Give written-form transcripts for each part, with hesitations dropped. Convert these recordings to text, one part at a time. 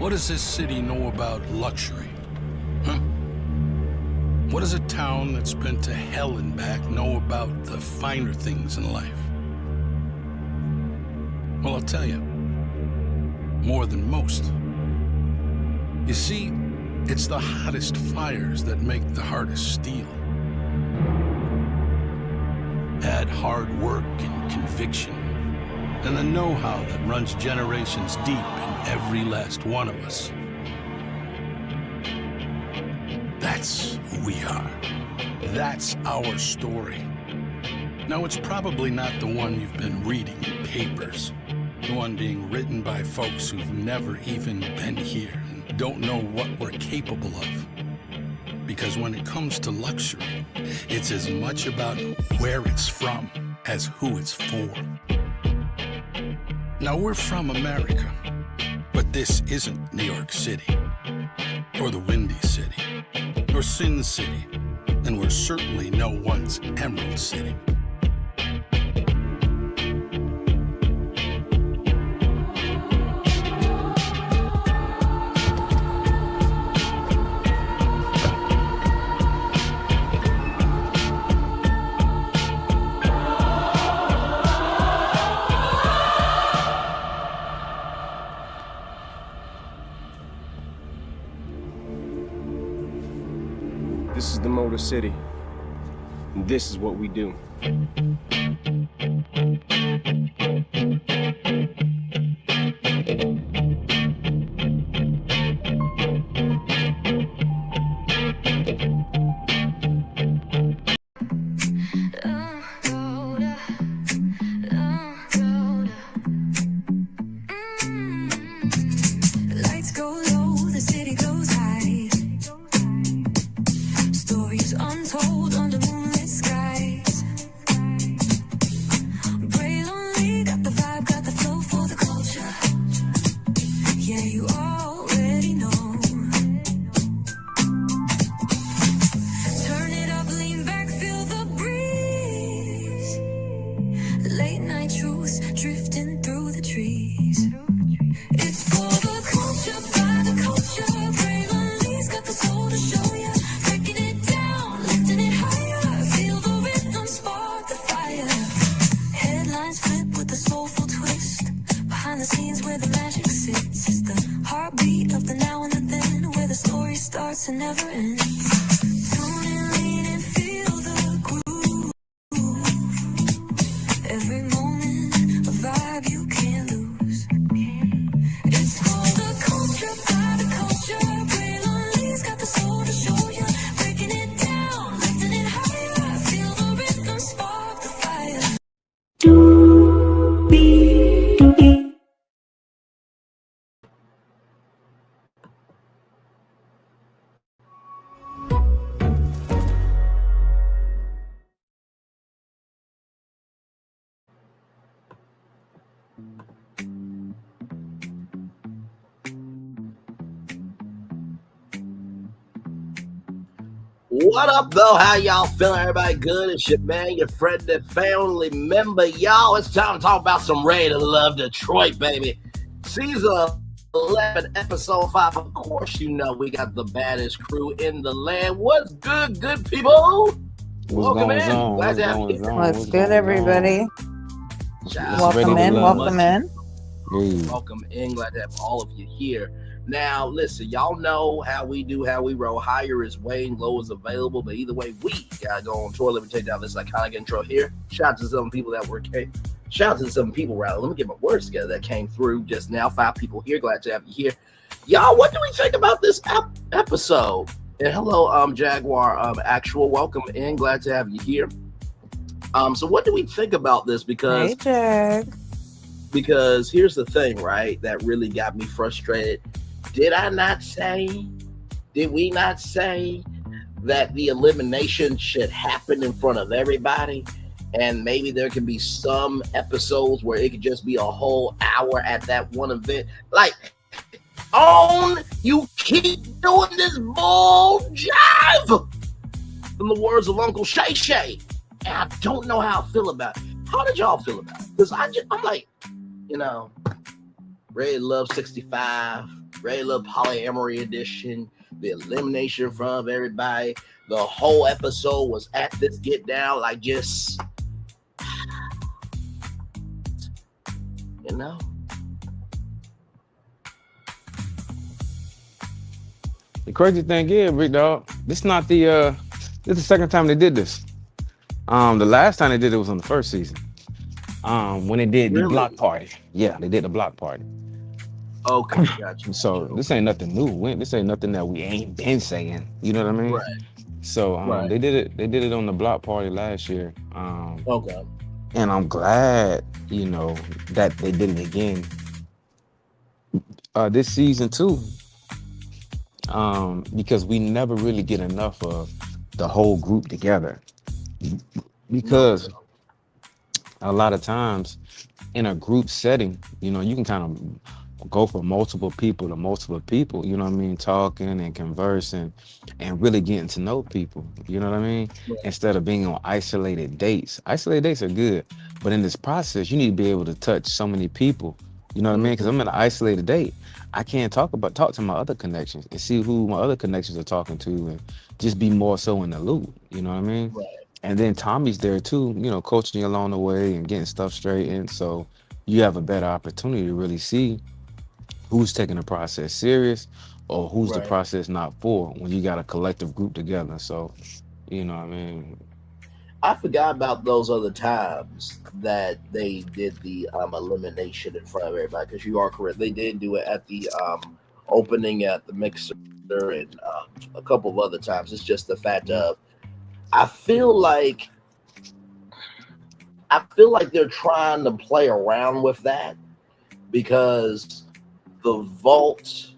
What does this city know about luxury? Huh? What does a town that's been to hell and back know about the finer things in life? Well, I'll tell you, more than most. You see, it's the hottest fires that make the hardest steel. Add hard work and conviction, and the know-how that runs generations deep in every last one of us. That's who we are. That's our story. Now, it's probably not the one you've been reading in papers. The one being written by folks who've never even been here and don't know what we're capable of. Because when it comes to luxury, it's as much about where it's from as who it's for. Now, we're from America, but this isn't New York City, or the Windy City, or Sin City, and we're certainly no one's Emerald City. This is the Motor City, and this is what we do. Lights go low, the city goes high. Stories untold under moonlit skies. Pray lonely, got the vibe, got the flow for the culture. Yeah, you already know. Turn it up, lean back, feel the breeze. Late night truths drifting through the trees. It's for the culture, by the culture. Pray lonely's got the soul to show ya. Breaking it down, lifting it higher. Feel the rhythm, spark the fire. Headlines flip with a soulful twist. Behind the scenes where the magic sits. It's the heartbeat of the now and the then, where the story starts and never ends. Tune in, lean and feel the groove. Every moment, a vibe you can't lose. It's for the culture, by the culture. Pray lonely's got the soul to show ya. Breaking it down, lifting it higher. Feel the rhythm, spark the fire. What up, though? How y'all feeling? Everybody good? It's your man, your friend and family member. Y'all, it's time to talk about some Ready to Love Detroit, baby. Season 11, episode 5. Of course, you know we got the baddest crew in the land. What's good, good people? Welcome in. Glad to have you here. What's good, everybody? Shout out Welcome to in, you. welcome in. Welcome in. Glad to have all of you here. Now, listen, y'all know how we do, how we roll. Higher is weighing, low is available, but either way, we gotta go on tour. Let me take down this iconic intro here. Shout out to some people that were, shout out to some people, rather. Let me get my words together that came through just now. 5 people here. Glad to have you here. Y'all, what do we think about this episode? And hello, Jaguar, actual. Welcome in. Glad to have you here. So what do we think about this? Because Hey, Jack. Because here's the thing, right? That really got me frustrated. Did we not say that the elimination should happen in front of everybody? And maybe there can be some episodes where it could just be a whole hour at that one event. Like, you keep doing this bull jive, in the words of Uncle Shay Shay. And I don't know how I feel about it. How did y'all feel about it? Because I'm like, Ready to Love 65, Ready to Love Polyamory Edition, the elimination from everybody. The whole episode was at this get down, like just, you know. The crazy thing is, big dog, this is the second time they did this. The last time they did it was on the first season. When they did the Really? block party. Yeah, they did the block party. Okay, gotcha. So this ain't nothing new. This ain't nothing that we ain't been saying. You know what I mean? Right. So Right. they did it. They did it on the block party last year. Okay. And I'm glad, that they did it again. This season too. Because we never really get enough of the whole group together. Because a lot of times in a group setting, you can kind of go from multiple people to multiple people, you know what I mean, talking and conversing and really getting to know people, you know what I mean, instead of being on isolated dates. Isolated dates are good, but in this process, you need to be able to touch so many people, you know what I mean, because I'm in an isolated date. I can't talk to my other connections and see who my other connections are talking to and just be more so in the loop, you know what I mean? Right. And then Tommy's there too, coaching you along the way and getting stuff straightened. So you have a better opportunity to really see who's taking the process serious or who's the process not for when you got a collective group together. So, you know what I mean? I forgot about those other times that they did the elimination in front of everybody, because you are correct. They did do it at the opening at the mixer and a couple of other times. It's just the fact of I feel like they're trying to play around with that, because the vault,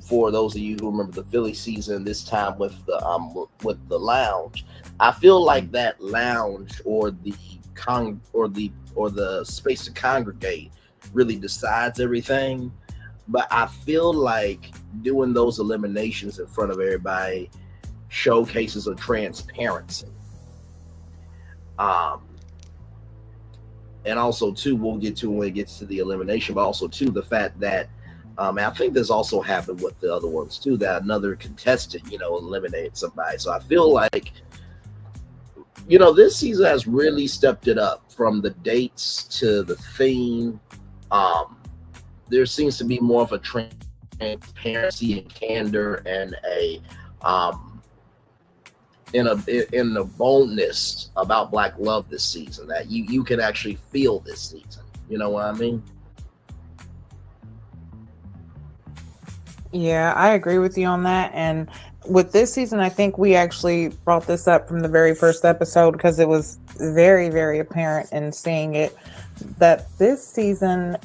for those of you who remember the Philly season, this time with the lounge, I feel like that lounge or the space to congregate really decides everything. But I feel like doing those eliminations in front of everybody showcases a transparency. And also too, we'll get to when it gets to the elimination, but also too the fact that I think this also happened with the other ones too, that another contestant, eliminated somebody. So I feel like, this season has really stepped it up from the dates to the theme. There seems to be more of a transparency and candor and in a boldness about Black love this season that you can actually feel this season. You know what I mean? Yeah, I agree with you on that. And with this season, I think we actually brought this up from the very first episode, because it was very, very apparent in seeing it that this season,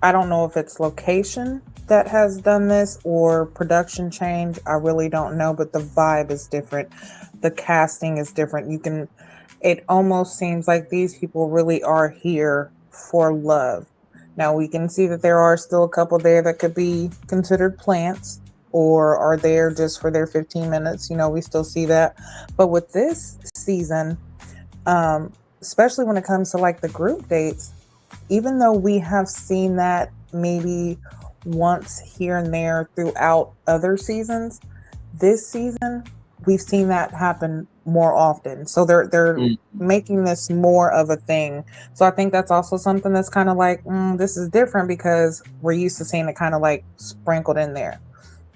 I don't know if it's location that has done this or production change. I really don't know, but the vibe is different. The casting is different. It almost seems like these people really are here for love. Now we can see that there are still a couple there that could be considered plants or are there just for their 15 minutes. We still see that. But with this season, especially when it comes to like the group dates, even though we have seen that maybe once here and there throughout other seasons, this season we've seen that happen more often. So they're making this more of a thing. So I think that's also something that's kind of like, this is different, because we're used to seeing it kind of like sprinkled in there.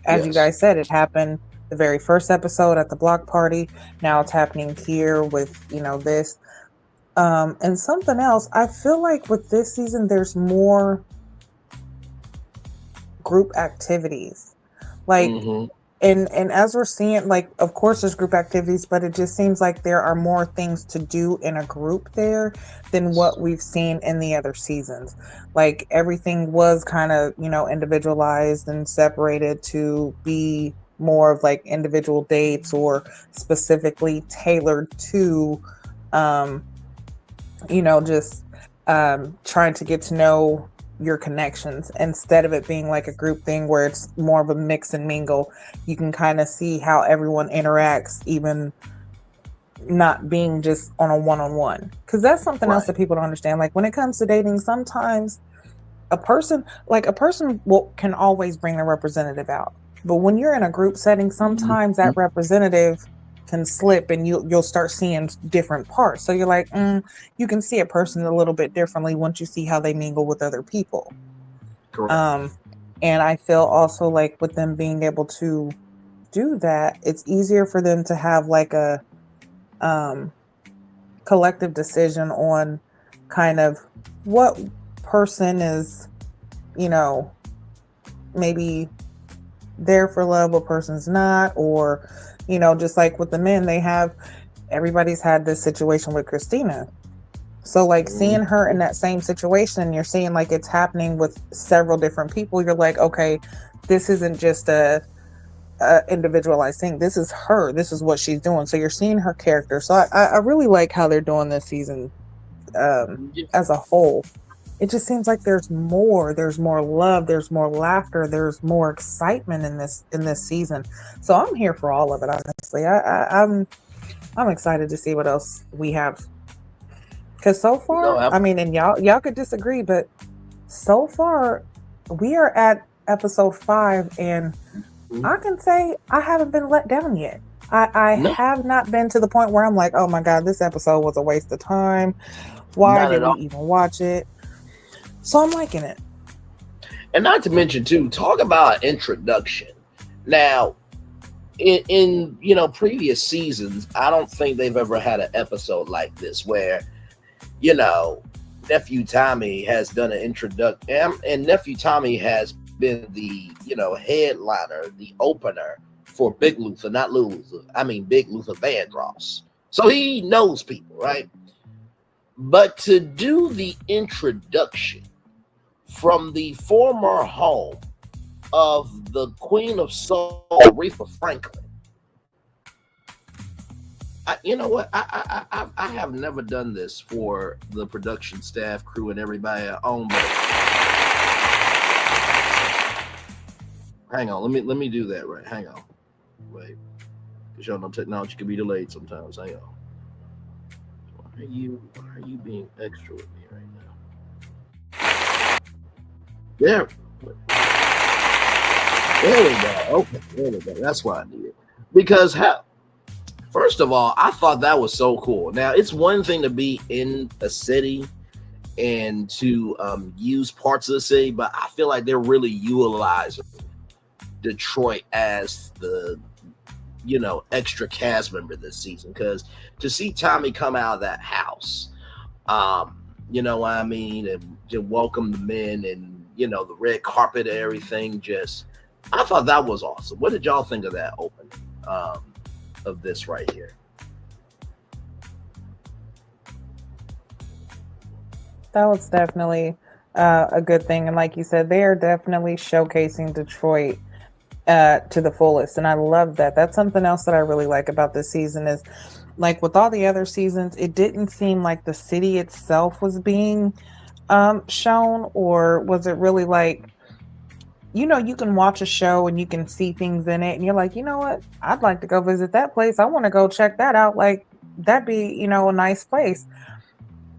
As you guys said, it happened the very first episode at the block party. Now it's happening here with, this. And something else, I feel like with this season, there's more group activities. Like, and as we're seeing, like, of course there's group activities, but it just seems like there are more things to do in a group there than what we've seen in the other seasons. Like, everything was kind of, individualized and separated to be more of like individual dates or specifically tailored to, just trying to get to know your connections, instead of it being like a group thing where it's more of a mix and mingle. You can kind of see how everyone interacts, even not being just on a one-on-one, because that's something else that people don't understand. Like, when it comes to dating, sometimes a person can always bring the representative out, but when you're in a group setting, sometimes that representative can slip and you'll start seeing different parts. So you're like, you can see a person a little bit differently once you see how they mingle with other people. Correct. And I feel also like with them being able to do that, it's easier for them to have like a collective decision on kind of what person is, maybe there for love, what person's not, or, just like with the men, everybody's had this situation with Christina. So like seeing her in that same situation, you're seeing like it's happening with several different people. You're like, okay, this isn't just a individualized thing. This is her. This is what she's doing. So you're seeing her character. So I really like how they're doing this season as a whole. It just seems like there's more love, there's more laughter, there's more excitement in this season. So I'm here for all of it, honestly. I'm excited to see what else we have. Because so far, and y'all could disagree, but so far we are at episode 5, and I can say I haven't been let down yet. I have not been to the point where I'm like, oh my God, this episode was a waste of time. Why did we even watch it? So I'm liking it. And not to mention too, talk about introduction. Now, in previous seasons, I don't think they've ever had an episode like this where, Nephew Tommy has done an introduction, and Nephew Tommy has been the headliner, the opener for Big Luther, not Little Luther. I mean Big Luther Vandross. So he knows people, right? But to do the introduction from the former home of the Queen of Soul, Aretha Franklin. You know what? I have never done this for the production staff, crew, and everybody at home. But hang on, let me do that right. Hang on, wait, because y'all know technology can be delayed sometimes. Hang on. Why are you being extra with me right now? There we go. Okay, there we go. That's why I did it. Because first of all, I thought that was so cool. Now, it's one thing to be in a city and to use parts of the city, but I feel like they're really utilizing Detroit as the extra cast member this season, because to see Tommy come out of that house, you know what I mean, and to welcome the men and the red carpet and everything, I thought that was awesome. What did y'all think of that opening of this right here? That was definitely a good thing, and like you said, they are definitely showcasing Detroit to the fullest, and I love that. That's something else that I really like about this season is, like with all the other seasons, it didn't seem like the city itself was being shown, or was it really like, you can watch a show and you can see things in it and you're like, you know what, I'd like to go visit that place, I want to go check that out, like that'd be a nice place.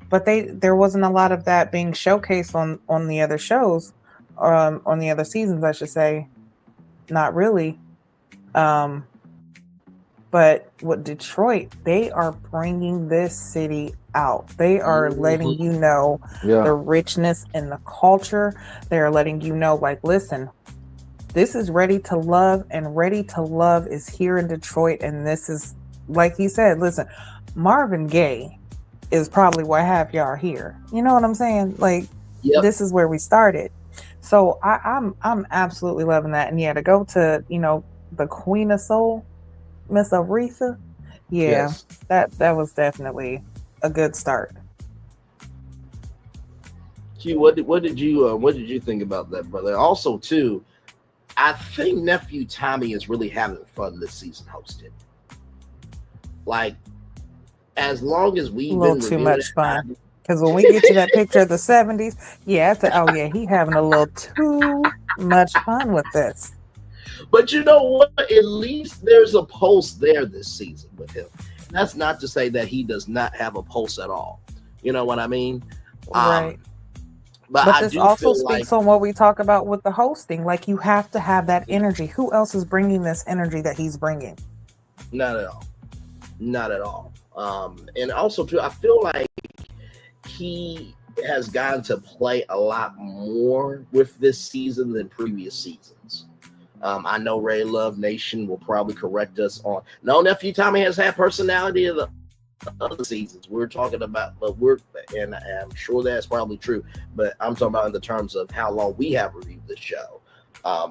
But there wasn't a lot of that being showcased on the other shows, on the other seasons, I should say. Not really. But with Detroit, they are bringing this city out. They are letting you know the richness in the culture. They are letting you know, like, listen, this is Ready to Love, and Ready to Love is here in Detroit. And this is, like he said, listen, Marvin Gaye is probably why half y'all are here. You know what I'm saying? Like, This is where we started. So I'm absolutely loving that. And yeah, to go to, the Queen of Soul, Miss Aretha, that was definitely a good start. Q, what did you think about that, brother? Also, too, I think Nephew Tommy is really having fun this season hosting. Like, as long as we've been too much fun. Because when we get to that picture of the 70s, he having a little too much fun with this. But you know what? At least there's a pulse there this season with him. That's not to say that he does not have a pulse at all. You know what I mean? Right. But But I this do also feel like speaks on what we talk about with the hosting. Like you have to have that energy. Who else is bringing this energy that he's bringing? not at all, not at all. And also too, I feel like he has gotten to play a lot more with this season than previous seasons. I know Ray Love Nation will probably correct us on no nephew Tommy has had personality of the other seasons we're talking about, but and I'm sure that's probably true. But I'm talking about in the terms of how long we have reviewed the show.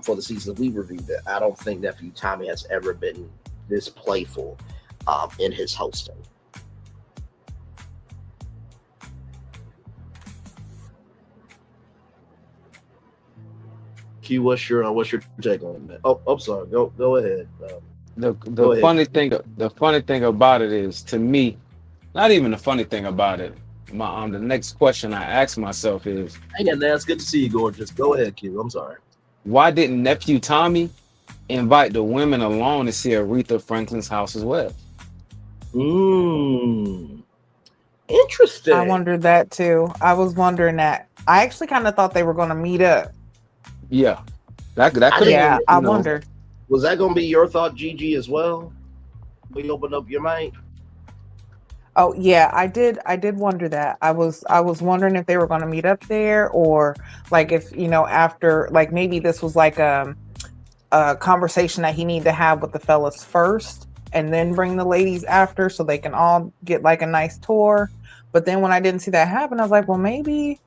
For the seasons we reviewed it, I don't think nephew Tommy has ever been this playful in his hosting. Q, what's your take on that? Oh, I'm sorry. Go ahead. The Go ahead. the funny thing about it is, to me, not even the funny thing about it. The next question I ask myself is, Hey, and that's good to see you, gorgeous. Go ahead, Q. I'm sorry. why didn't nephew Tommy invite the women along to see Aretha Franklin's house as well? Interesting. I wondered that too. I was wondering that. I actually kind of thought they were going to meet up. Yeah, that could have Yeah, been. I wondered. Was that going to be your thought, Gigi, as well? When you open up your mic. Oh yeah, I did wonder that. I was wondering if they were going to meet up there, or like if after, like maybe this was like a conversation that he needed to have with the fellas first and then bring the ladies after so they can all get like a nice tour. But then when I didn't see that happen, I was like, well, maybe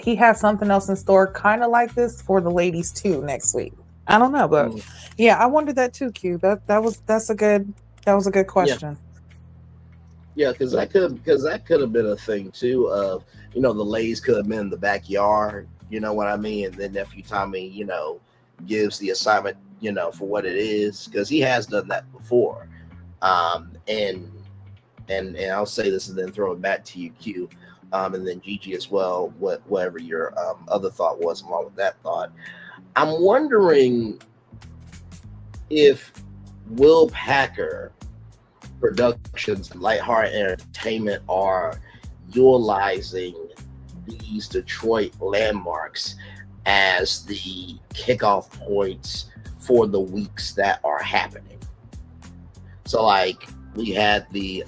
he has something else in store kind of like this for the ladies too next week. I don't know, but yeah, I wondered that too, Q. That was a good question. Yeah, because that could have been a thing too. Of the ladies could have been in the backyard. You know what I mean? And then nephew Tommy, gives the assignment, for what it is, because he has done that before. And I'll say this and then throw it back to you, Q, and then Gigi as well. Whatever your other thought was along with that thought, I'm wondering if Will Packer Productions and Lighthearted Entertainment are utilizing these Detroit landmarks as the kickoff points for the weeks that are happening. So, like, we had the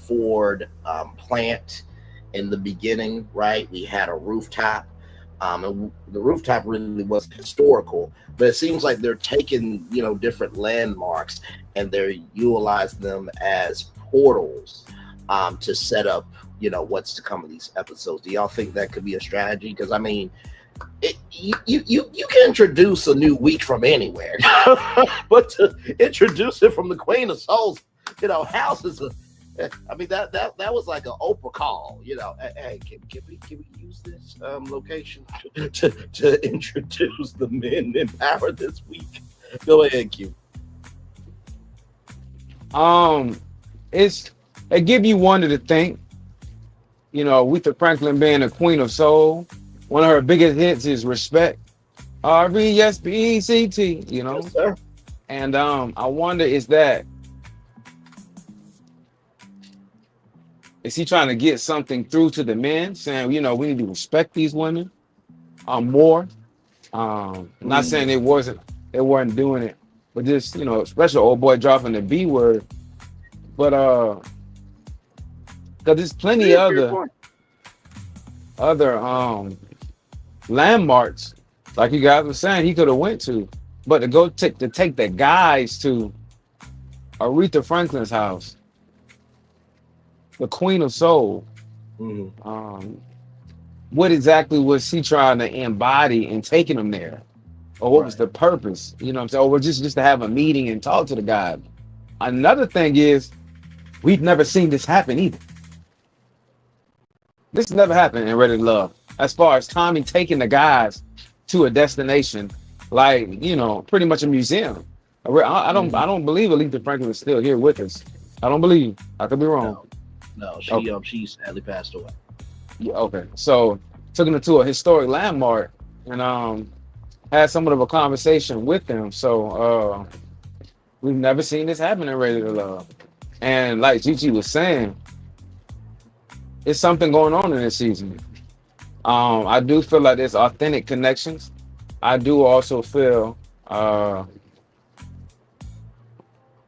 Ford plant in the beginning, right? We had a rooftop. And the rooftop really was historical, but it seems like they're taking different landmarks and they're utilizing them as portals to set up what's to come of these episodes. Do y'all think that could be a strategy? Because I mean, you can introduce a new week from anywhere, but to introduce it from the Queen of Souls, house is I mean that was like an Oprah call. Hey, can we use this location to introduce the men in power this week? Go ahead, Q. It give you wonder to think, Aretha Franklin being a queen of soul, one of her biggest hits is Respect, RESPECT, Yes, sir. And I wonder, is he trying to get something through to the men, saying, we need to respect these women more? Not saying they weren't doing it, but just, especially old boy dropping the B word. But because there's plenty other landmarks, like you guys were saying, he could have went to, but to take the guys to Aretha Franklin's house, the Queen of Soul. What exactly was he trying to embody in taking them there, or what was the purpose? You know what I'm saying? Or just to have a meeting and talk to the guy. Another thing is, we've never seen this happen either. This never happened in Ready to Love. As far as Tommy taking the guys to a destination, like pretty much a museum. I don't believe Aretha Franklin is still here with us. I don't believe. I could be wrong. No, she sadly passed away. Yeah, okay. So took him to a historic landmark and had somewhat of a conversation with them. So we've never seen this happen in Ready to Love. And like Gigi was saying, it's something going on in this season. I do feel like there's authentic connections. I do also feel that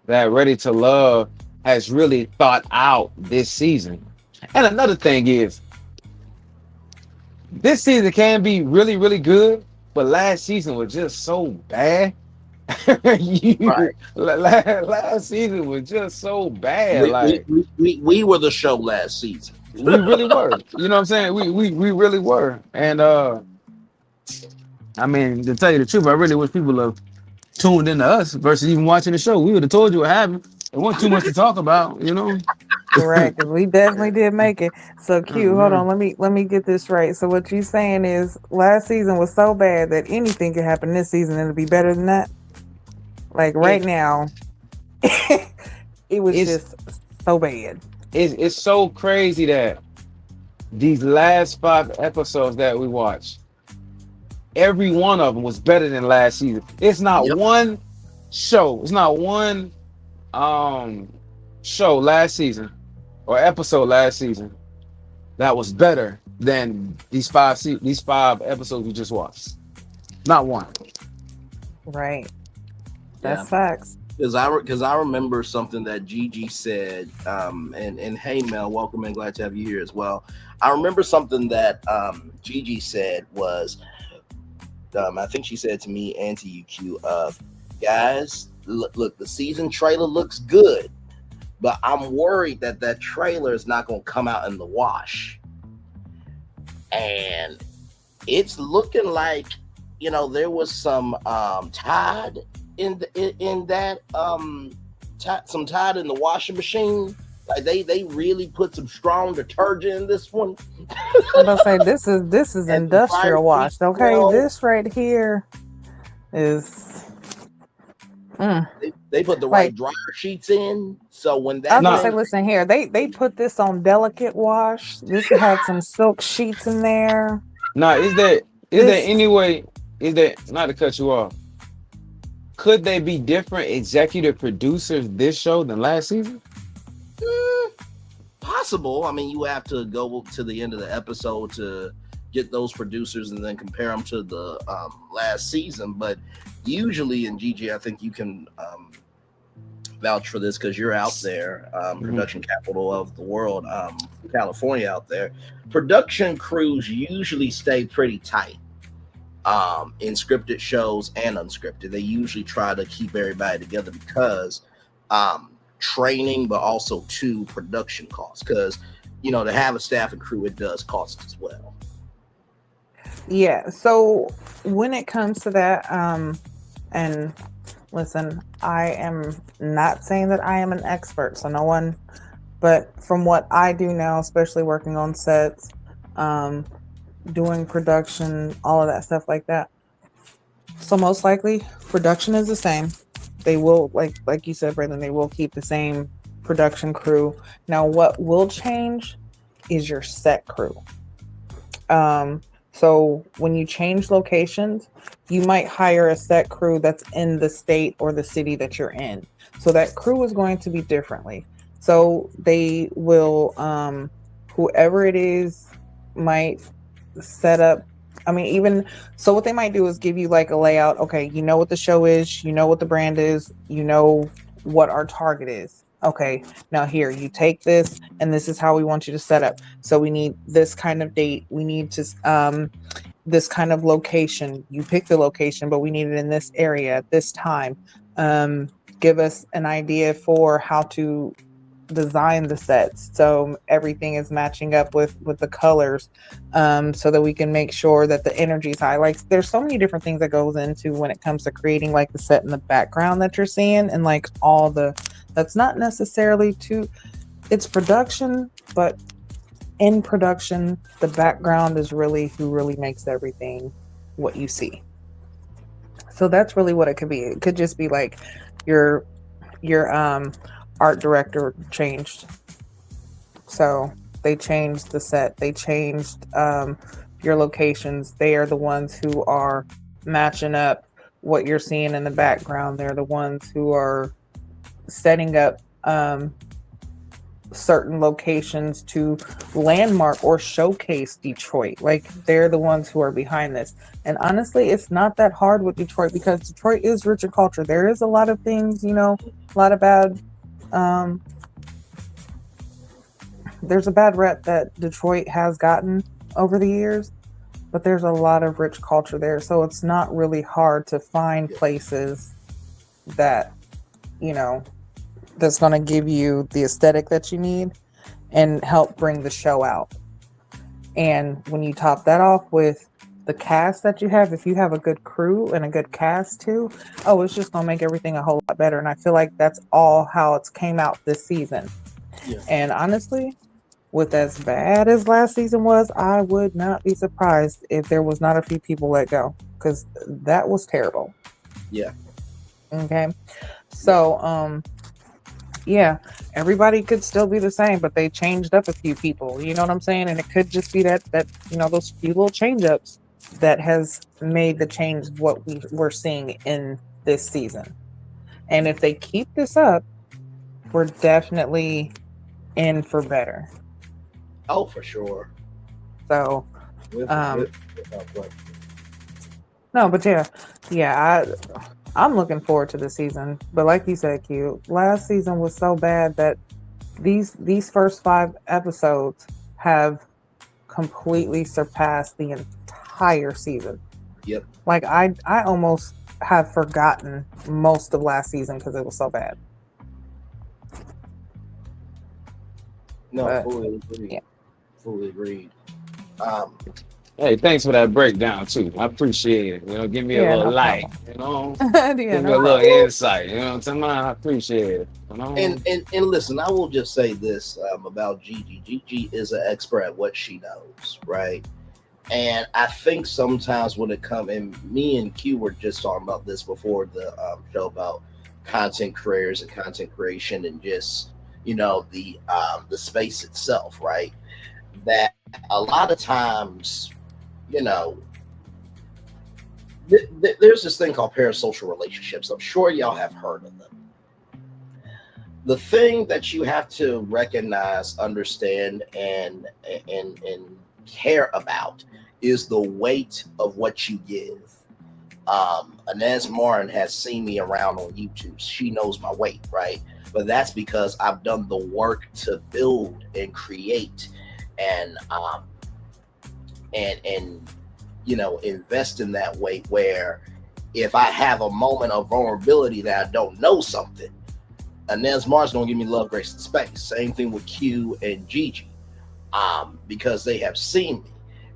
Ready to Love has really thought out this season. And another thing is, this season can be really, really good, but last season was just so bad. Right. Last season was just so bad. Like We were the show last season. we really were. You know what I'm saying? We really were. And I mean, to tell you the truth, I really wish people have tuned into us versus even watching the show. We would have told you what happened. It wasn't too much to talk about, you know. Correct, 'cause we definitely did make it. So Q, hold Mhm. on, let me get this right. So what you saying is last season was so bad that anything could happen this season and it'll be better than that? Like right It now, it was it's just so bad. it's so crazy that these last 5 episodes that we watched, every one of them was better than last season. It's not Yep. one show. It's not one um show last season or episode last season that was better than these 5 episodes we just watched. Not one. Right. Yeah. That's facts. Because I remember something that Gigi said, and hey Mel, welcome and glad to have you here as well. I remember something that Gigi said was, I think she said to me and to you, Q, of guys, look, the season trailer looks good, but I'm worried that that trailer is not going to come out in the wash, and it's looking like, you know, there was some Tide in that some Tide in the washing machine. Like they really put some strong detergent in this one. I'm about to say this is And the industrial fire wash. Okay, smell, this right here is mm. they put the right Like dryer sheets in. So when I that was gonna say, Nah, thing, listen here, they put this on delicate wash. This had some silk sheets in there. nah, is there This any way, is there, not to cut you off, could they be different executive producers this show than last season? mm, possible. I mean, you have to go to the end of the episode to get those producers and then compare them to the last season. But usually in GG, I think you can vouch for this because you're out there, Mhm. production capital of the world, California out there. Production crews usually stay pretty tight in scripted shows and unscripted. They usually try to keep everybody together because training, but also to production costs. Because you know, to have a staff and crew, it does cost as well. yeah. So when it comes to that, and listen, I am not saying that I am an expert, so no one, but from what I do now, especially working on sets, um, doing production, all of that stuff like that. So most likely production is the same. They will like you said, Brandon, they will keep the same production crew. Now what will change is your set crew. Um, so when you change locations, you might hire a set crew that's in the state or the city that you're in. So that crew is going to be differently. So they will, whoever it is, might set up. I mean, even so, what they might do is give you like a layout. Okay, you know what the show is, you know what the brand is, you know what our target is. Okay, now here you take this, and this is how we want you to set up. So we need this kind of date. We need to this kind of location. You pick the location, but we need it in this area at this time. Give us an idea for how to design the sets so everything is matching up with the colors, so that we can make sure that the energy is high. Like there's so many different things that goes into when it comes to creating like the set in the background that you're seeing, and like all the, that's not necessarily too, it's production, but in production the background is really who really makes everything what you see. So that's really what it could be. It could just be like your your art director changed, so they changed the set, they changed your locations. They are the ones who are matching up what you're seeing in the background. They're the ones who are setting up certain locations to landmark or showcase Detroit. Like they're the ones who are behind this. And honestly, it's not that hard with Detroit because Detroit is rich in culture. There is a lot of things, you know, a lot of bad there's a bad rep that Detroit has gotten over the years, but there's a lot of rich culture there. So it's not really hard to find places that, you know, that's going to give you the aesthetic that you need and help bring the show out. And when you top that off with the cast that you have, if you have a good crew and a good cast too, oh, it's just going to make everything a whole lot better. And I feel like that's all how it's came out this season. Yeah. And honestly, with as bad as last season was, I would not be surprised if there was not a few people let go, because that was terrible. Yeah. Okay. So, yeah, everybody could still be the same, but they changed up a few people. You know what I'm saying? And it could just be that you know, those few little change ups that has made the change what we're seeing in this season. And if they keep this up, we're definitely in for better. Oh, for sure. So, Without question. no, but yeah, I'm looking forward to the season. But like you said, Q, last season was so bad that these first 5 episodes have completely surpassed the entire season. Yep. Like I almost have forgotten most of last season because it was so bad. No, But, fully agreed. yeah. Fully agreed. Hey, thanks for that breakdown too. I appreciate it. You know, give me a Yeah, little no light. problem. You know, Yeah, give me no a little problem. insight. You know what I'm saying? I appreciate it. You know? And listen, I will just say this about Gigi. Gigi is an expert at what she knows, right? And I think sometimes when it comes, and me and Q were just talking about this before the show about content creators and content creation and just, you know, the space itself, right? That a lot of times, you know, there's this thing called parasocial relationships. I'm sure y'all have heard of them. The thing that you have to recognize, understand, and care about is the weight of what you give. Inez Martin has seen me around on YouTube. She knows my weight, right? But that's because I've done the work to build and create and you know, invest in that weight, where if I have a moment of vulnerability that I don't know something, Inez Martin's gonna give me love, grace, and space. Same thing with Q and Gigi, because they have seen me.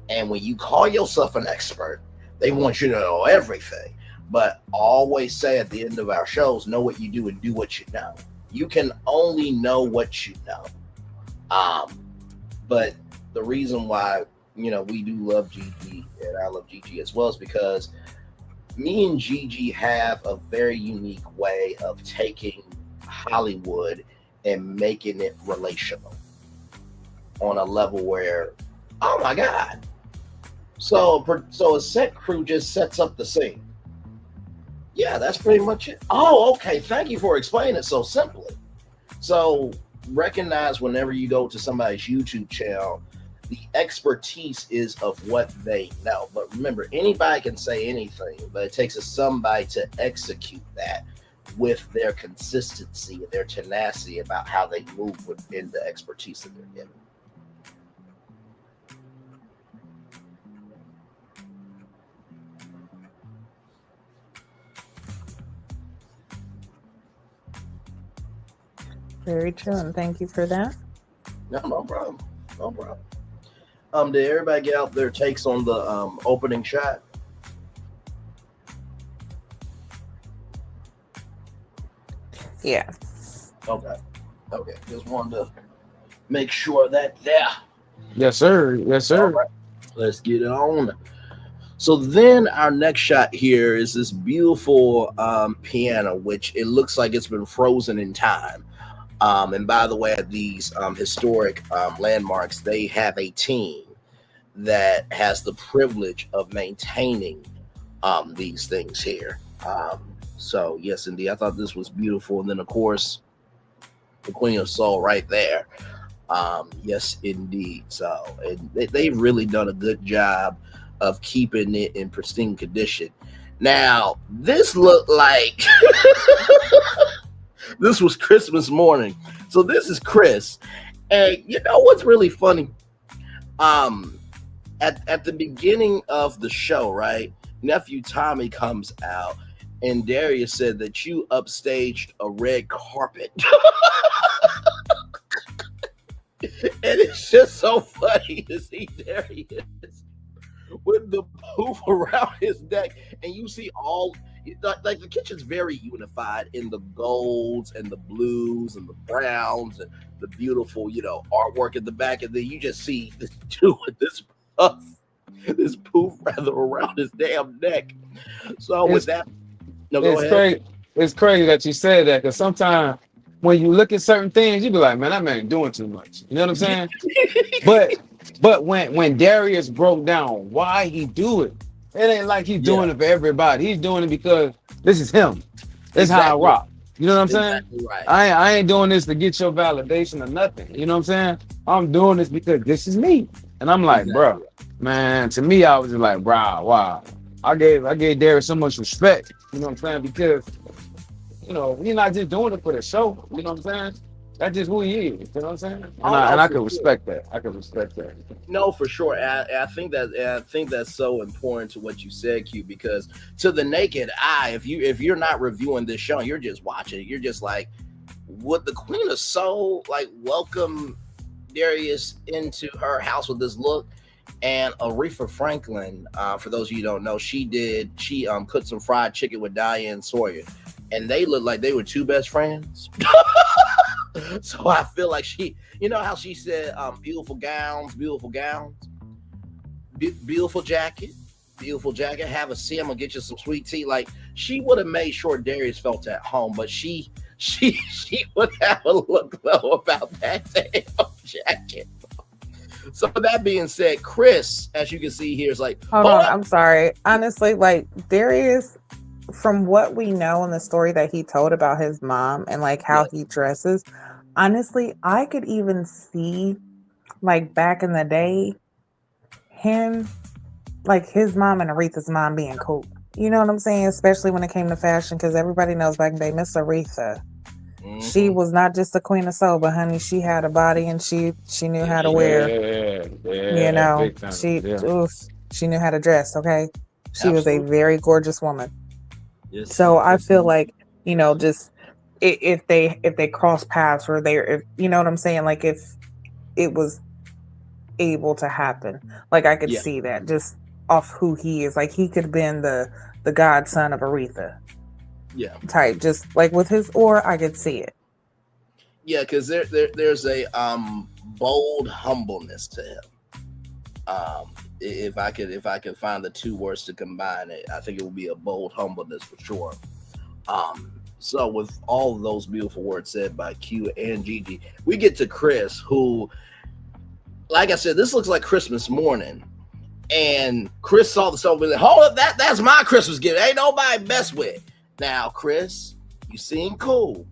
And when you call yourself an expert, they want you to know everything. But always say at the end of our shows, know what you do and do what you know. You can only know what you know. But the reason why, you know, we do love Gigi and I love Gigi as well is because me and Gigi have a very unique way of taking Hollywood and making it relational on a level where, oh my God. So a set crew just sets up the scene. Yeah, that's pretty much it. Oh, okay. Thank you for explaining it so simply. So recognize whenever you go to somebody's YouTube channel, the expertise is of what they know. But remember, anybody can say anything, but it takes somebody to execute that with their consistency and their tenacity about how they move within the expertise that they're given. Very true, and thank you for that. No problem. No problem. Did everybody get out their takes on the opening shot? Yeah. Okay. Just wanted to make sure that there. Yes, sir. Yes, sir. All right. Let's get it on. So then our next shot here is this beautiful piano, which it looks like it's been frozen in time. And by the way, at these historic landmarks, they have a team that has the privilege of maintaining these things here. So yes, indeed, I thought this was beautiful. And then, of course, the Queen of Soul right there. Yes, indeed. So, and they've really done a good job of keeping it in pristine condition. Now, this looked like this was Christmas morning. So this is Chris. And you know what's really funny? At the beginning of the show, right? Nephew Tommy comes out and Darius said that you upstaged a red carpet. And it's just so funny to see Darius with the poof around his neck, and you see all like the kitchen's very unified in the golds and the blues and the browns and the beautiful, you know, artwork in the back, and then you just see this dude with this puff, this poof rather around his damn neck. So with that, no, go It's ahead. crazy. It's crazy that you said that, because sometimes when you look at certain things, you be like, man, that man doing too much. You know what I'm saying? But when Darius broke down why he do it, it ain't like he's doing it for everybody. He's doing it because this is him. This is how I rock. You know what I'm saying? Exactly right. I ain't doing this to get your validation or nothing. You know what I'm saying? I'm doing this because this is me. And I'm like, bro, man, to me, I was just like, wow. I gave Darius so much respect. You know what I'm saying? Because, you know, he's not just doing it for the show. You know what I'm saying? That's just who he is. You know what I'm saying? And I can respect that. I can respect that. No, for sure. I think that's so important to what you said, Q, because to the naked eye, if you're not reviewing this show, you're just watching it. You're just like, would the Queen of Soul like welcome Darius into her house with this look? And Aretha Franklin, for those of you who don't know, she cooked some fried chicken with Diane Sawyer, and they looked like they were two best friends. So I feel like she, you know how she said, beautiful gowns, beautiful jacket, have a seat, I'm gonna get you some sweet tea. Like, she would have made sure Darius felt at home, but she would have a look though about that damn jacket. So that being said, Chris, as you can see here, is like, hold on, I'm sorry. Honestly, like Darius, from what we know in the story that he told about his mom and like how he dresses, honestly, I could even see like back in the day, him, like his mom and Aretha's mom being cool. You know what I'm saying? Especially when it came to fashion, because everybody knows back in the day, Miss Aretha, she was not just the Queen of Soul, but honey, she had a body and she knew how to wear. You know, she knew how to dress. Okay, she was a very gorgeous woman. Yes, so I feel like, you know, just if they cross paths, or if you know what I'm saying, like if it was able to happen, like I could see that just off who he is. Like he could have been the godson of Aretha. Type, just like with his aura, I could see it. Yeah, because there's a bold humbleness to him. If I could find the two words to combine it, I think it would be a bold humbleness for sure. So with all of those beautiful words said by Q and Gigi, we get to Chris, who, like I said, this looks like Christmas morning. And Chris saw the soap and said, hold up, that's my Christmas gift. Ain't nobody mess with. Now, Chris, you seem cool,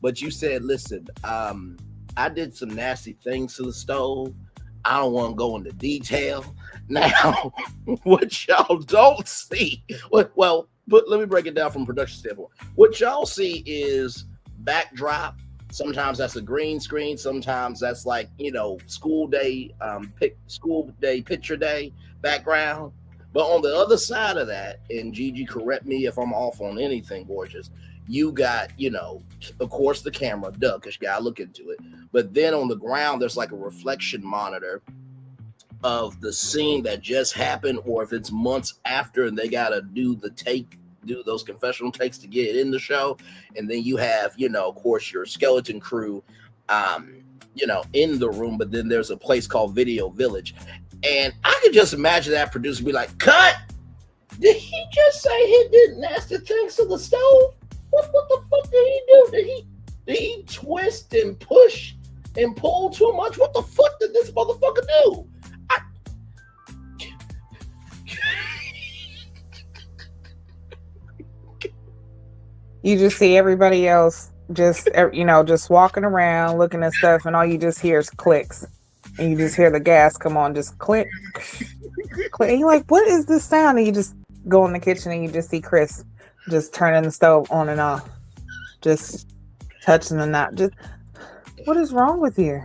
but you said, listen, I did some nasty things to the stove. I don't want to go into detail. Now, what y'all don't see, but let me break it down from a production standpoint. What y'all see is backdrop. Sometimes that's a green screen. Sometimes that's like, you know, school day picture day background. But on the other side of that, and Gigi, correct me if I'm off on anything, gorgeous, you got, you know, of course, the camera, because you got to look into it. But then on the ground, there's like a reflection monitor of the scene that just happened, or if it's months after and they got to do those confessional takes to get it in the show. And then you have, you know, of course, your skeleton crew, you know, in the room. But then there's a place called Video Village. And I could just imagine that producer be like, cut! Did he just say he did nasty things to the stove? What the fuck did he do? Did he twist and push and pull too much? What the fuck did this motherfucker do? You just see everybody else just just walking around looking at stuff, and all you just hear is clicks, and you just hear the gas come on, just click, click. And you're like, what is this sound? And you just go in the kitchen and you just see Chris just turning the stove on and off, just touching the knob. Just, what is wrong with you?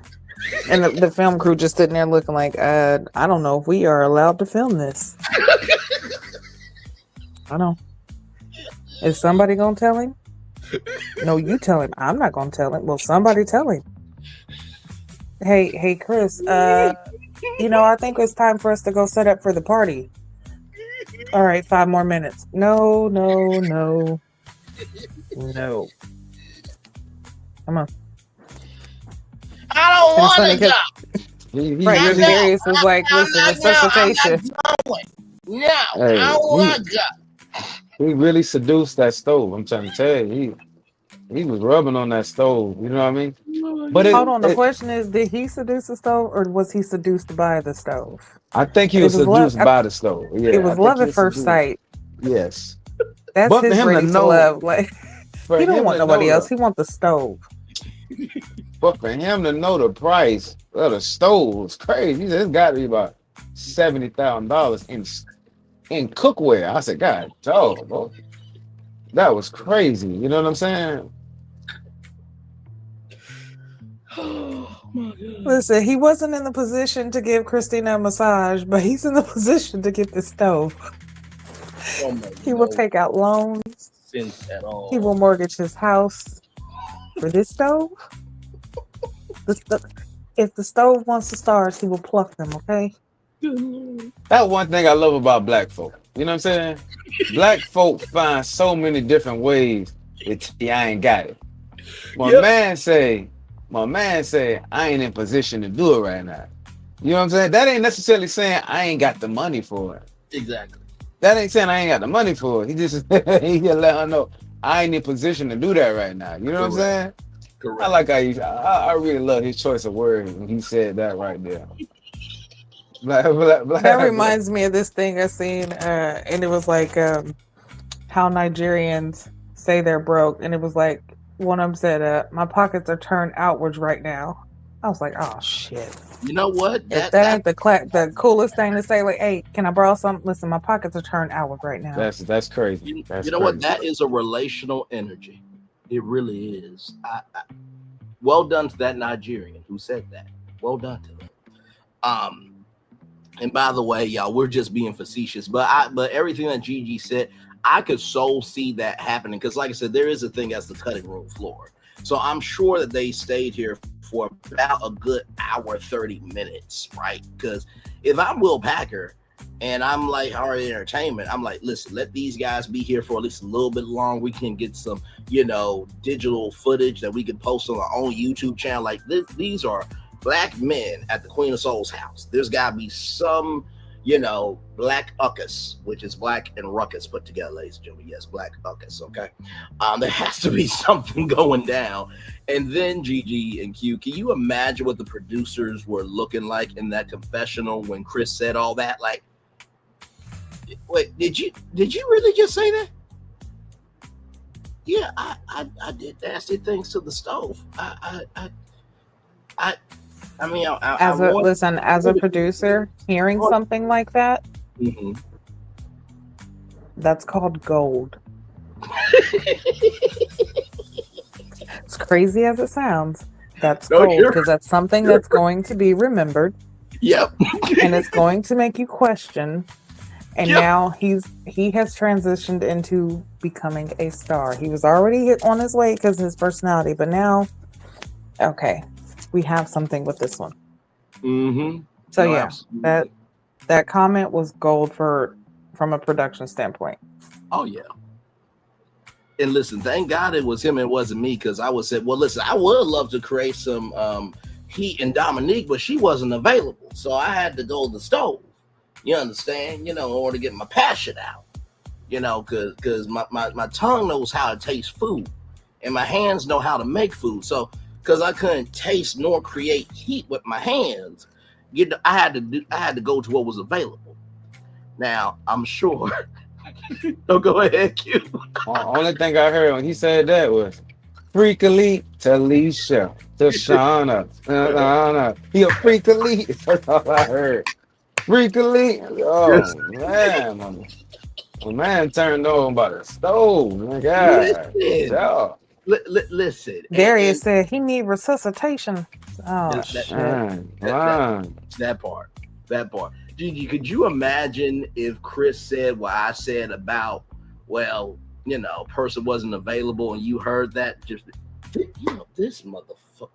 And the film crew just sitting there looking like, I don't know if we are allowed to film this. I don't. Is somebody gonna tell him? No, you tell him. I'm not gonna tell him. Well, somebody tell him. Hey, Chris. I think it's time for us to go set up for the party. All right, 5 more minutes. No. Come on. I don't want to go. Right, Really, Darius was like, listen, resuscitation. No, I don't want to go. he really seduced that stove. I'm trying to tell you, he was rubbing on that stove. You know what I mean? But Hold on. The question is, did he seduce the stove, or was he seduced by the stove? I think he was seduced by the stove. Yeah, it was love at first sight. Yes, that's but his ready to love. Like, he don't want nobody else. He want the stove. But for him to know the price of the stove was crazy. He said, it's got to be about $70,000 in cookware. I said, God, dog, bro. That was crazy. You know what I'm saying? Oh my God. Listen, he wasn't in the position to give Christina a massage, but he's in the position to get the stove. He will take out loans. Sense at all. He will mortgage his house for this stove. If the stove wants the stars, he will pluck them, okay? That's one thing I love about black folk. You know what I'm saying? Black folk find so many different ways that I ain't got it. My man say, I ain't in position to do it right now. You know what I'm saying? That ain't necessarily saying I ain't got the money for it. Exactly. That ain't saying I ain't got the money for it. He just let her know I ain't in position to do that right now. You know what I'm saying? Correct. I like how I really love his choice of words when he said that right there. That reminds me of this thing I seen, and it was like how Nigerians say they're broke, and it was like one of them said, "My pockets are turned outwards right now." I was like, "Oh shit!" You know what? That ain't the coolest thing to say. Like, "Hey, can I borrow something?" Listen, my pockets are turned outward right now. That's crazy. You know what? That is a relational energy. It really is. Well done to that Nigerian who said that. Well done to them. And by the way, y'all, we're just being facetious, but everything that Gigi said, I could so see that happening because, like I said, there is a thing as the cutting room floor. So I'm sure that they stayed here for about a good hour, 30 minutes, right? Because if I'm Will Packer and I'm like Hard Entertainment, I'm like, listen, let these guys be here for at least a little bit long. We can get some, digital footage that we can post on our own YouTube channel. Like these are Black men at the Queen of Soul's house. There's got to be some, black uckus, which is black and ruckus put together, ladies and gentlemen. Yes, black uckus, okay? There has to be something going down. And then Gigi and Q, can you imagine what the producers were looking like in that confessional when Chris said all that? Like, wait, did you really just say that? Yeah, I did nasty things to the stove. As a producer, hearing something like that, that's called gold. As crazy as it sounds, that's gold because that's something that's going to be remembered. Yep. And it's going to make you question. And now he has transitioned into becoming a star. He was already on his way because of his personality, but now, okay, we have something with this one. So absolutely. that comment was gold from a production standpoint. Oh yeah. And listen, thank God it was him and it wasn't me, because I would say, well, listen, I would love to create some heat in Dominique, but she wasn't available, so I had to go to the stove. You understand? In order to get my passion out. Because my tongue knows how to taste food, and my hands know how to make food. So, because I couldn't taste nor create heat with my hands, I had to go to what was available. Now, I'm sure. Don't go ahead, Q. Only thing I heard when he said that was, Freak Elite, Talisha, Tashana, he a Freak Elite. That's all I heard. Freak Elite. Just Oh man, my man turned on by the stove. My God, listen, yeah. listen, Darius and said he need resuscitation. Oh that, that shit. that that Man. that part, that part. Could you imagine if Chris said what I said about, well, person wasn't available, and you heard that? Just, this motherfucker,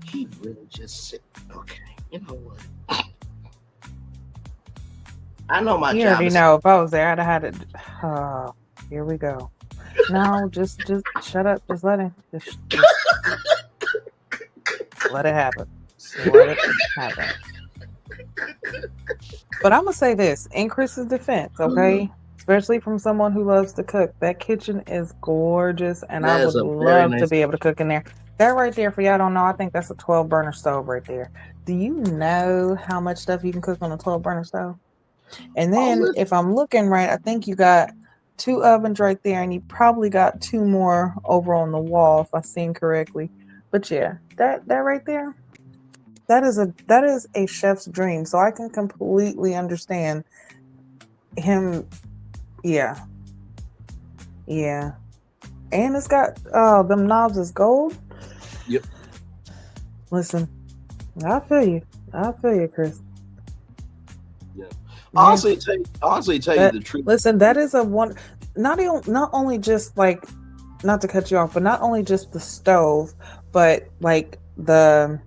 he really just said, okay, you know what? I know my You job already is. know if I was there, I'd have had it. Oh, here we go. No, just shut up. Just let him. Just let it happen. Just let it happen. But I'm gonna say this in Chris's defense, okay? Especially from someone who loves to cook. That kitchen is gorgeous, and I That is would a very love to nice. be able to cook in there. That right there, for y'all don't know, I think that's a 12 burner stove right there. Do you know how much stuff you can cook on a 12 burner stove? And Oh, then listen. if I'm looking right, I think you got 2 ovens right there, and you probably got 2 more over on the wall, if I seen correctly. But yeah, that right there, that is a chef's dream. So I can completely understand him. Yeah, yeah. And it's got them knobs is gold. Yep. Listen, I feel you. I feel you, Chris. Yeah. Yeah. Honestly, tell you That the truth. listen, that is a one. Not only just like, not to cut you off, but not only just the stove, but like the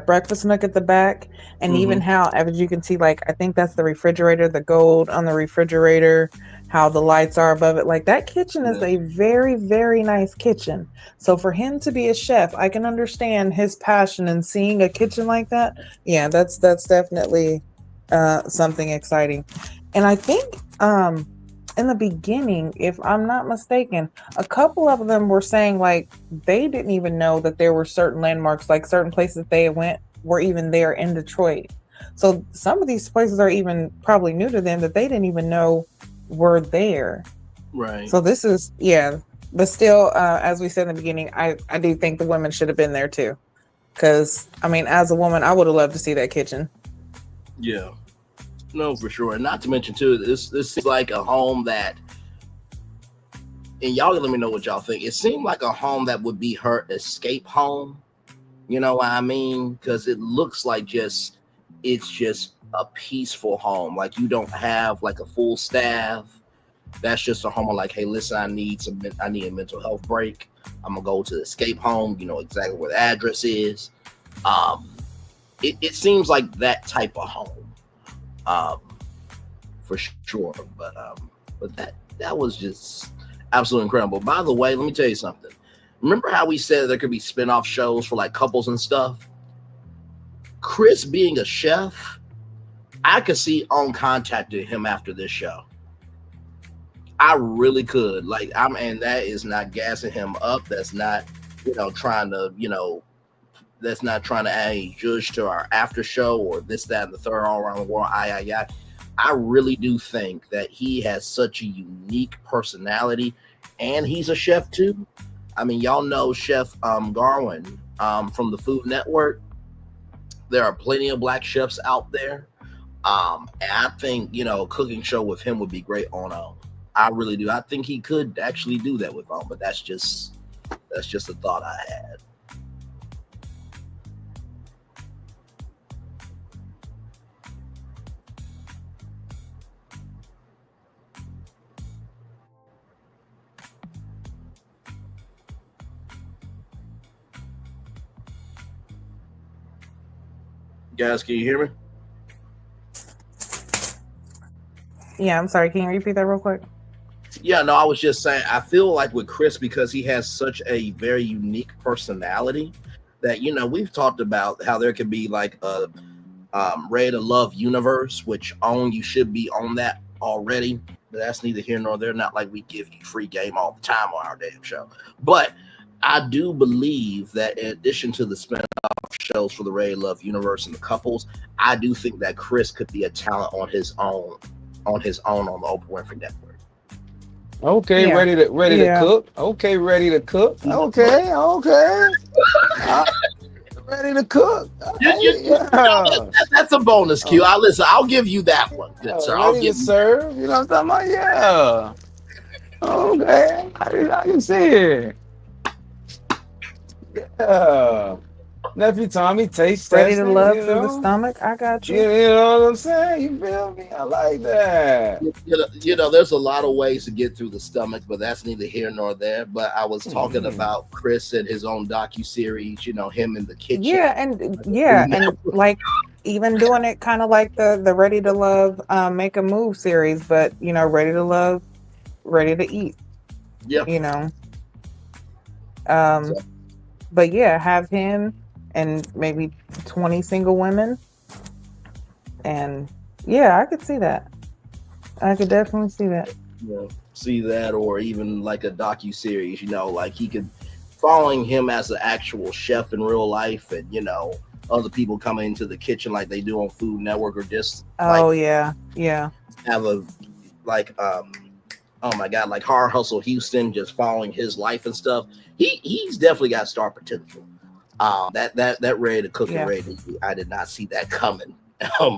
breakfast nook at the back, and even Mm-hmm. how, as you can see, like I think that's the refrigerator, the gold on the refrigerator, how the lights are above it. Like that kitchen is Yeah. a very, very nice kitchen. So for him to be a chef, I can understand his passion in seeing a kitchen like that. Yeah, that's definitely something exciting. And I think in the beginning, if I'm not mistaken, a couple of them were saying like they didn't even know that there were certain landmarks, like certain places they went were even there in Detroit. So some of these places are even probably new to them that they didn't even know were there. Right. So this is, yeah, but still, as we said in the beginning, I do think the women should have been there too. Because I mean, as a woman, I would have loved to see that kitchen. Yeah. No, for sure. And not to mention too, this is like a home that, and y'all let me know what y'all think. It seemed like a home that would be her escape home. You know what I mean? Because it looks like it's just a peaceful home. Like you don't have like a full staff. That's just a home of like, hey, listen, I need a mental health break. I'm gonna go to the escape home. You know exactly where the address is. Um, it seems like that type of home, um, for sure. But that was just absolutely incredible. By the way, let me tell you something. Remember how we said there could be spin-off shows for like couples and stuff? Chris being a chef, I could see on contacting him after this show. I really could. Like and that is not gassing him up. That's not, trying to, that's not trying to add a judge to our after show or this, that, and the third all around the world. I really do think that he has such a unique personality, and he's a chef too. I mean, y'all know Chef Garwin from the Food Network. There are plenty of black chefs out there. And I think, a cooking show with him would be great on I really do. I think he could actually do that with but that's just a thought I had. Guys, can you hear me? Yeah, I'm sorry. Can you repeat that real quick? Yeah, no, I was just saying, I feel like with Chris, because he has such a very unique personality that, we've talked about how there could be like a Ready to Love universe, which you should be on that already. But that's neither here nor there. Not like we give you free game all the time on our damn show. But I do believe that in addition to the spin-off shows for the Ready to Love universe and the couples, I do think that Chris could be a talent on his own on the Oprah Winfrey Network. Okay, Yeah. ready to Yeah. cook. Okay, ready to cook. Okay. Uh, ready to cook. Yeah. That's a bonus, Q. Uh, Listen. I'll give you that one, good sir. I'll ready to give you that. serve. You know what I'm talking about? Yeah. Okay. I can see it. Yeah. Nephew Tommy taste Ready to testing, love you through the know? stomach. I got You, you. you know what I'm saying? You feel me? I like that. There's a lot of ways to get through the stomach, but that's neither here nor there. But I was talking Mhm. about Chris and his own docu-series, him in the kitchen. And like even doing it kind of like the Ready to Love Make a Move series, but Ready to Love, Ready to Eat, Yeah. you know. So, Um but yeah, have him and maybe 20 single women, and yeah, I could see that. I could definitely see that. see that, or even like a docu-series, like he could following him as an actual chef in real life, and other people coming into the kitchen like they do on Food Network, or just like Oh yeah. Yeah. have a like oh my god, like Hard Hustle Houston, just following his life and stuff. He's definitely got star potential. That Ready to Cook and Yeah. Ready to Eat, I did not see that coming,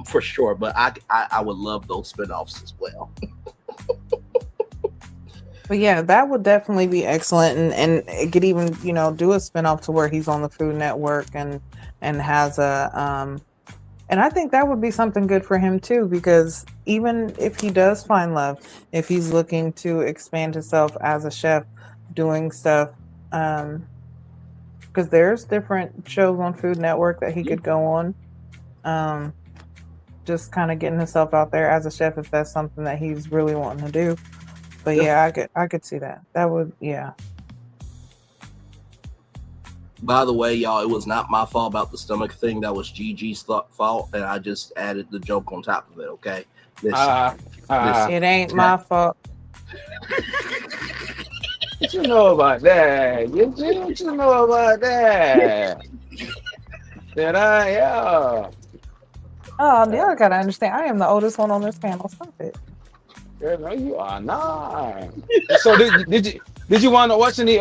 for sure. But I would love those spinoffs as well. But yeah, that would definitely be excellent, and it could even do a spinoff to where he's on the Food Network and has and I think that would be something good for him too, because even if he does find love, if he's looking to expand himself as a chef, doing stuff, because there's different shows on Food Network that he could go on, um, just kind of getting himself out there as a chef if that's something that he's really wanting to do. But yeah, I could see that. That would, yeah. By the way, y'all, it was not my fault about the stomach thing. That was Gigi's fault, and I just added the joke on top of it. Okay, listen. It ain't my fault. What you know about that? What you know about that? Did I? Yeah. Oh, y'all gotta understand. I am the oldest one on this panel. Stop it. Yeah, no, you are not. So did you want to watch any?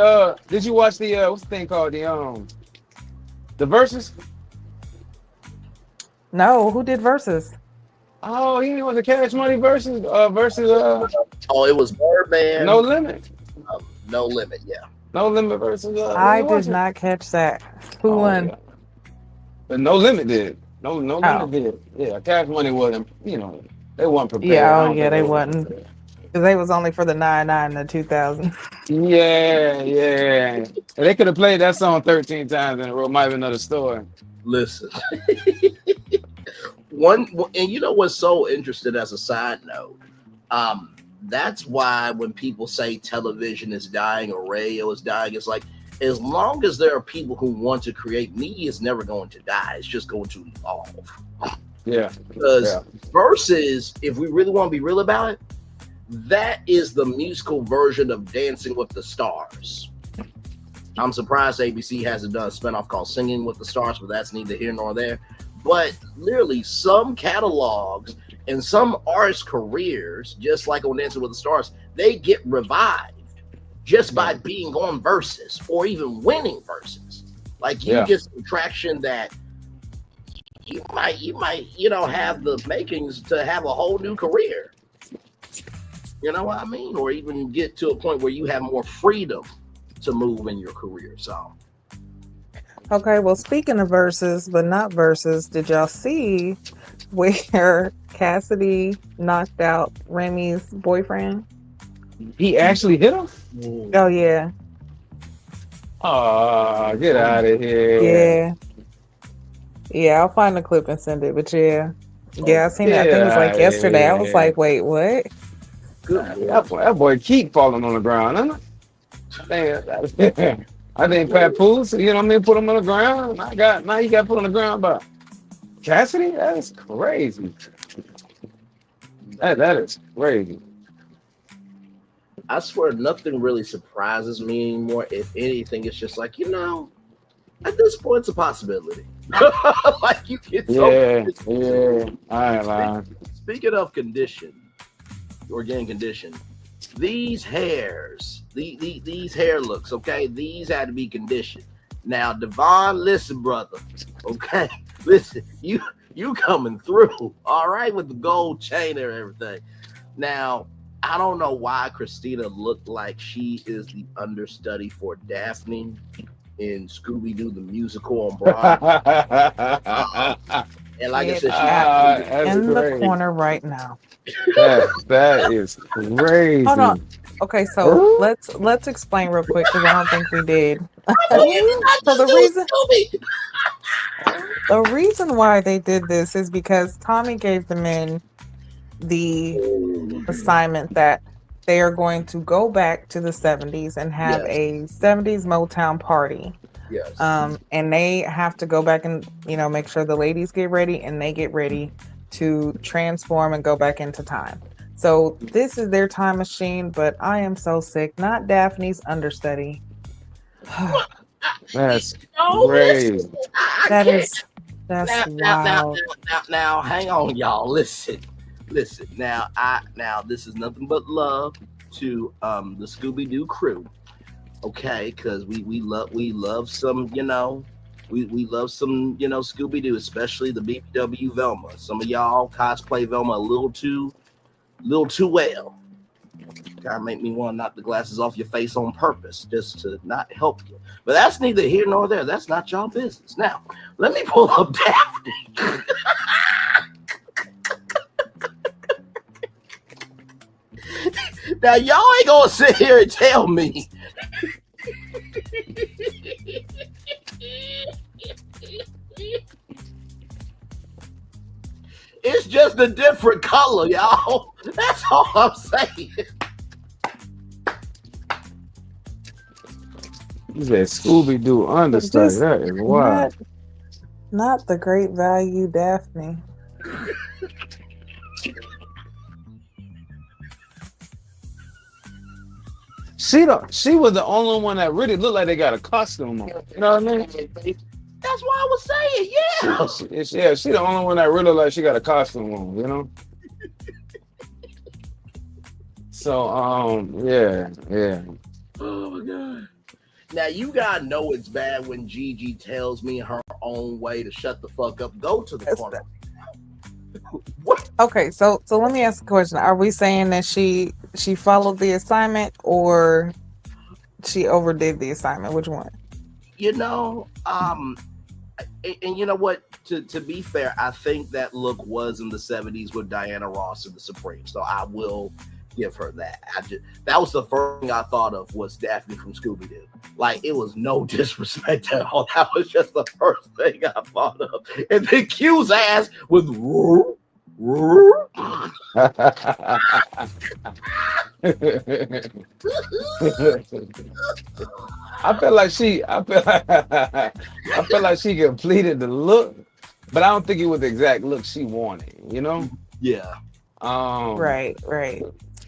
Did you watch the what's the thing called the verses? No, who did verses? Oh, he was the Cash Money versus Oh, it was Birdman. No Limit. No Limit. Yeah. No Limit versus. I did not catch that. Who won? Yeah. But No Limit did. No Oh. Limit did. Yeah, Cash Money wasn't. They weren't prepared. Yeah, I oh don't yeah, think they were wasn't. prepared. Because they was only for the 99 and the 2000. Yeah. And they could have played that song 13 times in a row. Might have been another story. Listen. And you know what's so interesting as a side note? That's why when people say television is dying or radio is dying, it's like, as long as there are people who want to create, media is never going to die. It's just going to evolve. Yeah. Because versus, if we really want to be real about it, that is the musical version of Dancing with the Stars. I'm surprised ABC hasn't done a spinoff called Singing with the Stars, but that's neither here nor there. But literally, some catalogs and some artists' careers, just like on Dancing with the Stars, they get revived just by being on verses or even winning verses. Like you get some traction that you might, have the makings to have a whole new career. You know what I mean? Or even get to a point where you have more freedom to move in your career. So, Okay, well, speaking of verses, but not verses, did y'all see where Cassidy knocked out Remy's boyfriend? He actually hit him? Oh, yeah. Oh, get out of here. Yeah. Yeah, I'll find the clip and send it, but yeah. Yeah, I seen it. I think it was like yesterday. I was like, wait, what? That boy keep falling on the ground, huh? I think Papoose, you know what I mean, put him on the ground. Now he got put on the ground by Cassidy? That's crazy. That is crazy. I swear nothing really surprises me anymore. If anything, it's just like, at this point, it's a possibility. Like you get Yeah. All right, man. Speaking of condition, or getting conditioned, these hairs, these hair looks, okay, these had to be conditioned. Now, Devon, listen, brother, okay, listen, you coming through, all right, with the gold chain and everything. Now, I don't know why Christina looked like she is the understudy for Daphne in Scooby Doo the musical on Broadway. And like I It said, she at absolutely That's in the great. corner right now. That is Hold on. crazy. Okay, so let's explain real quick because I don't think we did. So the reason why they did this is because Tommy gave the men the assignment that they are going to go back to the 70s and have yes, a 70s Motown party. yes. And they have to go back and make sure the ladies get ready and they get ready to transform and go back into time. So this is their time machine, but I am so sick. Not Daphne's understudy. That's No, listen, crazy. I That can't. is that's Now, wild. now, hang on, y'all. Listen. Now this is nothing but love to the Scooby Doo crew, okay? Because we love some, we love some, Scooby Doo, especially the BBW Velma. Some of y'all cosplay Velma a little too well. Kind of make me want to knock the glasses off your face on purpose just to not help you. But that's neither here nor there. That's not y'all business. Now, let me pull up Daphne. Now, y'all ain't gonna sit here and tell me. It's just a different color, y'all. That's all I'm saying. You said Scooby Doo understudy. Just That is wild. not the great value Daphne. She was the only one that really looked like they got a costume on. You know what I mean? That's what I was saying. Yeah. She the only one that really looked like she got a costume on, you know? So yeah. Oh my god. Now you gotta know it's bad when Gigi tells me her own way to shut the fuck up. Go to the corner. What? Okay, so let me ask a question. Are we saying that she followed the assignment or she overdid the assignment? Which one? And you know what? To be fair, I think that look was in the 70s with Diana Ross and the Supreme. So I will give her that. That was the first thing I thought of was Daphne from Scooby Doo. Like it was no disrespect at all. That was just the first thing I thought of. And then Q's ass with I feel like she completed the look, but I don't think it was the exact look she wanted, you know? Yeah. Right.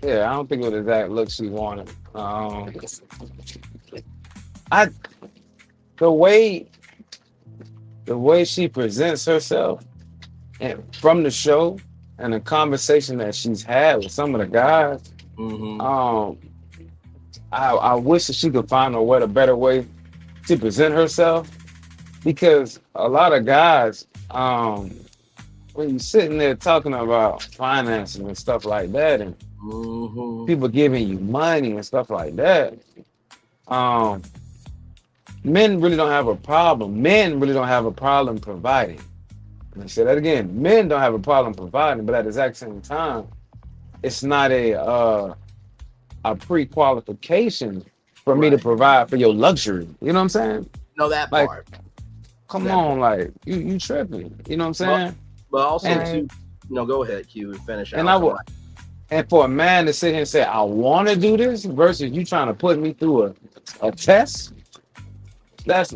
Yeah, I don't think it was the exact look she wanted. The way she presents herself and from the show and the conversation that she's had with some of the guys, I wish that she could find a better way to present herself, because a lot of guys, when you're sitting there talking about finances and stuff like that, and people giving you money and stuff like that, men really don't have a problem. Men really don't have a problem providing. Let me say that again. Men don't have a problem providing, but at the exact same time, it's not a pre-qualification for me to provide for your luxury. You know what I'm saying? No, that like, part. Come on, like you tripping. You know what I'm saying? But also too, go ahead, Q, and finish. And for a man to sit here and say, I want to do this versus you trying to put me through a test, that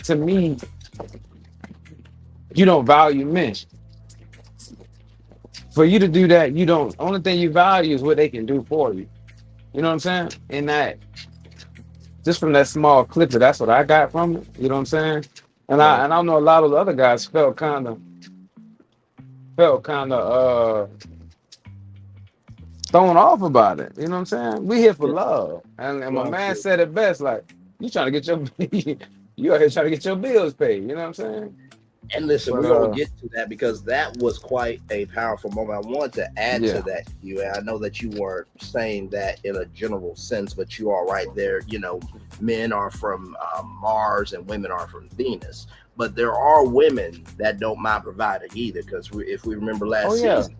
to me, you don't value men. For you to do that, only thing you value is what they can do for you. You know what I'm saying? And that, just from that small clip, that's what I got from it. You know what I'm saying? And I know a lot of the other guys felt kind of thrown off about it. You know what I'm saying? We here for Yeah, love. And my well, man absolutely. said it best, like, you trying to get your you out here trying to get your bills paid. You know what I'm saying? And listen, But we're gonna get to that because that was quite a powerful moment. I wanted to add to yeah. that, you, and I know that you weren't saying that in a general sense, but you are right there. You know, men are from Mars and women are from Venus, but there are women that don't mind providing either. Because if we remember Oh last yeah. season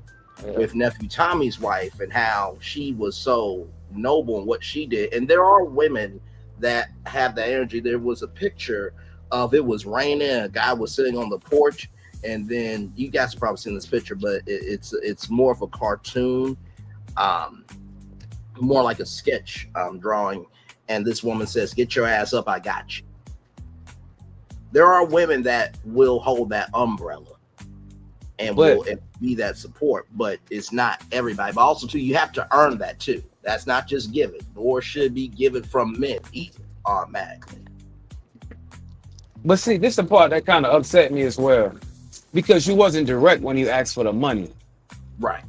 Yeah. with nephew Tommy's wife and how she was so noble in what she did, and there are women that have that energy. There was a picture of it was raining. A guy was sitting on the porch, and then you guys have probably seen this picture, but it's more of a cartoon, um, more like a sketch drawing. And this woman says, "Get your ass up, I got you." There are women that will hold that umbrella and But will be that support, but it's not everybody. But also, too, you have to earn that too. That's not just given, nor should be given from men either automatically. see, this is the part that kind of upset me as well. Because you wasn't direct when you asked for the money. Right.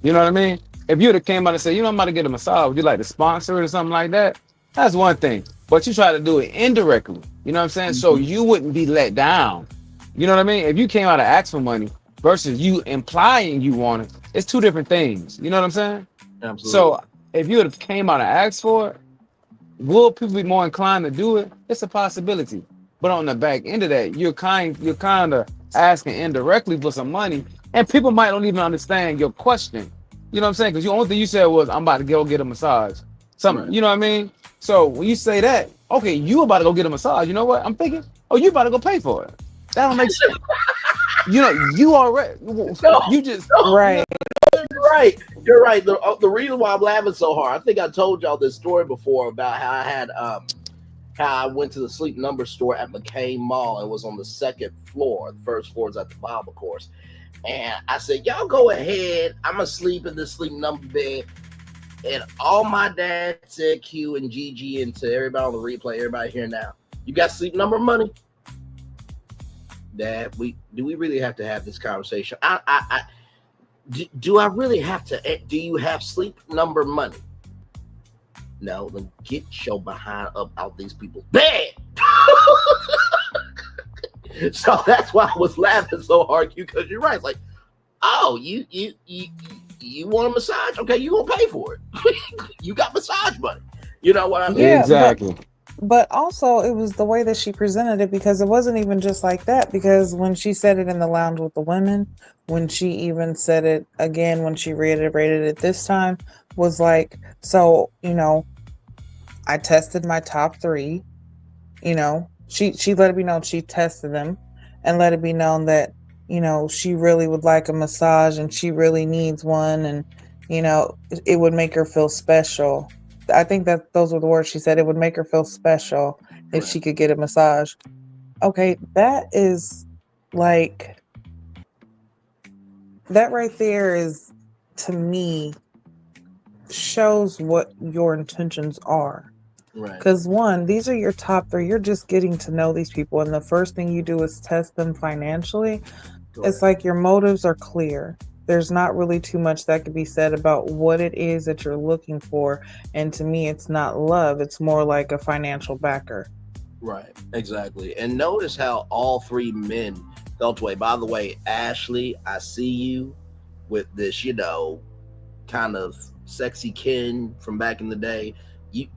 You know what I mean? If you'd have came out and said, you know, I'm about to get a massage, would you like to sponsor it or something like that? That's one thing. But you try to do it indirectly. You know what I'm saying? So Mhm. you wouldn't be let down. You know what I mean? If you came out to ask for money versus you implying you want it, it's two different things. You know what I'm saying? Absolutely. So if you would have came out and asked for it, will people be more inclined to do it? It's a possibility. But on the back end of that, you're kind of asking indirectly for some money, and people might don't even understand your question. You know what I'm saying? Because the only thing you said was, "I'm about to go get a massage." Something, Right. you know what I mean? So when you say that, okay, you about to go get a massage. You know what? I'm thinking, oh, you about to go pay for it. That don't make sense. You know, you already, No, you just, no, Right. you're right. You're right. The reason why I'm laughing so hard, I think I told y'all this story before about how I had how I went to the sleep number store at McCain Mall and was on the second floor. The first floor is at the bottom, of course. And I said, "Y'all go ahead. I'm gonna sleep in this sleep number bed." And all my dad said, Q and Gigi, and to everybody on the replay, everybody here now, "You got sleep number money?" Dad, we really have to have this conversation? Do I really have to? Do you have sleep number money? No, then get your behind up out these people's bed. So that's why I was laughing so hard, because you're right. It's like, oh, you want a massage? Okay, you gonna pay for it. You got massage money. You know what I mean? Yeah, exactly. but also it was the way that she presented it, because it wasn't even just like that, because when she said it in the lounge with the women, when she even said it again when she reiterated it this time, was like, so, I tested my top 3. She let it be known she tested them, and let it be known that she really would like a massage and she really needs one, and it would make her feel special. I think that those were the words she said. It would make her feel special if Right. she could get a massage. Okay, that is like, that right there is, to me, shows what your intentions are. Right. Because one, these are your top 3. You're just getting to know these people, and the first thing you do is test them financially. It's Correct. like your motives are clear. There's not really too much that could be said about what it is that you're looking for. And to me, it's not love. It's more like a financial backer. Right. Exactly. And notice how all 3 men felt away. By the way, Ashley, I see you with this, kind of sexy kin from back in the day.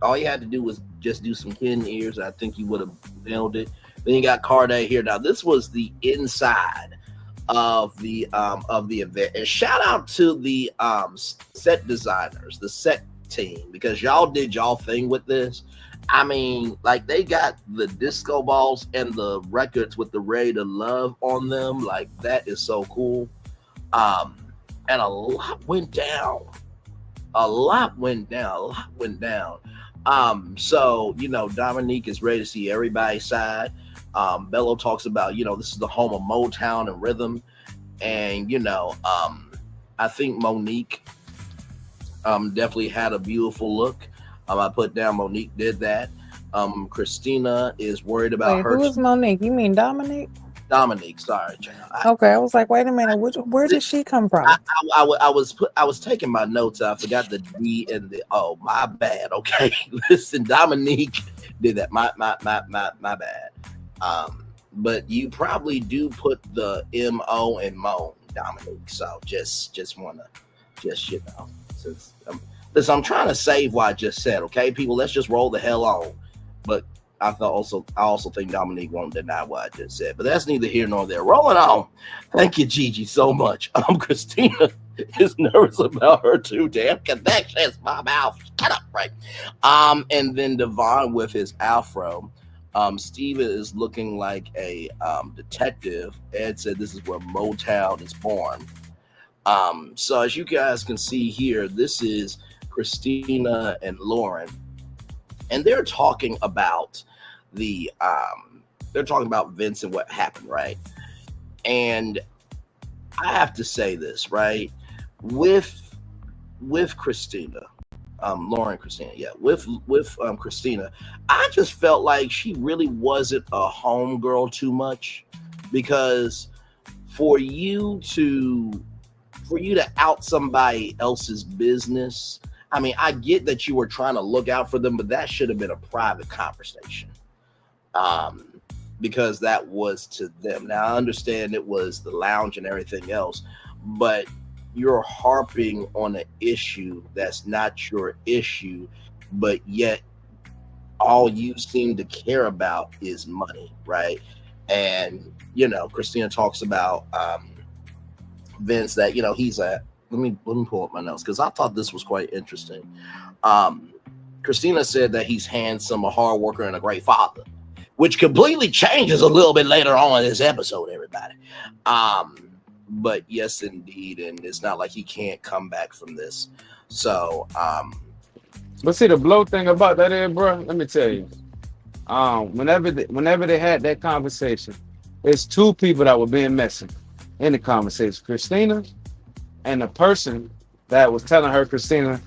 All you had to do was just do some kin ears. I think you would have nailed it. Then you got Carday here. Now this was the inside of the event, and shout out to the set designers, the set team, because y'all did y'all thing with this. I mean, like, they got the disco balls and the records with the Ready to Love on them. Like, that is so cool. Um, and a lot went down. A lot went down. A lot went down. So Dominique is ready to see everybody's side. Bello talks about, this is the home of Motown and rhythm. And I think Monique definitely had a beautiful look. I put down Monique did that. Christina is worried about Wait, her. who is Monique? You mean Dominique? Dominique. Sorry, child. Okay, I was like, wait a minute, where did she come from? I was taking my notes. I forgot the D and the O. My bad. Okay, listen, Dominique did that. My bad. But you probably do put the M-O in Moan, Dominique. So just wanna since listen, I'm trying to save what I just said. Okay, people, let's just roll the hell on. But I also think Dominique won't deny what I just said, but that's neither here nor there. Rolling on. Thank you, Gigi, so much. Christina is nervous about her too. Damn connections, my mouth. Shut up, right? And then Devon with his afro. Steven is looking like a detective. Ed said this is where Motown is born. So as you guys can see here, this is Christina and Lauren, and they're talking about Vince and what happened, right? And I have to say this, right? With Christina, Lauren Christina, yeah, with Christina, I just felt like she really wasn't a homegirl too much, because for you to out somebody else's business, I mean, I get that you were trying to look out for them, but that should have been a private conversation, because that was to them. Now, I understand it was the lounge and everything else, but you're harping on an issue that's not your issue, but yet all you seem to care about is money, right? And, Christina talks about Vince, that, he's a, let me pull up my notes, because I thought this was quite interesting. Christina said that he's handsome, a hard worker, and a great father, which completely changes a little bit later on in this episode, everybody. But yes, indeed, and it's not like he can't come back from this. So, but see, the blow thing about that is, bro, let me tell you, whenever they had that conversation, it's two people that were being messy in the conversation: Christina and the person that was telling her, Christina,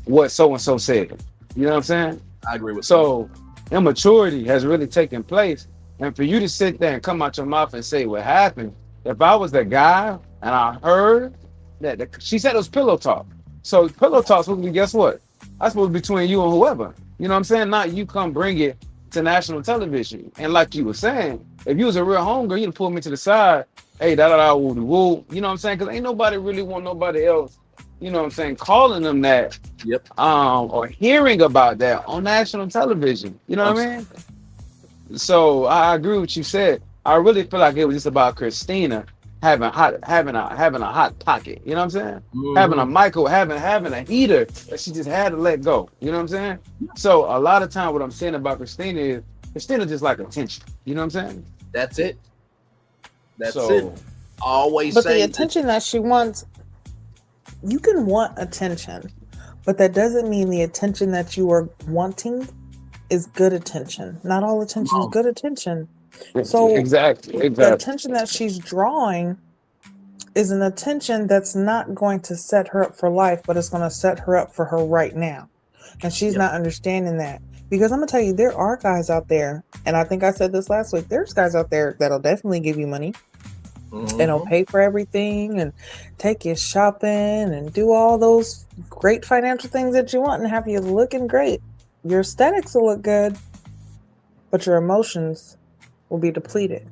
what so and so said. You know what I'm saying? I agree with so you. Immaturity has really taken place, and for you to sit there and come out your mouth and say what happened. If I was the guy and I heard that she said it was pillow talk, so pillow talk supposed to be, guess what? That's supposed to be between you and whoever. You know what I'm saying? Not you come bring it to national television. And like you were saying, if you was a real homegirl, you'd pull me to the side. Hey, woo. You know what I'm saying? Because ain't nobody really want nobody else, you know what I'm saying, calling them that. Yep. Or hearing about that on national television. You know what I mean? So I agree with what you said. I really feel like it was just about Christina having a hot pocket. You know what I'm saying? Mm-hmm. Having a heater that she just had to let go. You know what I'm saying? So a lot of time, what I'm saying about Christina is Christina just like attention. You know what I'm saying? That's it. That's it. Always. But the attention that she wants, you can want attention, but that doesn't mean the attention that you are wanting is good attention. Not all attention is good attention. So exactly. The attention that she's drawing is an attention that's not going to set her up for life, but it's going to set her up for her right now. And she's not understanding that. Because I'm going to tell you, there are guys out there, and I think I said this last week, there's guys out there that'll definitely give you money, and will pay for everything and take you shopping and do all those great financial things that you want and have you looking great. Your aesthetics will look good, but your emotions will be depleted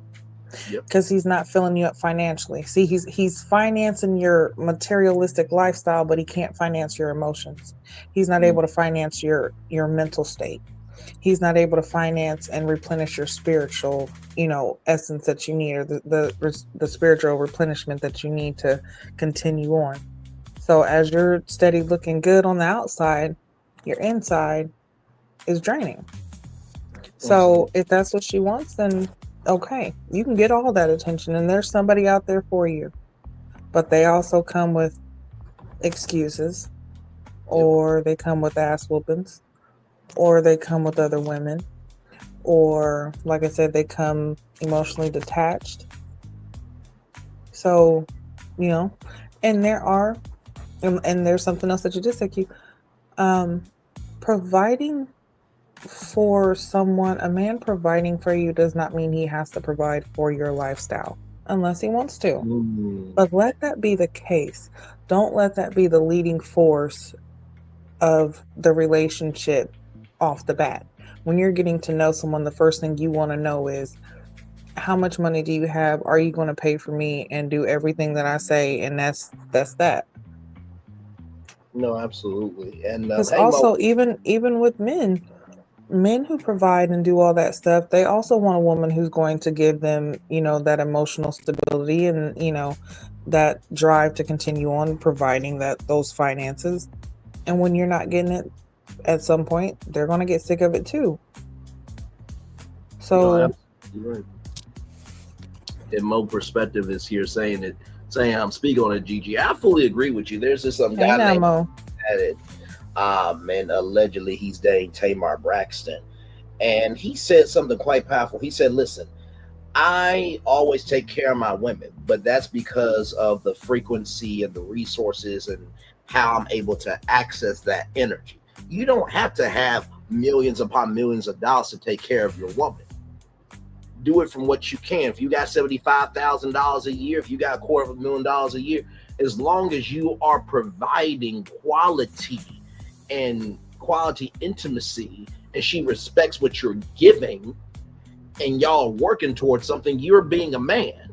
because he's not filling you up financially. See, he's financing your materialistic lifestyle, but he can't finance your emotions. He's not able to finance your mental state. He's not able to finance and replenish your spiritual, essence that you need, or the spiritual replenishment that you need to continue on. So as you're steady looking good on the outside, your inside is draining. So if that's what she wants, then okay, you can get all that attention, and there's somebody out there for you. But they also come with excuses, or they come with ass whoopings, or they come with other women, or like I said, they come emotionally detached. So, and there's something else that you just said, providing for someone, a man providing for you does not mean he has to provide for your lifestyle unless he wants to. But let that be the case. Don't let that be the leading force of the relationship off the bat. When you're getting to know someone, the first thing you want to know is, how much money do you have? Are you going to pay for me and do everything that I say? And that's that. No, absolutely. And Because hey, Mo, also, even with men who provide and do all that stuff, they also want a woman who's going to give them, that emotional stability and, that drive to continue on providing those finances. And when you're not getting it at some point, they're going to get sick of it too. no, So, absolutely right. And Mo perspective is here saying I'm speaking on it, Gigi. I fully agree with you. There's just some hey, guy named Namo. at it. And allegedly he's dating Tamar Braxton. And he said something quite powerful. He said, listen, I always take care of my women, but that's because of the frequency and the resources and how I'm able to access that energy. You don't have to have millions upon millions of dollars to take care of your woman. Do it from what you can. If you got $75,000 a year, if you got $250,000 a year, as long as you are providing quality and quality intimacy, and she respects what you're giving, and y'all are working towards something, you're being a man.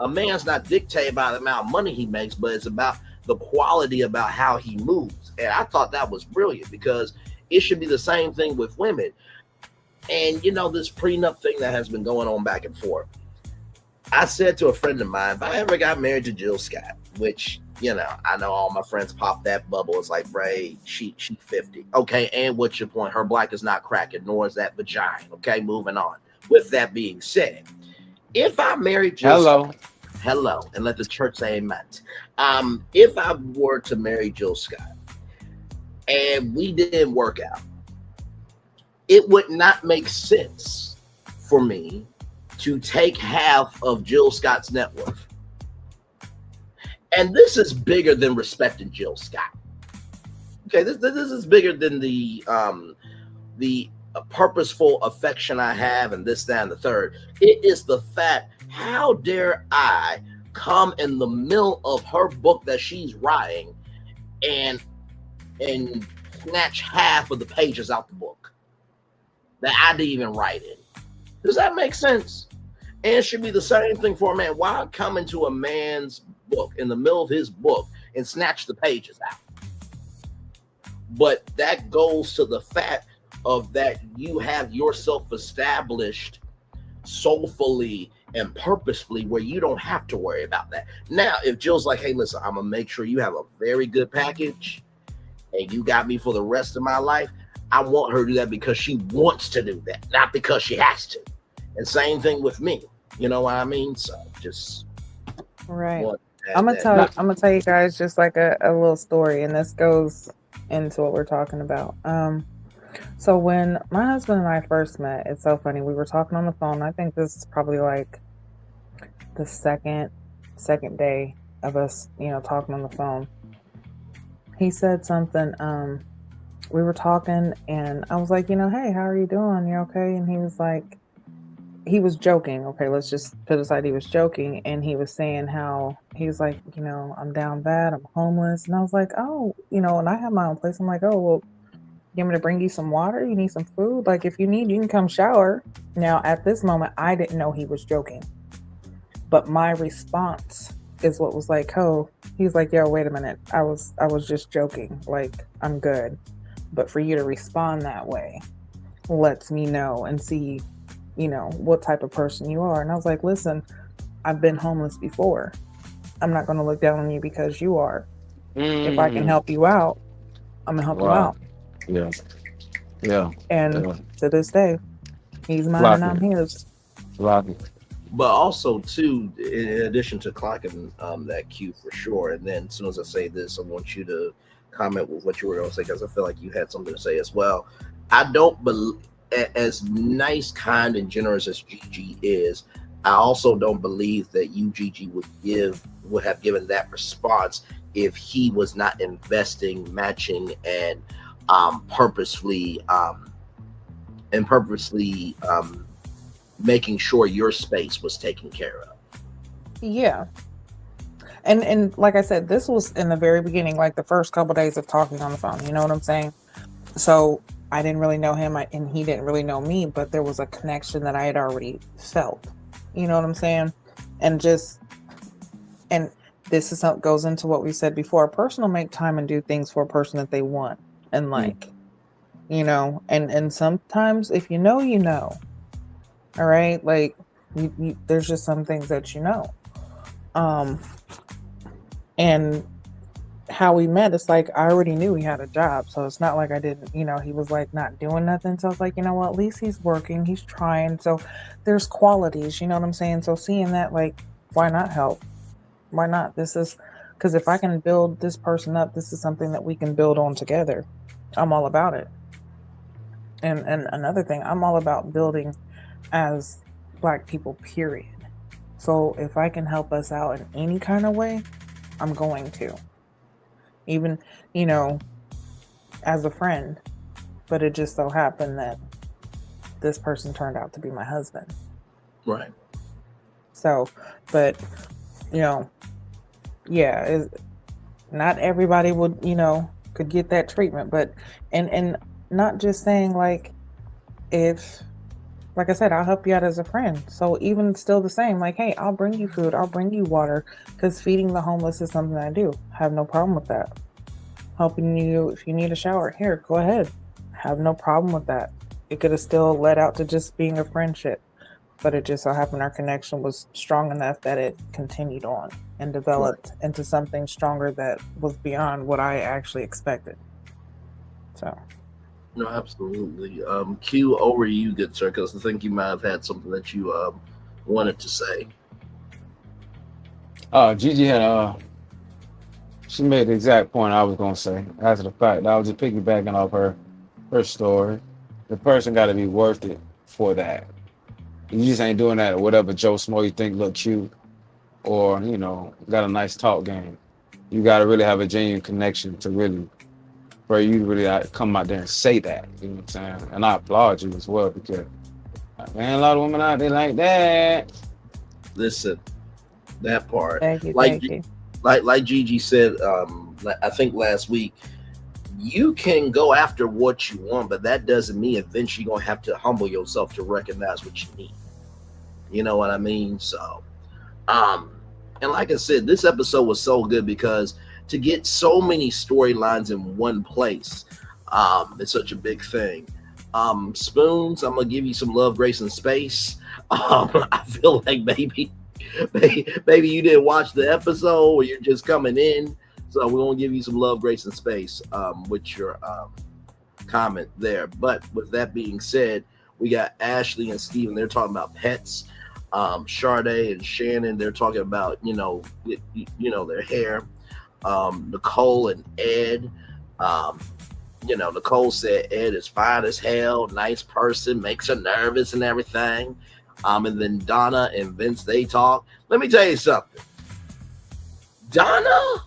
A man's not dictated by the amount of money he makes, but it's about the quality about how he moves. And I thought that was brilliant, because it should be the same thing with women. And this prenup thing that has been going on back and forth. I said to a friend of mine, if I ever got married to Jill Scott, which I know all my friends pop that bubble. It's like, Ray, she 50. Okay, and what's your point? Her black is not cracking, nor is that vagina. Okay, moving on. With that being said, if I married Jill Scott, hello, and let the church say amen. If I were to marry Jill Scott and we didn't work out, it would not make sense for me to take half of Jill Scott's net worth. And this is bigger than respecting Jill Scott. Okay, this is bigger than the purposeful affection I have and this, that, and the third. It is the fact, how dare I come in the middle of her book that she's writing and snatch half of the pages out the book that I didn't even write in. Does that make sense? And it should be the same thing for a man. Why come into a man's book, in the middle of his book, and snatch the pages out? But that goes to the fact of that you have yourself established soulfully and purposefully where you don't have to worry about that. Now, if Jill's like, hey, listen, I'm going to make sure you have a very good package and you got me for the rest of my life, I want her to do that because she wants to do that, not because she has to. And same thing with me. You know what I mean? So just right. I'm gonna tell you guys just like a little story, and this goes into what we're talking about. So when my husband and I first met, it's so funny. We were talking on the phone. I think this is probably like the second day of us, talking on the phone. He said something. We were talking, and I was like, hey, how are you doing? You okay? And he was like, he was joking. Okay, let's just put aside he was joking, and he was saying how he was like, I'm down bad, I'm homeless, and I was like, oh, and I have my own place. I'm like, oh, well, you want me to bring you some water? You need some food? Like, if you need, you can come shower. Now, at this moment, I didn't know he was joking, but my response is what was like, oh, he's like, yo, wait a minute, I was just joking. Like, I'm good. But for you to respond that way lets me know and see, what type of person you are. And I was like, listen, I've been homeless before. I'm not going to look down on you because you are. If I can help you out, I'm going to help you out. Yeah. Yeah. And to this day, he's mine and I'm his. But also, too, in addition to clocking that cue for sure, and then as soon as I say this, I want you to comment with what you were going to say, because I feel like you had something to say as well. I don't believe, as nice, kind, and generous as Gigi is, I also don't believe that Gigi would have given that response if he was not investing, matching, and purposefully and purposely making sure your space was taken care of. Yeah. And like I said, this was in the very beginning, like the first couple days of talking on the phone. You know what I'm saying? So I didn't really know him, and he didn't really know me, but there was a connection that I had already felt. You know what I'm saying? And this is how it goes into what we said before. A person will make time and do things for a person that they want and like, you know, and sometimes if you know, you know. All right, like there's just some things that you know. And how we met, it's like I already knew he had a job, so it's not like I didn't, you know, he was like not doing nothing, so I was like, you know what, at least he's working, he's trying, so there's qualities, you know what I'm saying? So seeing that, like, why not help? Why not? This is because if I can build this person up, this is something that we can build on together. I'm all about it. And another thing, I'm all about building as Black people, period. So if I can help us out in any kind of way, I'm going to. Even, you know, as a friend. But it just so happened that this person turned out to be my husband. Right. So, but, you know, yeah, not everybody would, you know, could get that treatment. But, and not just saying like, if, like I said, I'll help you out as a friend. So even still the same, like, hey, I'll bring you food, I'll bring you water, because feeding the homeless is something I do. Have no problem with that. Helping you if you need a shower, here, go ahead. Have no problem with that. It could have still led out to just being a friendship, but it just so happened our connection was strong enough that it continued on and developed into something stronger that was beyond what I actually expected. So. No, absolutely. Q, over to you, good sir, because I think you might have had something that you wanted to say. Gigi had she made the exact point I was gonna say. After the fact, I was just piggybacking off her story. The person got to be worth it for that. You just ain't doing that or whatever Joe Smo you think look cute or you know got a nice talk game. You got to really have a genuine connection to really for you to really come out there and say that. You know what I'm saying? And I applaud you as well because man, a lot of women out there like that. Listen, that part. Thank you, Like thank you. like Gigi said, I think last week, you can go after what you want, but that doesn't mean eventually you're gonna have to humble yourself to recognize what you need. You know what I mean? So, and like I said, this episode was so good because to get so many storylines in one place, it's such a big thing. Spoons, I'm gonna give you some love, grace, and space. I feel like maybe you didn't watch the episode or you're just coming in. So we're gonna give you some love, grace, and space with your comment there. But with that being said, we got Ashley and Steven, they're talking about pets. Sade and Shannon, they're talking about, you know, their hair. Nicole and Ed, you know, Nicole said Ed is fine as hell, nice person, makes her nervous and everything. And then Donna and Vince, they talk. Let me tell you something. Donna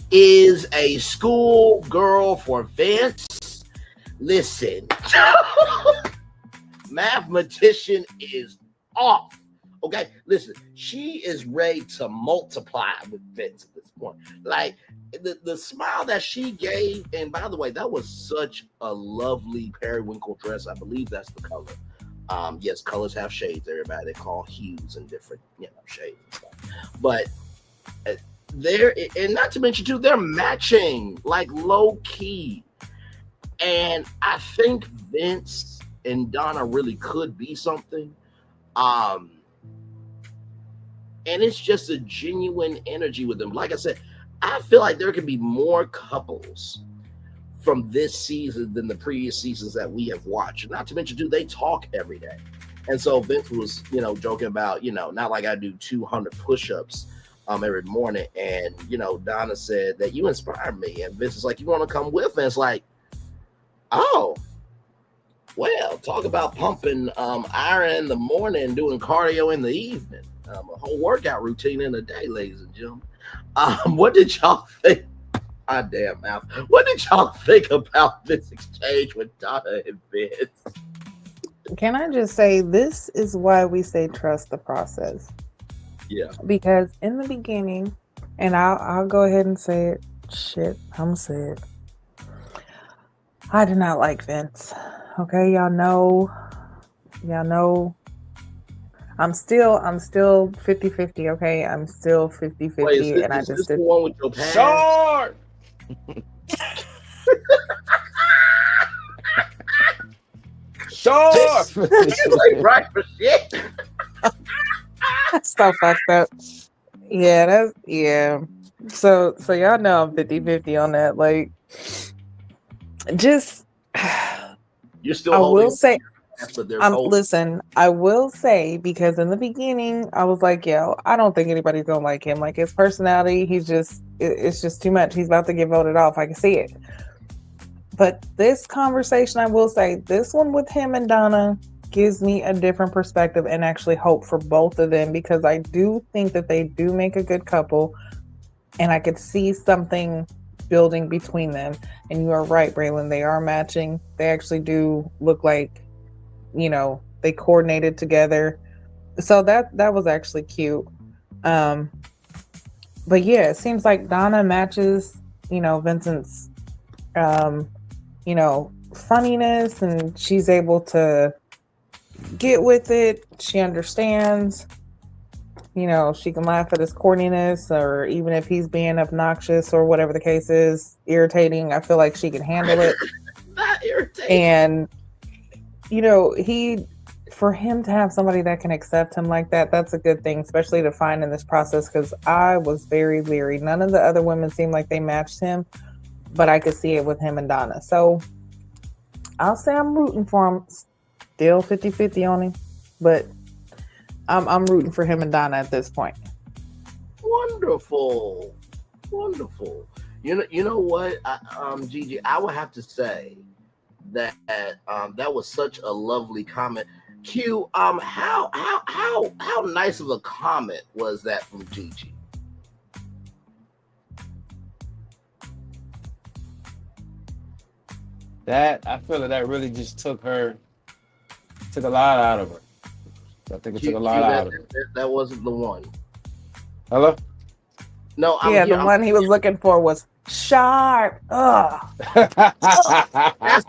is a school girl for Vince. Listen, mathematician is off. Okay, listen, she is ready to multiply with Vince at this point. Like the smile that she gave, and by the way, that was such a lovely periwinkle dress. I believe that's the color. Yes, colors have shades, everybody. They call hues and different, shades and stuff. But they're, and not to mention too, they're matching like low key. And I think Vince and Donna really could be something. And it's just a genuine energy with them. Like I said, I feel like there could be more couples from this season than the previous seasons that we have watched. Not to mention, they talk every day. And so Vince was, joking about, not like I do 200 push-ups every morning. And, Donna said that you inspired me. And Vince is like, you want to come with? And it's like, oh, well, talk about pumping iron in the morning, doing cardio in the evening. A whole workout routine in a day, ladies and gentlemen. What did y'all think I damn mouth. What did y'all think about this exchange with Donna and Vince? Can I just say this is why we say trust the process? Yeah. Because in the beginning, and I'll go ahead and say it. Shit, I'm gonna say it. I did not like Vince. Okay, y'all know. I'm still 50-50, okay? I'm still 50-50, Wait, is and I this just the did. one with your past? Short. Short. You ain't right for shit. That's so fucked up. Yeah, So y'all know I'm 50-50 on that. Like, just You're still I holding will on to say, your past, but there's hope. listen, I will say, because in the beginning I was like, yo, I don't think anybody's gonna like him. Like, his personality, it's just too much. He's about to get voted off. I can see it. But this conversation, I will say, this one with him and Donna gives me a different perspective and actually hope for both of them, because I do think that they do make a good couple, and I could see something building between them. And you are right, Braylon, they are matching. They actually do look like, they coordinated together. So that was actually cute. But yeah, it seems like Donna matches, Vincent's funniness, and she's able to get with it. She understands, she can laugh at his corniness, or even if he's being obnoxious or whatever the case is, irritating. I feel like she can handle it. Not irritating. And, for him to have somebody that can accept him like that, that's a good thing, especially to find in this process, because I was very leery. None of the other women seemed like they matched him, but I could see it with him and Donna. So I'll say I'm rooting for him. Still 50-50 on him, but I'm rooting for him and Donna at this point. Wonderful. You know what, Gigi, I would have to say that that was such a lovely comment. Q, how nice of a comment was that from Gigi? That I feel that really just took a lot out of her. I think it took a lot out of her. That wasn't the one. Hello? No, The one he was looking for was sharp. Ugh. That's why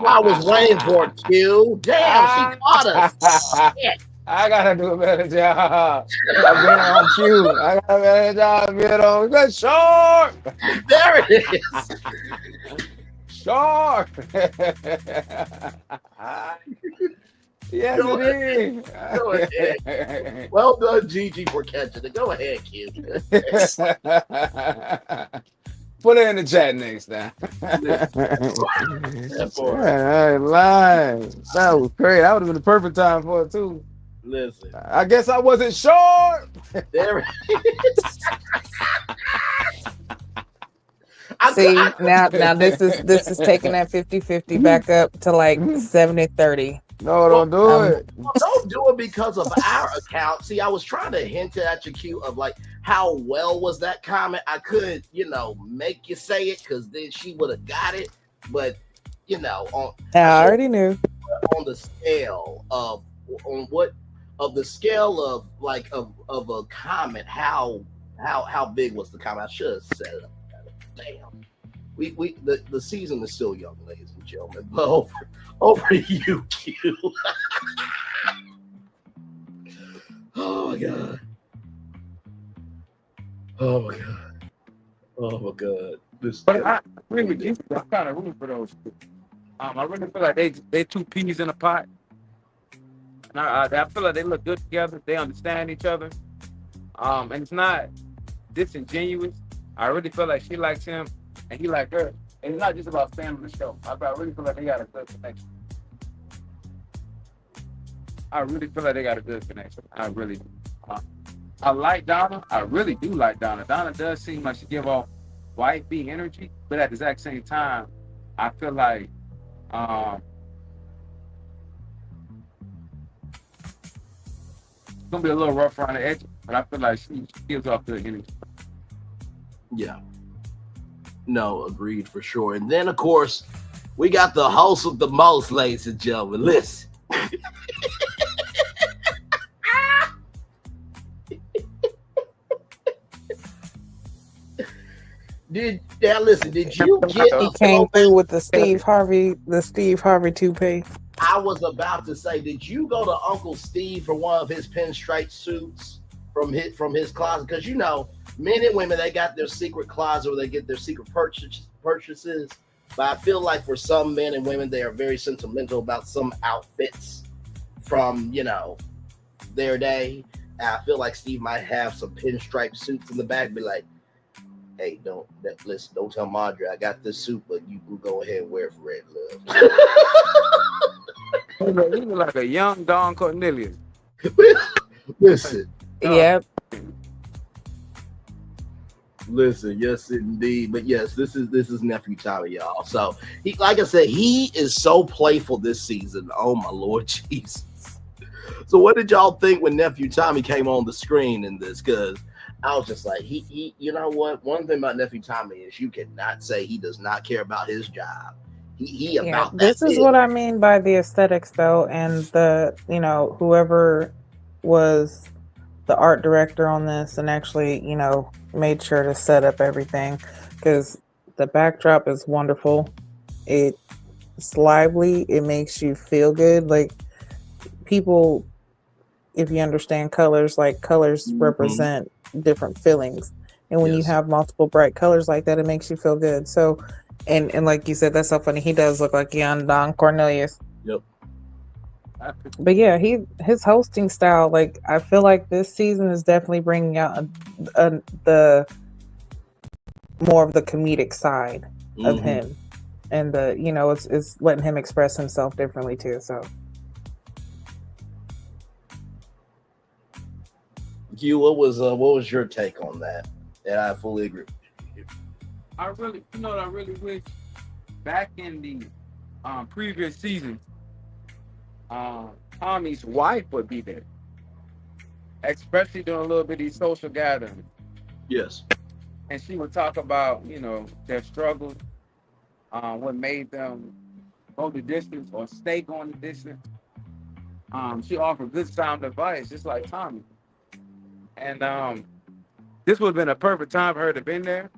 I was waiting for it, Q. Damn, she caught us. Shit. I gotta do a better job of being on cue. I gotta do a better job of being on. That's short. There it is. Short. Yes, Go it Go ahead. Well done, Gigi, for catching it. Go ahead, Q. is. Put it in the chat next time. Yeah, lying. That was crazy. That would have been the perfect time for it too. Listen, I guess I wasn't short. there it is. See, now this is taking that 50-50 back up to like 70-30. No, don't do it. Well, don't do it because of our account. See, I was trying to hint at your cue of like how well was that comment. I could, make you say it because then she would have got it. But I already knew. On the scale of of a comment, how big was the comment? I should have said it. Damn. The season is still young, ladies and gentlemen. But over to you, Q. Oh my god. Oh my god. Oh my god. But I agree with you. I'm kind of rooting for those two. I really feel like they two peas in a pot. And I feel like they look good together. They understand each other. And it's not disingenuous. I really feel like she likes him and he likes her. And it's not just about staying on the show. I really feel like they got a good connection. I really do. I like Donna. I really do like Donna. Donna does seem like she give off white bee energy, but at the exact same time, I feel like it's gonna be a little rough around the edge, but I feel like she gives off good energy. Yeah. No, agreed for sure. And then, of course, we got the host with the most, ladies and gentlemen. Listen. Did you get He a came through throwback? with the Steve Harvey toupee. I was about to say, did you go to Uncle Steve for one of his pinstripe suits from his closet? Because men and women, they got their secret closet where they get their secret purchases. But I feel like for some men and women, they are very sentimental about some outfits from their day. And I feel like Steve might have some pinstripe suits in the back. Be like, hey, listen, don't tell Madre I got this suit, but you can go ahead and wear it for Red Love. He look like a young Don Cornelius. Listen, Yep. listen, yes indeed. But yes, this is nephew Tommy, y'all. So he, like I said, he is so playful this season. Oh my Lord Jesus. So what did y'all think when nephew Tommy came on the screen in this? Because I was just like, he you know what? One thing about nephew Tommy is you cannot say he does not care about his job. He about that. This is what I mean by the aesthetics, though, and the whoever was the art director on this and actually made sure to set up everything, because the backdrop is wonderful. It's lively. It makes you feel good. Like, people, if you understand colors, like, colors represent different feelings, and when you have multiple bright colors like that, it makes you feel good. So, and like you said, that's so funny. He does look like young Don Cornelius. Yep. But yeah, his hosting style, like, I feel like this season is definitely bringing out the more of the comedic side of him, and it's letting him express himself differently too. So, Q, what was your take on that? And I fully agree. I really wish back in the previous season, Tommy's wife would be there, especially doing a little bit of these social gatherings. Yes. And she would talk about, their struggles, what made them go the distance or stay going the distance. She offered good sound advice, just like Tommy. And this would have been a perfect time for her to been there.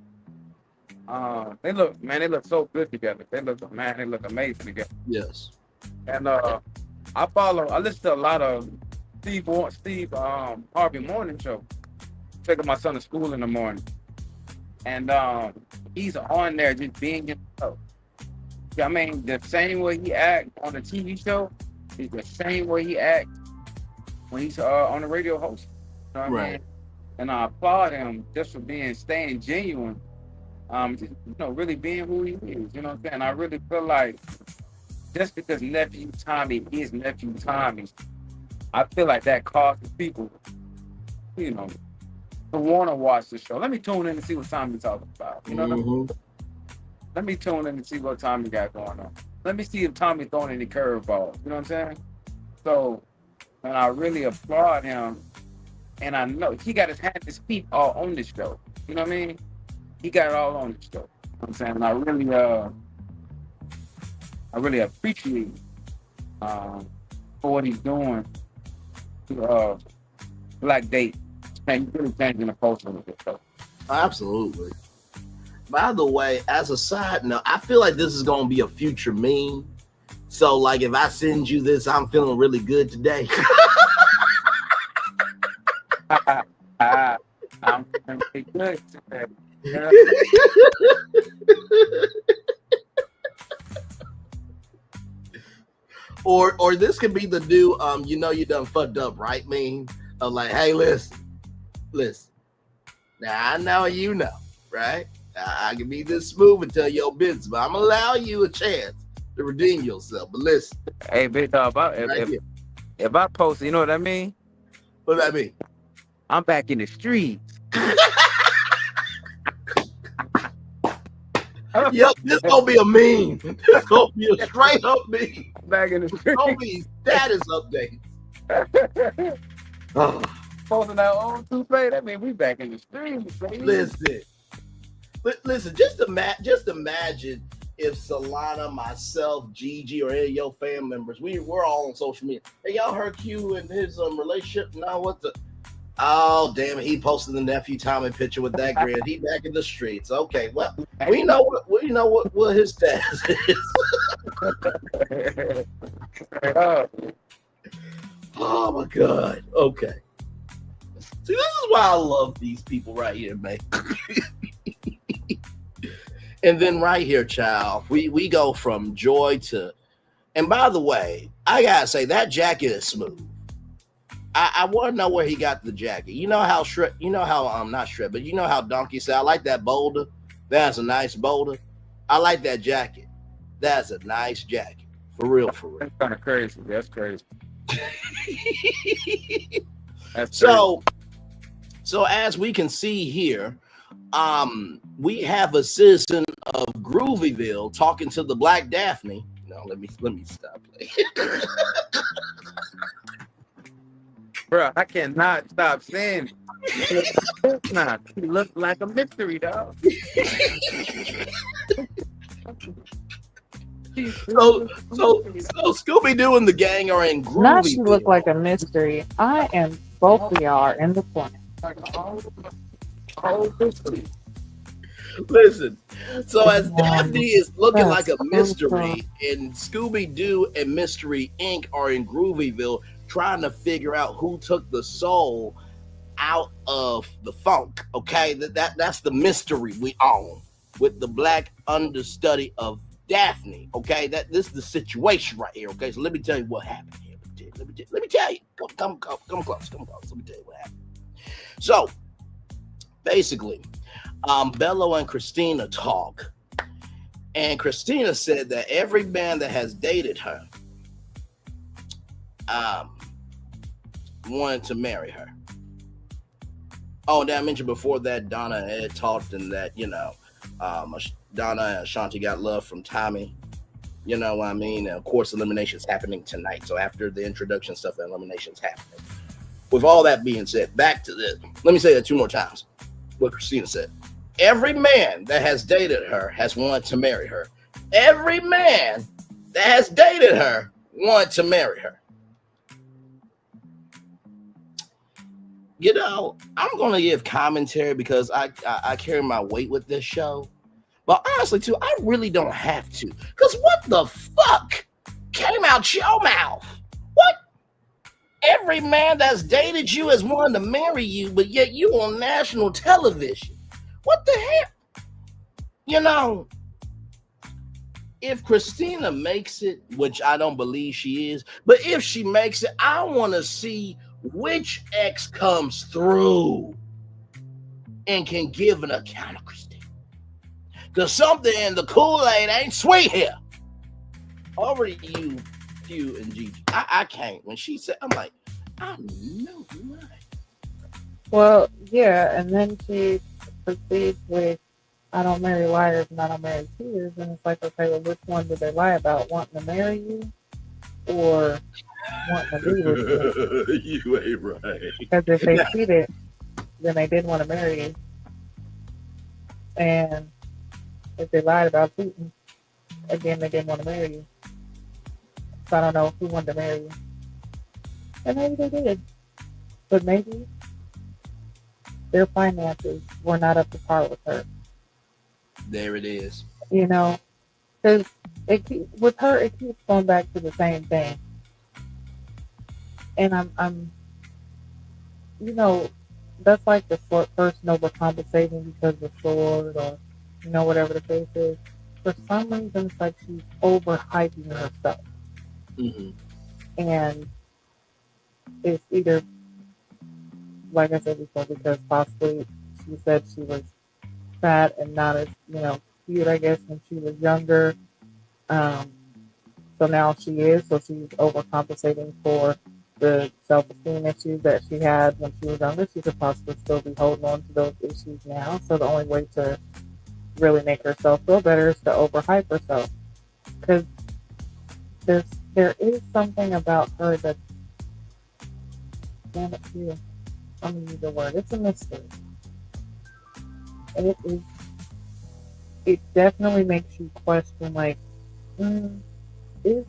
They look so good together. They look amazing together. Yes. And I listen to a lot of Steve Harvey morning show. Taking my son to school in the morning. And he's on there just being himself. I mean, the same way he acts on the TV show is the same way he acts when he's on the radio host. You know what I mean? And I applaud him just for staying genuine. Just, really being who he is. You know what I'm saying? I really feel like just because nephew Tommy is nephew Tommy, I feel like that causes people, to want to watch the show. Let me tune in and see what Tommy talking about. You know what I mean? Let me tune in and see what Tommy got going on. Let me see if Tommy throwing any curveballs. You know what I'm saying? So, and I really applaud him. And I know he got his feet all on this show. You know what I mean? He got it all on this show. You know what I'm saying? And I really appreciate for what he's doing to Black Date. And really changing the culture with it. So. Absolutely. By the way, as a side note, I feel like this is going to be a future meme. So, like, if I send you this, I'm feeling really good today. I'm feeling really good today. Yeah. Or this could be the new, you done fucked up, right? Meme of like, hey, listen. Now I know right? I can be this smooth and tell your business, but I'm gonna allow you a chance to redeem yourself. But listen, hey, big dog, if I post, you know what I mean? What does that mean? I'm back in the streets. Yep, this gonna be a meme. This gonna be a straight up meme. Back in the streets. It's gonna be status updates. Posting that old toupee, that means we back in the streets, baby. Listen, Listen, just imagine if Solana, myself, Gigi, or any of your family members, we're all on social media. Hey, y'all heard Q and his relationship? No, what the? Oh, damn it. He posted the nephew Tommy picture with that grin. He back in the streets. Okay, well, we know what his status is. Oh my God. Okay. See, this is why I love these people right here, man. And then right here, child, we go from joy to, and by the way, I gotta say that jacket is smooth. I want to know where he got the jacket. You know how not Shred, but you know how Donkey said, I like that boulder. That's a nice boulder. I like that jacket. That's a nice jacket. For real, for real. That's kind of crazy. That's crazy. That's So as we can see here, we have a citizen of Groovyville talking to the Black Daphne. No, let me stop playing. Bro, I cannot stop saying it. Nah, he looked like a mystery, dog. So Scooby-Doo and the gang are in Groovyville. Not she look like a mystery. I am both we are in the corner. Listen, so as Daphne is looking like a mystery, and Scooby-Doo and Mystery Inc. are in Groovyville trying to figure out who took the soul out of the funk. Okay, that's the mystery we own with the black understudy of Daphne. Okay, this is the situation right here. Okay, so let me tell you what happened here. Let me tell you. Come close. Let me tell you what happened. So basically, Bello and Christina talk, and Christina said that every man that has dated her wanted to marry her. Oh, and I mentioned before that Donna and Ed talked, and that Donna and Ashanti got love from Tommy. You know what I mean? And of course, elimination's happening tonight. So after the introduction stuff, elimination's happening. With all that being said, back to this. Let me say that two more times. What Christina said. Every man that has dated her has wanted to marry her. Every man that has dated her wanted to marry her. You know, I'm going to give commentary because I carry my weight with this show. But honestly, too, I really don't have to. Because what the fuck came out your mouth? What? Every man that's dated you has wanted to marry you, but yet you on national television. What the hell? You know, if Christina makes it, which I don't believe she is, but if she makes it, I want to see which ex comes through and can give an account of Christina. Because something in the Kool-Aid ain't sweet here. Over to you, Q and Gigi. I can't. When she said, I'm like, I know you're right. Well, yeah, and then she proceeds with, I don't marry liars and I don't marry cheaters. And it's like, okay, well, which one did they lie about? Wanting to marry you or wanting to be with you? You ain't right. Because if they cheated, then they did want to marry you. And if they lied about cheating, again, they didn't want to marry you. So I don't know who wanted to marry you. And maybe they did. But maybe their finances were not up to par with her. There it is. You know, because with her, it keeps going back to the same thing. And I'm, you know, that's like the person overcompensating because of short or, you know, whatever the case is. For some reason, it's like she's overhyping herself. Mm-hmm. And it's either, like I said before, because possibly she said she was fat and not as, you know, cute, I guess, when she was younger. So now she is, so she's overcompensating for the self-esteem issues that she had when she was younger. She could possibly still be holding on to those issues now. So the only way to really make herself feel better is to overhype herself. Because there is something about her that's, damn it, I'm going to use the word, it's a mystery. And it is it definitely makes you question, like, mm, is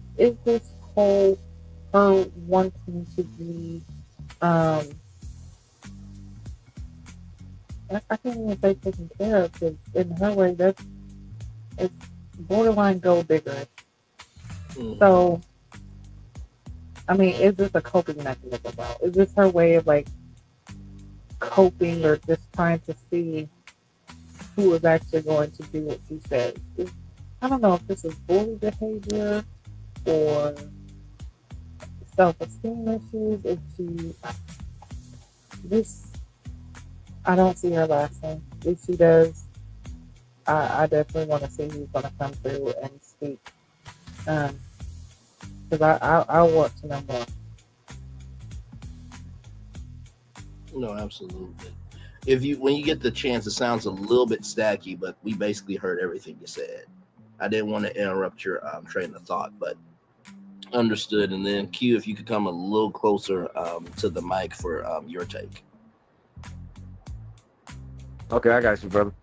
this whole her wanting to be, um, I can't even say taken care of, because in her way, it's borderline gold digger. Mhm. So, I mean, is this a coping mechanism? Though? Is this her way of like coping, or just trying to see who is actually going to do what she says? I don't know if this is bully behavior or self-esteem issues. If she this, I don't see her lasting. If she does, I definitely want to see who's going to come through and speak. Because I want to know more. No, absolutely. If you when you get the chance, it sounds a little bit stacky, but we basically heard everything you said. I didn't want to interrupt your train of thought, but understood. And then Q, if you could come a little closer to the mic for your take. Okay, I got you, brother.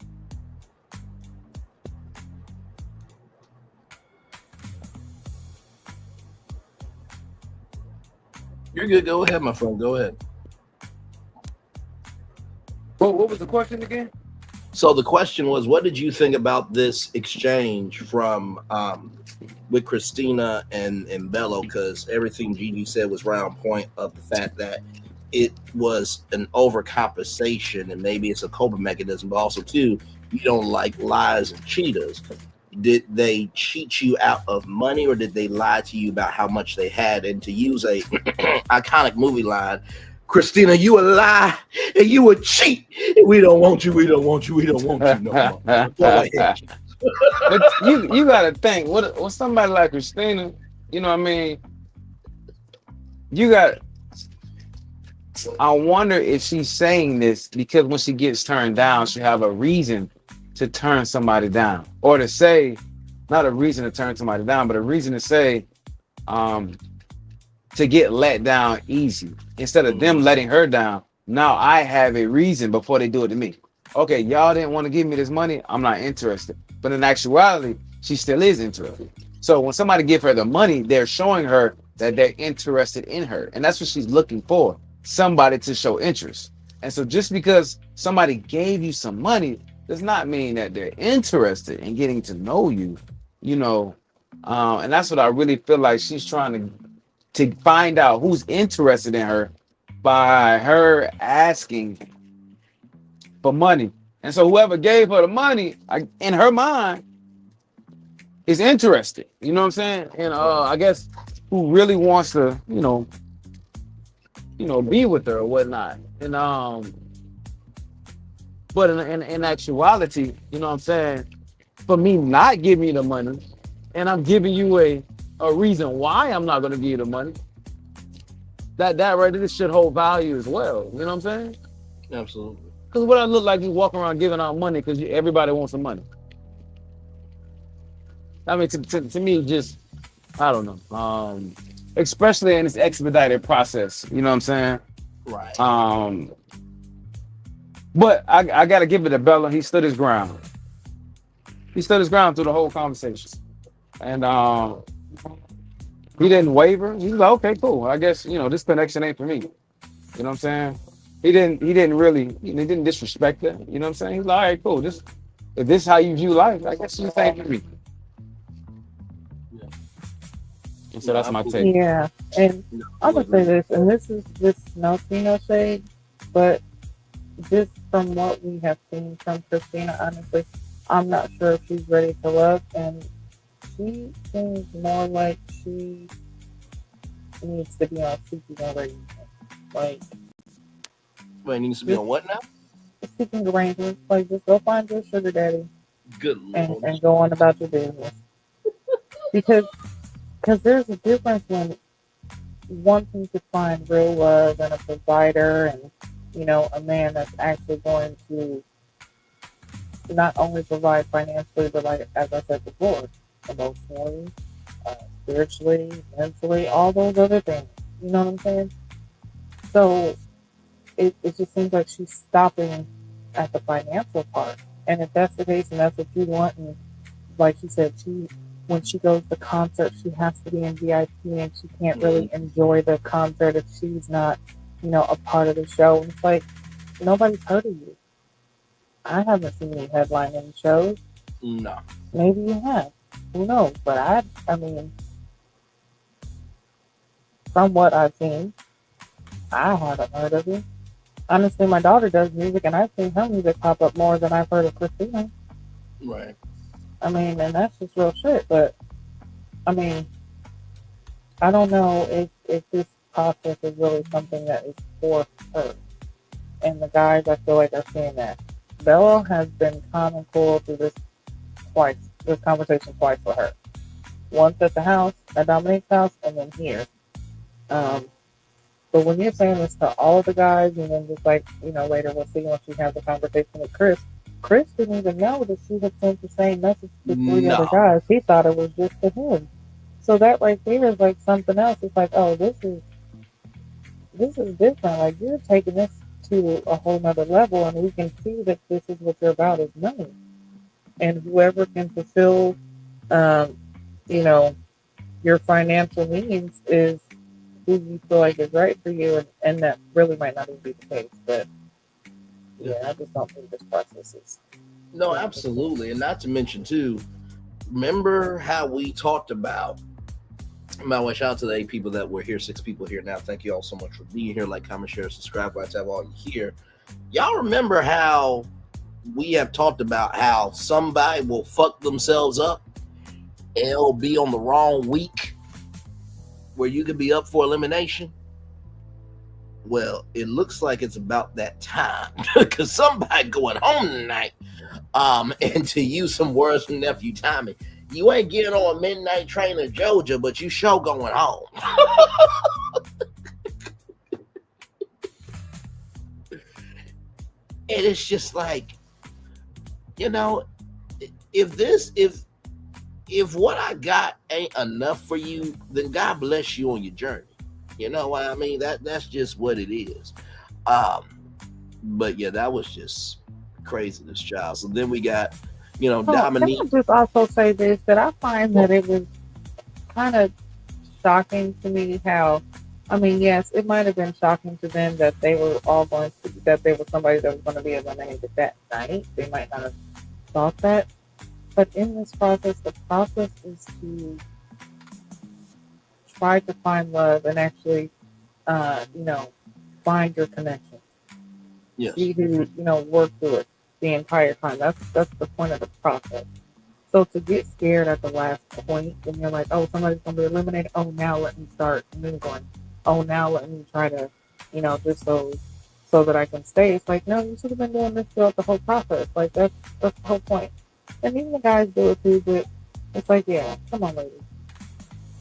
You're good. Go ahead, my friend. Go ahead. What was the question again? So the question was, what did you think about this exchange from with Christina and Bello? Because everything Gigi said was right on point of the fact that it was an overcompensation, and maybe it's a coping mechanism, but also too, you don't like lies and cheaters. Did they cheat you out of money, or did they lie to you about how much they had? And to use a iconic movie line, Christina, you a lie and you a cheat. We don't want you. We don't want you. We don't want you no more. Go ahead. But you gotta think, what somebody like Christina, you know what I mean? You got I wonder if she's saying this because when she gets turned down, she have a reason to turn somebody down. Or to say, not a reason to turn somebody down, but a reason to say, um, to get let down easy. Instead of them letting her down, now I have a reason before they do it to me. Okay, y'all didn't want to give me this money, I'm not interested. But in actuality, she still is interested. So when somebody give her the money, they're showing her that they're interested in her. And that's what she's looking for, somebody to show interest. And so just because somebody gave you some money does not mean that they're interested in getting to know you, you know. And that's what I really feel like she's trying to find out who's interested in her by her asking for money. And so whoever gave her the money, in her mind, is interested. You know what I'm saying? And I guess who really wants to, be with her or whatnot. And but in actuality, you know what I'm saying? For me not giving you the money, and I'm giving you a reason why I'm not gonna give you the money. That right there should hold value as well. You know what I'm saying? Absolutely. Because what I look like is walking around giving out money because everybody wants some money. I mean, to me, just I don't know. Especially in this expedited process. You know what I'm saying? Right. But I gotta give it to Bella. He stood his ground. He stood his ground through the whole conversation, and he didn't waver. He was like, okay, cool. I guess this connection ain't for me. You know what I'm saying? He didn't really, he didn't disrespect her. You know what I'm saying? He's like, all right, cool. If this is how you view life, I guess this ain't for me. Yeah. And so that's my take. Yeah, and I'm gonna say this, and this is no female shade, but just from what we have seen from Christina, honestly, I'm not sure if she's ready to love, and she seems more like she needs to be on seeking arrangement. Like, Wait, needs to be on what now? seeking arrangements. Like, just go find your sugar daddy Good Lord. and go on about your business. Because there's a difference when wanting to find real love and a provider and, a man that's actually going to not only provide financially, but like, as I said before, emotionally, spiritually, mentally, all those other things. You know what I'm saying? So it just seems like she's stopping at the financial part. And if that's the case and that's what you want, and like you said, when she goes to concert, she has to be in VIP and she can't really enjoy the concert if she's not, a part of the show. And it's like nobody's heard of you. I haven't seen you headline any shows. No. Maybe you have. Who knows? But I mean, from what I've seen, I haven't heard of you. Honestly, my daughter does music, and I've seen her music pop up more than I've heard of Christina. Right. I mean, and that's just real shit. But I mean, I don't know if this process is really something that is for her. And the guys, I feel like, are seeing that. Bella has been calm and cool through this conversation twice for her. Once at the house, at Dominique's house, and then here. But when you're saying this to all of the guys, and then just like, later we'll see when she has a conversation with Chris didn't even know that she had sent the same message to three other guys. He thought it was just to him. So that right there is like something else. It's like, oh, this is different. Like, you're taking this to a whole nother level, and we can see that this is what you're about is money. And whoever can fulfill, your financial needs is who you feel like is right for you, and that really might not even be the case. But yeah, I just don't think this process is. No, absolutely. And not to mention too, remember how we talked about, by the way, shout out to the 8 people that were here, 6 people here now. Thank you all so much for being here. Like, comment, share, subscribe. Glad to have all you here. Y'all remember how we have talked about how somebody will fuck themselves up and it'll be on the wrong week where you could be up for elimination? Well, it looks like it's about that time because somebody going home tonight. And to use some words from nephew Tommy, you ain't getting on a midnight train to Georgia, but you sure going home. And it's just like, if what I got ain't enough for you, then God bless you on your journey. You know what I mean? That's just what it is. But yeah, that was just craziness, child. So then we got, Dominique. Can I just also say this, that I find that it was kind of shocking to me how, I mean, yes, it might have been shocking to them that they were all that there was somebody that was going to be eliminated that night. They might not have thought that. But in this process, the process is to try to find love and actually, find your connection. Yes. See who, work through it the entire time. That's the point of the process. So to get scared at the last point, when you're like, oh, somebody's going to be eliminated. Oh, now let me start moving. Oh, now let me try to, just so that I can stay. It's like, no, you should have been doing this throughout the whole process. Like, that's the whole point. And even the guys do it too, but it's like, yeah, come on, ladies.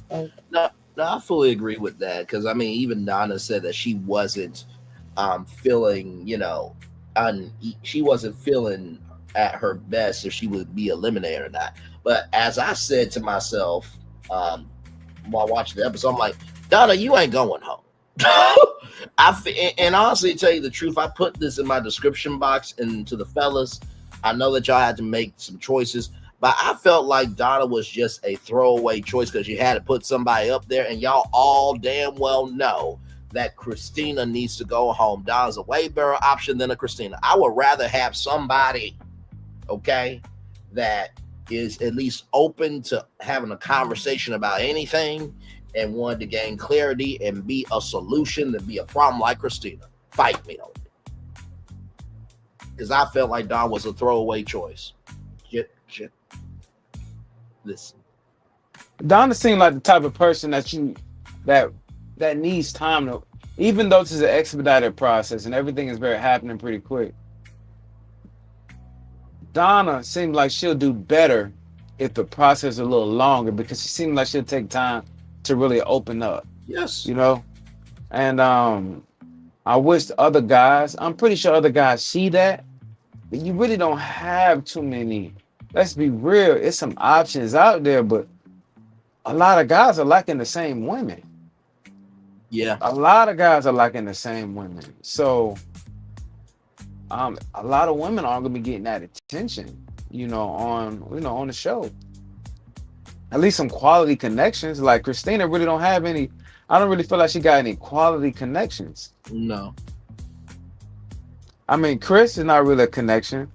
Like, No, I fully agree with that because I mean, even Donna said that she wasn't feeling, she wasn't feeling at her best if she would be eliminated or not. But as I said to myself while watching the episode, I'm like, Donna, you ain't going home. And honestly, to tell you the truth, I put this in my description box and to the fellas. I know that y'all had to make some choices, but I felt like Donna was just a throwaway choice because you had to put somebody up there, and y'all all damn well know that Christina needs to go home. Donna's a way better option than a Christina. I would rather have somebody, okay, that is at least open to having a conversation about anything and wanted to gain clarity and be a solution than be a problem like Christina. Fight me on it. Because I felt like Don was a throwaway choice. Listen. Donna seemed like the type of person that needs time to, even though this is an expedited process and everything is happening pretty quick. Donna seems like she'll do better if the process is a little longer because she seems like she'll take time to really open up. Yes. And I wish other guys, I'm pretty sure other guys see that, but you really don't have too many. Let's be real. It's some options out there, but a lot of guys are liking the same women. Yeah. A lot of guys are liking the same women. So a lot of women aren't gonna be getting that attention, on the show. At least some quality connections. Like Christina really don't have any. I don't really feel like she got any quality connections. No. I mean, Chris is not really a connection.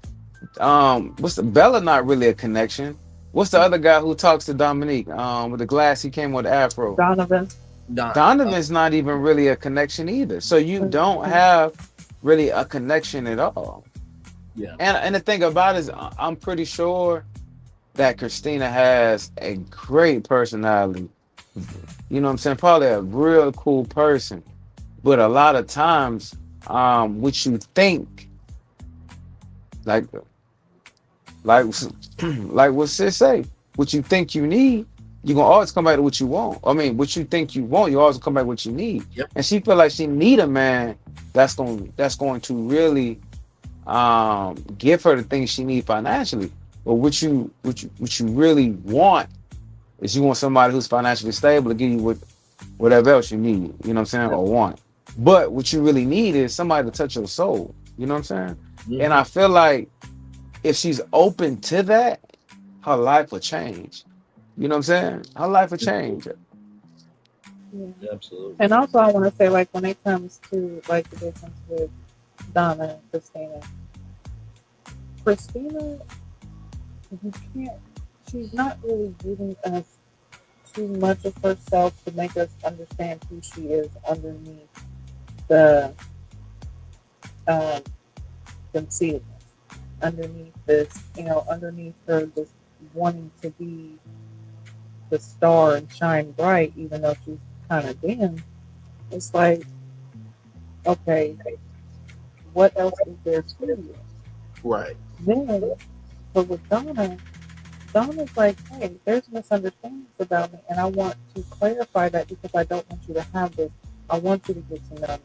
Bella not really a connection. What's the other guy who talks to Dominique? With the glass, he came with the afro. Donovan. Donovan's not even really a connection either. So you don't have really a connection at all. Yeah. And the thing about it is, I'm pretty sure that Christina has a great personality. You know what I'm saying? Probably a real cool person. But a lot of times, what you think, like like what Sis say, what you think you need, you're gonna always come back to what you want. I mean, what you think you want, you always come back to what you need. Yep. And she feel like she need a man that's going to really give her the things she need financially. But what you really want is you want somebody who's financially stable to give you whatever else you need, you know what I'm saying, or want. But what you really need is somebody to touch your soul, you know what I'm saying? Mm-hmm. And I feel like if she's open to that, her life will change. You know what I'm saying? Her life will change. Yeah. Absolutely. And also, I want to say, like, when it comes to like the difference with Donna and Christina, you can't. She's not really giving us too much of herself to make us understand who she is underneath the concealment, underneath this, underneath her just wanting to be the star and shine bright, even though she's kind of dim. It's like, okay, what else is there to you? Right. Then, but with Donna's like, hey, there's misunderstandings about me, and I want to clarify that because I don't want you to have this. I want you to get to know me.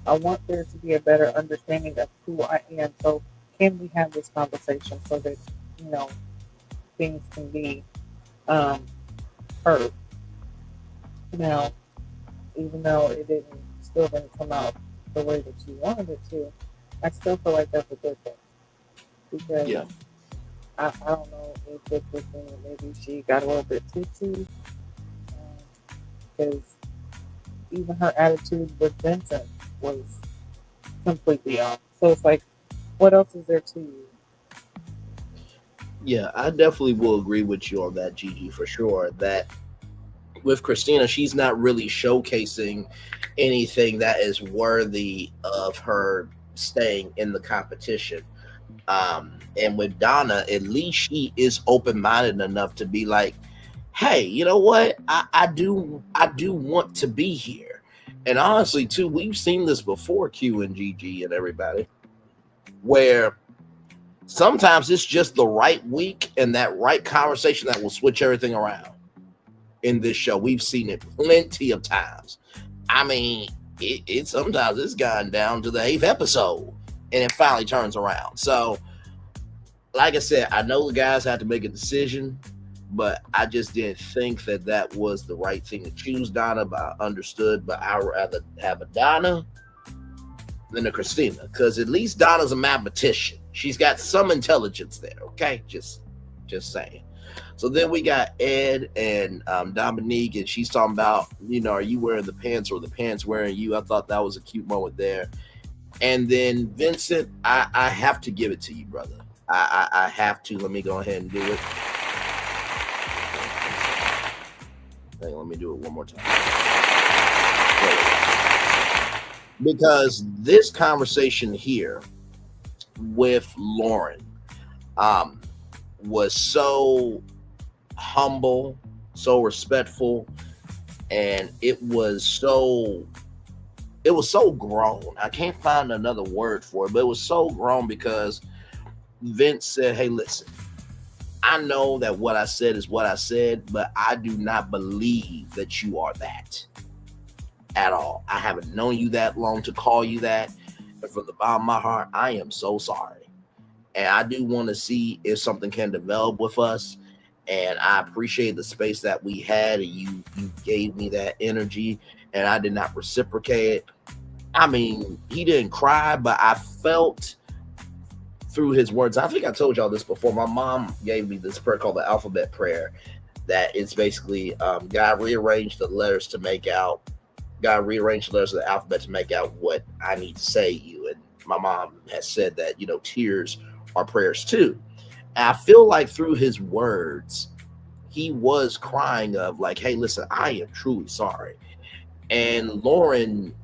I want there to be a better understanding of who I am. So, can we have this conversation so that, things can be heard? Now, even though it still didn't come out the way that you wanted it to, I still feel like that's a good thing. Because Yeah. I don't know if it was maybe she got a little bit tipsy. Because even her attitude with Vincent was completely off. So it's like, what else is there to you? Yeah, I definitely will agree with you on that, Gigi, for sure. That with Christina, she's not really showcasing anything that is worthy of her staying in the competition. And with Donna, at least she is open-minded enough to be like, hey, you know what? I do want to be here. And honestly, too, we've seen this before, Q and GG and everybody, where sometimes it's just the right week and that right conversation that will switch everything around. In this show, we've seen it plenty of times. I mean, it sometimes it's gotten down to the 8th episode and it finally turns around. So, like I said, I know the guys had to make a decision, but I just didn't think that was the right thing to choose Donna. But I understood, but I'd rather have a Donna than a Christina, because at least Donna's a mathematician. She's got some intelligence there. Okay, just saying. So then we got Ed and Dominique, and she's talking about, are you wearing the pants or the pants wearing you? I thought that was a cute moment there. And then Vincent, I have to give it to you, brother. I have to. Let me go ahead and do it. Let me do it one more time. Because this conversation here with Lauren was so humble, so respectful, and it was so grown. I can't find another word for it, but it was so grown because Vince said, hey, listen, I know that what I said is what I said, but I do not believe that you are that at all. I haven't known you that long to call you that. And from the bottom of my heart, I am so sorry. And I do want to see if something can develop with us. And I appreciate the space that we had, and you gave me that energy, and I did not reciprocate it. I mean, he didn't cry, but I felt through his words. I think I told y'all this before. My mom gave me this prayer called the alphabet prayer. That it's basically God rearranged the letters to make out. God rearranged the letters of the alphabet to make out what I need to say to you. And my mom has said that, tears are prayers too. And I feel like through his words, he was crying of like, hey, listen, I am truly sorry. And Lauren,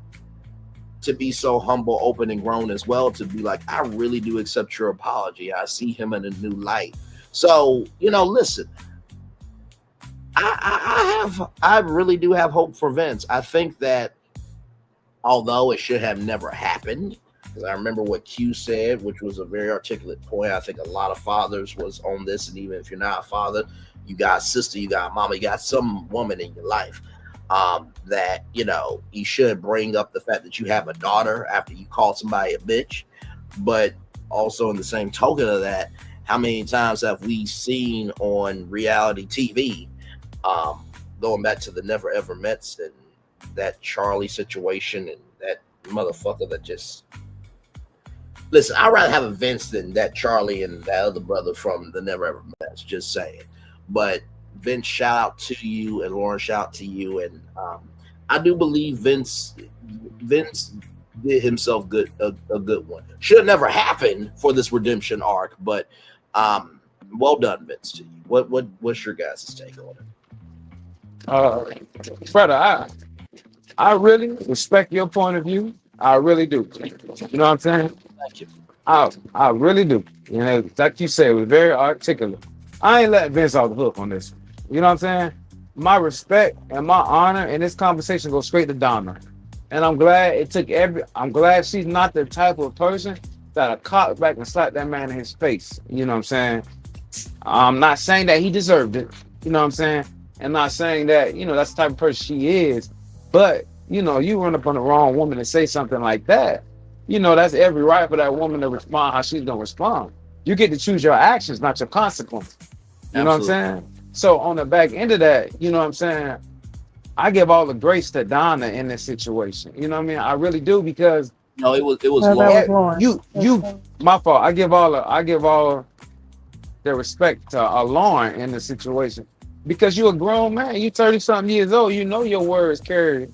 to be so humble, open, and grown as well, to be like, I really do accept your apology. I see him in a new light. So, listen, I really do have hope for Vince. I think that although it should have never happened, because I remember what Q said, which was a very articulate point. I think a lot of fathers was on this, and even if you're not a father, you got a sister, you got a mama, you got some woman in your life that, you should bring up the fact that you have a daughter after you call somebody a bitch. But also in the same token of that, how many times have we seen on reality TV, going back to the Never Ever Mets and that Charlie situation and that motherfucker that just... Listen, I'd rather have a Vince than that Charlie and that other brother from the Never Ever Mets, just saying. But Vince, shout out to you, and Lauren, shout out to you. And I do believe Vince did himself a good one. Should have never happened for this redemption arc, but well done, Vince, to you. What's your guys' take on it? Brother, I really respect your point of view. I really do. You know what I'm saying? Thank you. I really do. Like you said, it was very articulate. I ain't letting Vince off the hook on this. You know what I'm saying? My respect and my honor in this conversation goes straight to Donna. And I'm glad I'm glad she's not the type of person that'll cock back and slap that man in his face. You know what I'm saying? I'm not saying that he deserved it. You know what I'm saying? And not saying that, that's the type of person she is. But, you run up on the wrong woman and say something like that. That's every right for that woman to respond how she's going to respond. You get to choose your actions, not your consequences. You know what I'm saying? So on the back end of that, you know what I'm saying? I give all the grace to Donna in this situation. You know what I mean? I really do, because no, it was Lauren. You my fault. I give all the respect to Lauren in the situation, because you're a grown man. You 30-something years old. You know your words carry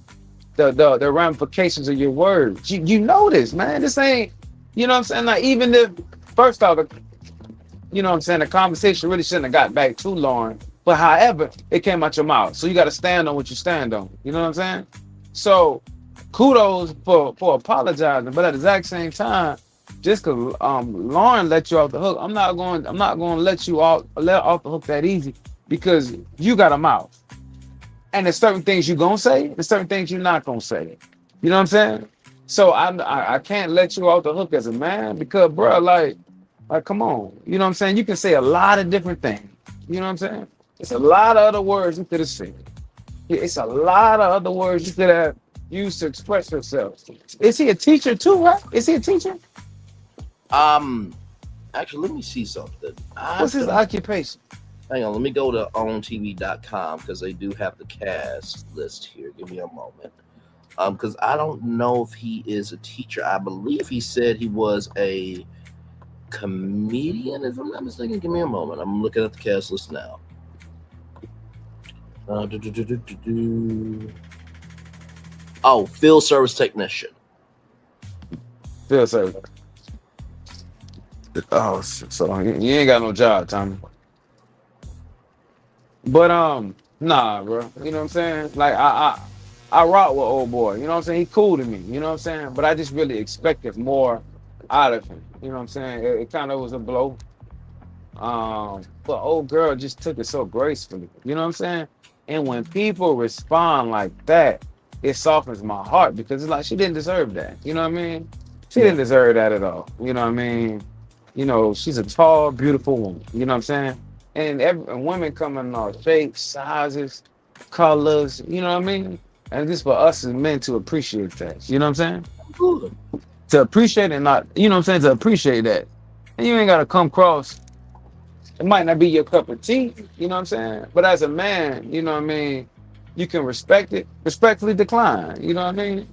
the ramifications of your words. You know this, man. This ain't, you know what I'm saying? Like, even if first off, you know what I'm saying, the conversation really shouldn't have got back to Lauren. But however, it came out your mouth. So you got to stand on what you stand on. You know what I'm saying? So kudos for apologizing. But at the exact same time, just because Lauren let you off the hook, I'm not going to let you off the hook that easy, because you got a mouth. And there's certain things you're going to say, there's certain things you're not going to say. You know what I'm saying? So I can't let you off the hook as a man, because, bro, like, come on. You know what I'm saying? You can say a lot of different things. You know what I'm saying? It's a lot of other words you could have said. It's a lot of other words you could have used to express yourself. Is he a teacher too, right? Is he a teacher? Actually, let me see something. What's his occupation? Hang on, let me go to OwnTV.com, because they do have the cast list here. Give me a moment. Because I don't know if he is a teacher. I believe he said he was a comedian, if I'm not mistaken. Give me a moment. I'm looking at the cast list now. Oh, field service technician. Field service. Oh, so you ain't got no job, Tommy. But nah, bro. You know what I'm saying? Like, I rock with old boy. You know what I'm saying? He cool to me. You know what I'm saying? But I just really expected more out of him. You know what I'm saying? It kind of was a blow. But old girl just took it so gracefully. You know what I'm saying? And when people respond like that, it softens my heart, because it's like, she didn't deserve that. You know what I mean? She didn't deserve that at all. You know what I mean? She's a tall, beautiful woman. You know what I'm saying? And women come in all shapes, sizes, colors. You know what I mean? And just for us as men to appreciate that. You know what I'm saying? Good. To appreciate it, not, you know what I'm saying? To appreciate that. And you ain't got to come across. It might not be your cup of tea, you know what I'm saying? But as a man, you know what I mean? You can respect it, respectfully decline, you know what I mean?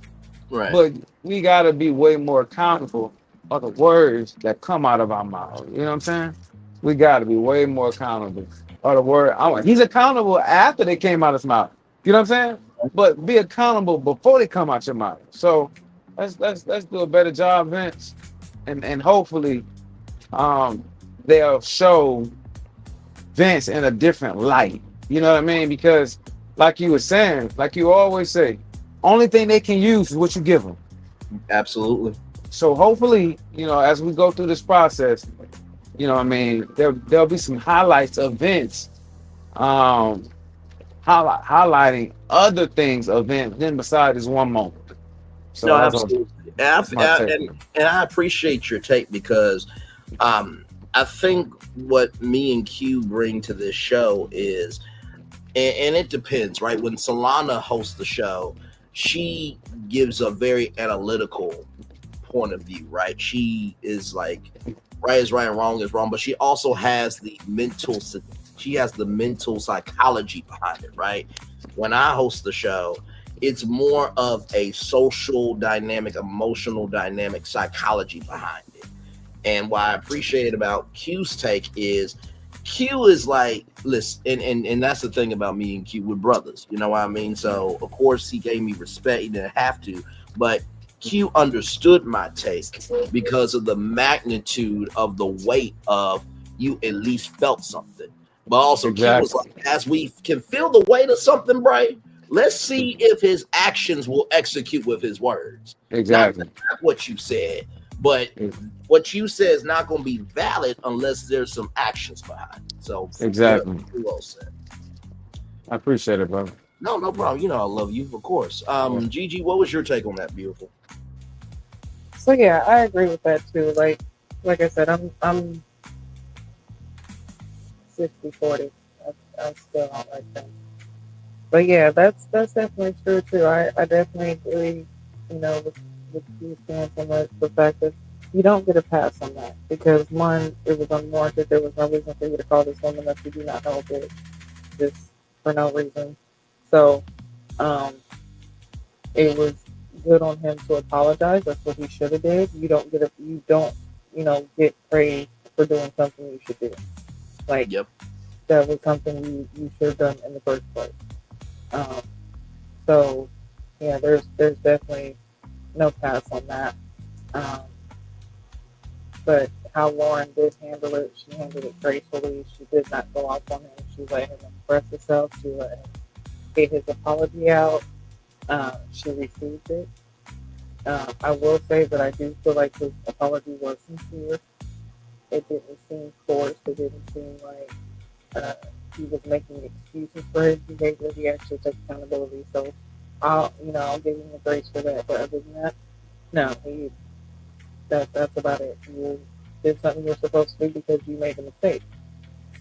Right. But we got to be way more accountable are the words that come out of our mouth. You know what I'm saying? We got to be way more accountable. Or the word, he's accountable after they came out of his mouth. You know what I'm saying? But be accountable before they come out your mouth. So let's do a better job, Vince, and hopefully they'll show Vince in a different light. You know what I mean? Because like you were saying, like you always say, only thing they can use is what you give them. Absolutely. So hopefully, as we go through this process, what I mean, there'll be some highlights of Vince, highlighting other things of Vince than beside this one moment. So No, that's absolutely. my take. And I appreciate your take because I think what me and Q bring to this show is, and it depends, right? When Solana hosts the show, she gives a very analytical point of view, right? She is like, right is right and wrong is wrong, but she also has the mental psychology behind it, right? When I host the show, it's more of a social dynamic, emotional dynamic, psychology behind it. And what I appreciate about Q's take is Q is like, listen, and that's the thing about me and Q, we're brothers, you know what I mean? So of course he gave me respect, he didn't have to, but Q understood my take because of the magnitude of the weight of you at least felt something. But also Q was like, as we can feel the weight of something, Bray, let's see if his actions will execute with his words. Exactly. Not what you said, but what you said is not going to be valid unless there's some actions behind it. So exactly. Very well said. I appreciate it, brother. No problem. You know I love you, of course. Gigi, what was your take on that? Beautiful. So yeah, I agree with that too. Like I said, I'm 60-40. I still don't like that. But yeah, that's definitely true too. I definitely agree, with you stance on the fact that you don't get a pass on that because one, it was unwarranted. There was no reason for you to call this woman that you do not know this just for no reason. So, it was good on him to apologize. That's what he should have did. You don't get praised for doing something you should do. Like, yep. That was something you should have done in the first place. So yeah, there's definitely no pass on that. But how Lauren did handle it, she handled it gracefully. She did not go off on him. She let him express himself. She let him get his apology out. She received it. I will say that I do feel like his apology was sincere. It didn't seem forced. It didn't seem like he was making excuses for his behavior. He actually took accountability. So I'll give him the grace for that. But other than that, no, that's about it. You did something you're supposed to do because you made a mistake.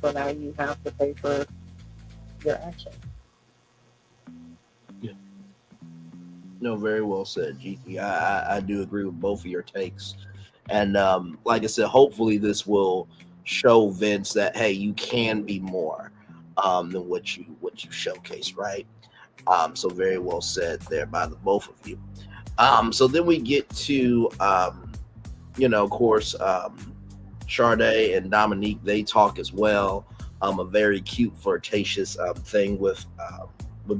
So now you have to pay for your action. Yeah. No, very well said, Gigi. I do agree with both of your takes. And like I said, hopefully this will show Vince that, hey, you can be more than what you showcase, right? So very well said there by the both of you. So then we get to of course, Sade and Dominique, they talk as well. A very cute, flirtatious thing with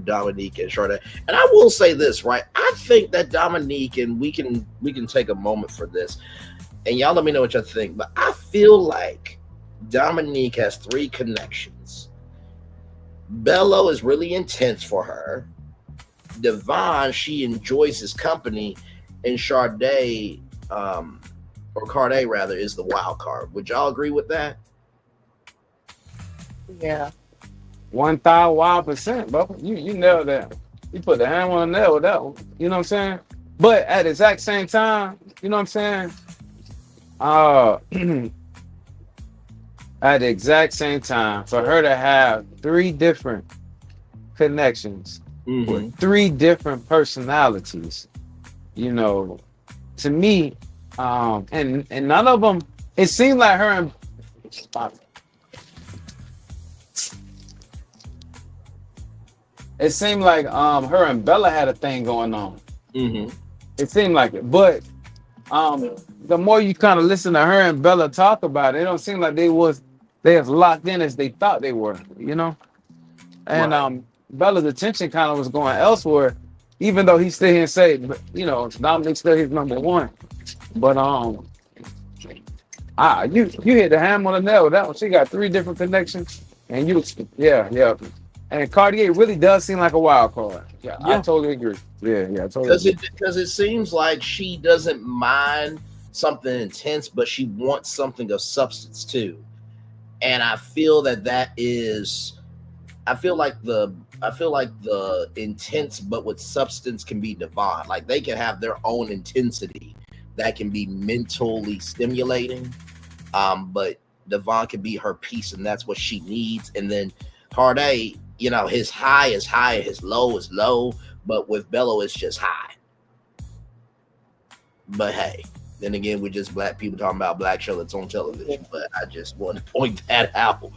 Dominique and Sade. And I will say this, right? I think that Dominique, and we can take a moment for this, and y'all let me know what you think, but I feel like Dominique has 3 connections. Bello is really intense for her. Devon, she enjoys his company, and Sade, or Carde rather, is the wild card. Would y'all agree with that? Yeah. 1,000%, bro. You nailed that. You put the hammer on the nail with that one. You know what I'm saying? But at the exact same time, you know what I'm saying? At the exact same time, for her to have 3 different connections with 3 different personalities, to me, and none of them, it seemed like her and it seemed like her and Bella had a thing going on. Mm-hmm. It seemed like it, but The more you kind of listen to her and Bella talk about it, it don't seem like they as locked in as they thought they were, you know. And Right. Bella's attention kind of was going elsewhere, even though he still here and say, you know, Dominic's still his number one. But you hit the hammer on the nail with that one. She got three different connections, and yeah. And Cartier really does seem like a wild card. Yeah, I Yeah. totally agree. Yeah, I totally agree. Because it seems like she doesn't mind something intense, but she wants something of substance too. And I feel that is I feel like the intense but with substance can be divine. Like they can have their own intensity that can be mentally stimulating. But Devon can be her peace, and that's what she needs. And then Corday, you know, his high is high, his low is low, but with Bello it's just high. But hey, then again, we're just black people talking about black show that's on television. But I just want to point that out.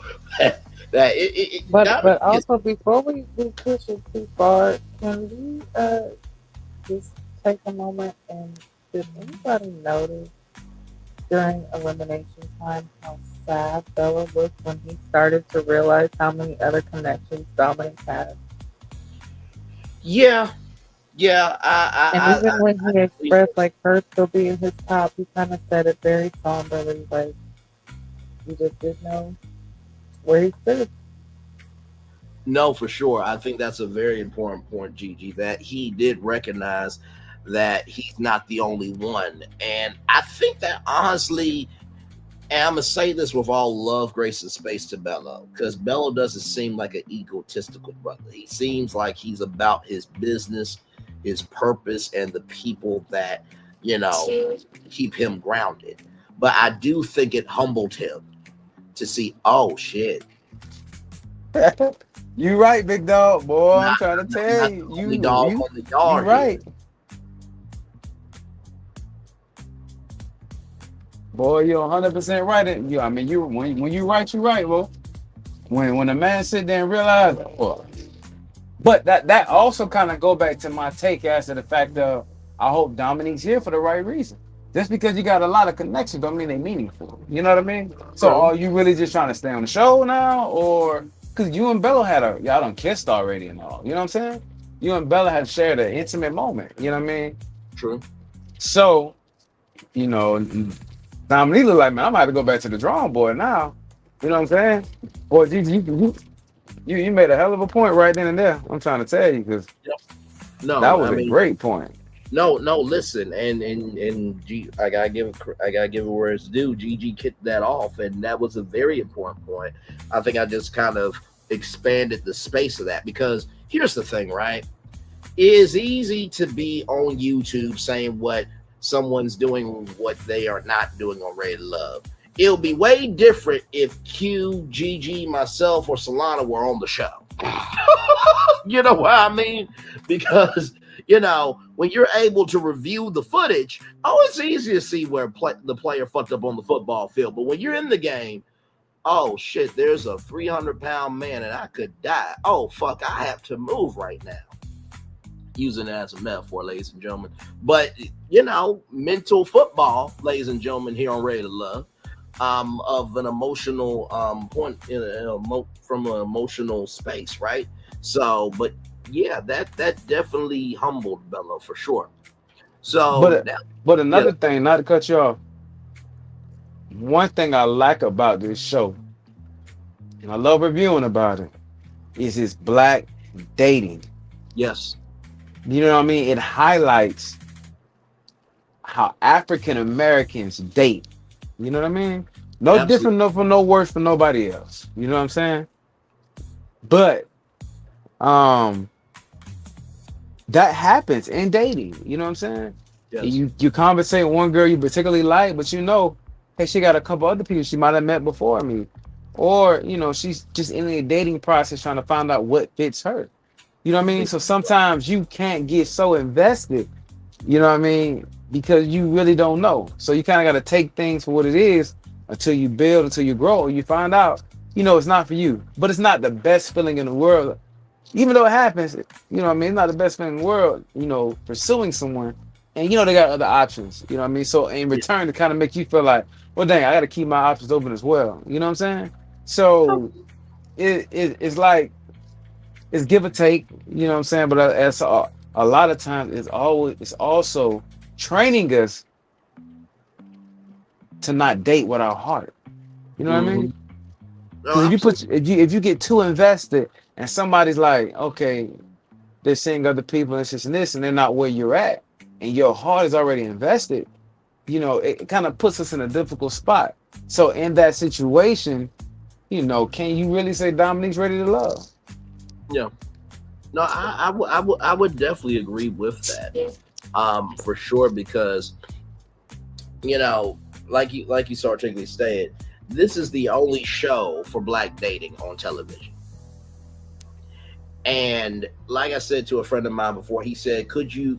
that But also before we push it too far, can we just take a moment and did anybody notice during elimination time how sad Bella looked when he started to realize how many other connections Dominic had? yeah, And even when he I expressed like her still being his top, he kind of said it very somberly, like he just didn't know where he stood. no, for sure. I think that's a very important point, Gigi, that he did recognize that he's not the only one. And I think that honestly, and I'm gonna say this with all love, grace, and space to Bello, because Bello doesn't seem like an egotistical brother. He seems like he's about his business, his purpose, and the people that, you know, keep him grounded. But I do think it humbled him to see, oh shit, You right, big dog, boy. I'm not, trying to tell not you, the only dog on the you yard here. right, boy. You're 100% right. I mean, when you right, you right, bro. When a man sit there and realize, well, but that also kind of go back to my take as to the fact of I hope Dominique's here for the right reason. Just because you got a lot of connections don't mean they meaningful. You know what I mean? So True. are you really just trying to stay on the show now, or because you and Bella y'all done kissed already and all? You know what I'm saying? You and Bella have shared an intimate moment. You know what I mean? True. So you know, Dominique look like, man, I'm about to go back to the drawing board now. You know what I'm saying? Boy, you made a hell of a point right then and there. I'm trying to tell you because No, that was I a mean, great point. no. Listen, and I gotta give it where it's due. Gigi kicked that off, and that was a very important point. I think I just kind of expanded the space of that because here's the thing, right? It is easy to be on YouTube saying what someone's doing, what they are not doing on Ready to Love. It'll be way different if Q, Gigi, myself, or Solana were on the show. You know what I mean? Because when you're able to review the footage, it's easy to see where the player fucked up on the football field. But when you're in the game, oh shit, there's a 300-pound man and I could die. Oh fuck, I have to move right now. Using it as a metaphor, ladies and gentlemen. But mental football, ladies and gentlemen, here on Ready to Love, of an emotional point from an emotional space, right? So, but yeah, that definitely humbled Bello for sure. So, But another thing, not to cut you off, one thing I like about this show, and I love reviewing about it, is it's black dating. yes, You know what I mean? It highlights how African Americans date. You know what I mean? No absolutely. different, no worse for nobody else. You know what I'm saying? But that happens in dating. You know what I'm saying? Yes. You conversate with one girl you particularly like, but hey, she got a couple other people she might have met before me. Or, she's just in the dating process trying to find out what fits her. You know what I mean? So sometimes you can't get so invested, you know what I mean? Because you really don't know. So you kind of got to take things for what it is until you build, until you grow, you find out, it's not for you. But it's not the best feeling in the world. Even though it happens, you know what I mean? It's not the best feeling in the world, pursuing someone and they got other options. You know what I mean? So in return, to kind of make you feel like, well, dang, I got to keep my options open as well. You know what I'm saying? So it's like it's give or take. You know what I'm saying? But as a lot of times, it's also training us to not date with our heart. You know what I Mm-hmm. mean? No, Because absolutely. if you get too invested and somebody's like, okay, they're seeing other people and this, and they're not where you're at, and your heart is already invested, it kind of puts us in a difficult spot. So in that situation, can you really say Dominique's ready to love? Yeah. No, I would definitely agree with that. For sure, because you know, like you so articulately stated, this is the only show for black dating on television. And like I said to a friend of mine before, he said, "Could you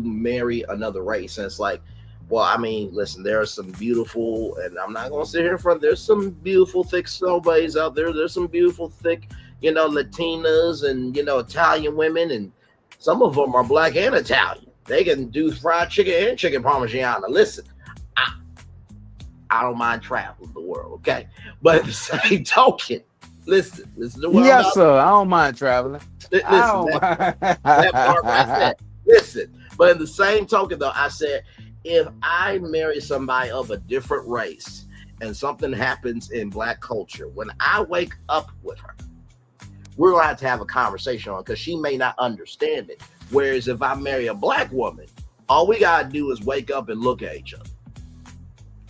marry another race?" And it's like, well, I mean, listen, there are some beautiful, and I'm not gonna sit here in front. There's some beautiful thick snowbodies out there. There's some beautiful thick, Latinas and Italian women, and some of them are black and Italian. They can do fried chicken and chicken parmigiana. Listen, I I don't mind traveling the world, okay, but at the same token, listen to what I'm Yes, about. sir. I don't mind traveling. I Listen, don't that part right there. mind. Listen, but in the same token, though, I said if I marry somebody of a different race and something happens in black culture, when I wake up with her, we're gonna have to have a conversation on it because she may not understand it. Whereas if I marry a black woman, all we gotta do is wake up and look at each other,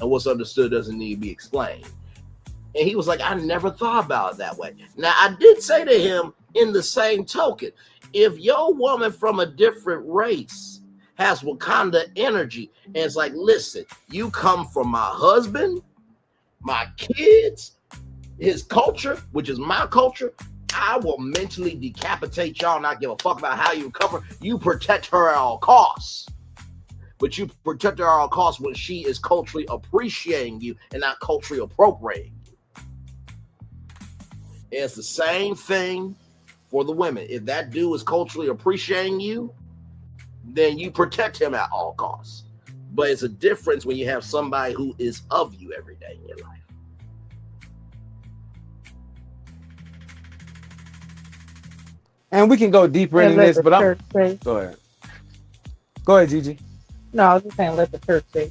and what's understood doesn't need to be explained. And he was like, I never thought about it that way. Now, I did say to him, in the same token, if your woman from a different race has Wakanda energy, and it's like, listen, you come from my husband, my kids, his culture, which is my culture, I will mentally decapitate y'all, not give a fuck about how you cover. You protect her at all costs. But you protect her at all costs when she is culturally appreciating you and not culturally appropriating. It's the same thing for the women. If that dude is culturally appreciating you, then you protect him at all costs. But it's a difference when you have somebody who is of you every day in your life. And we can go deeper And into let this, the but church say. go ahead. Go ahead, Gigi. No, I was just saying, let the church say.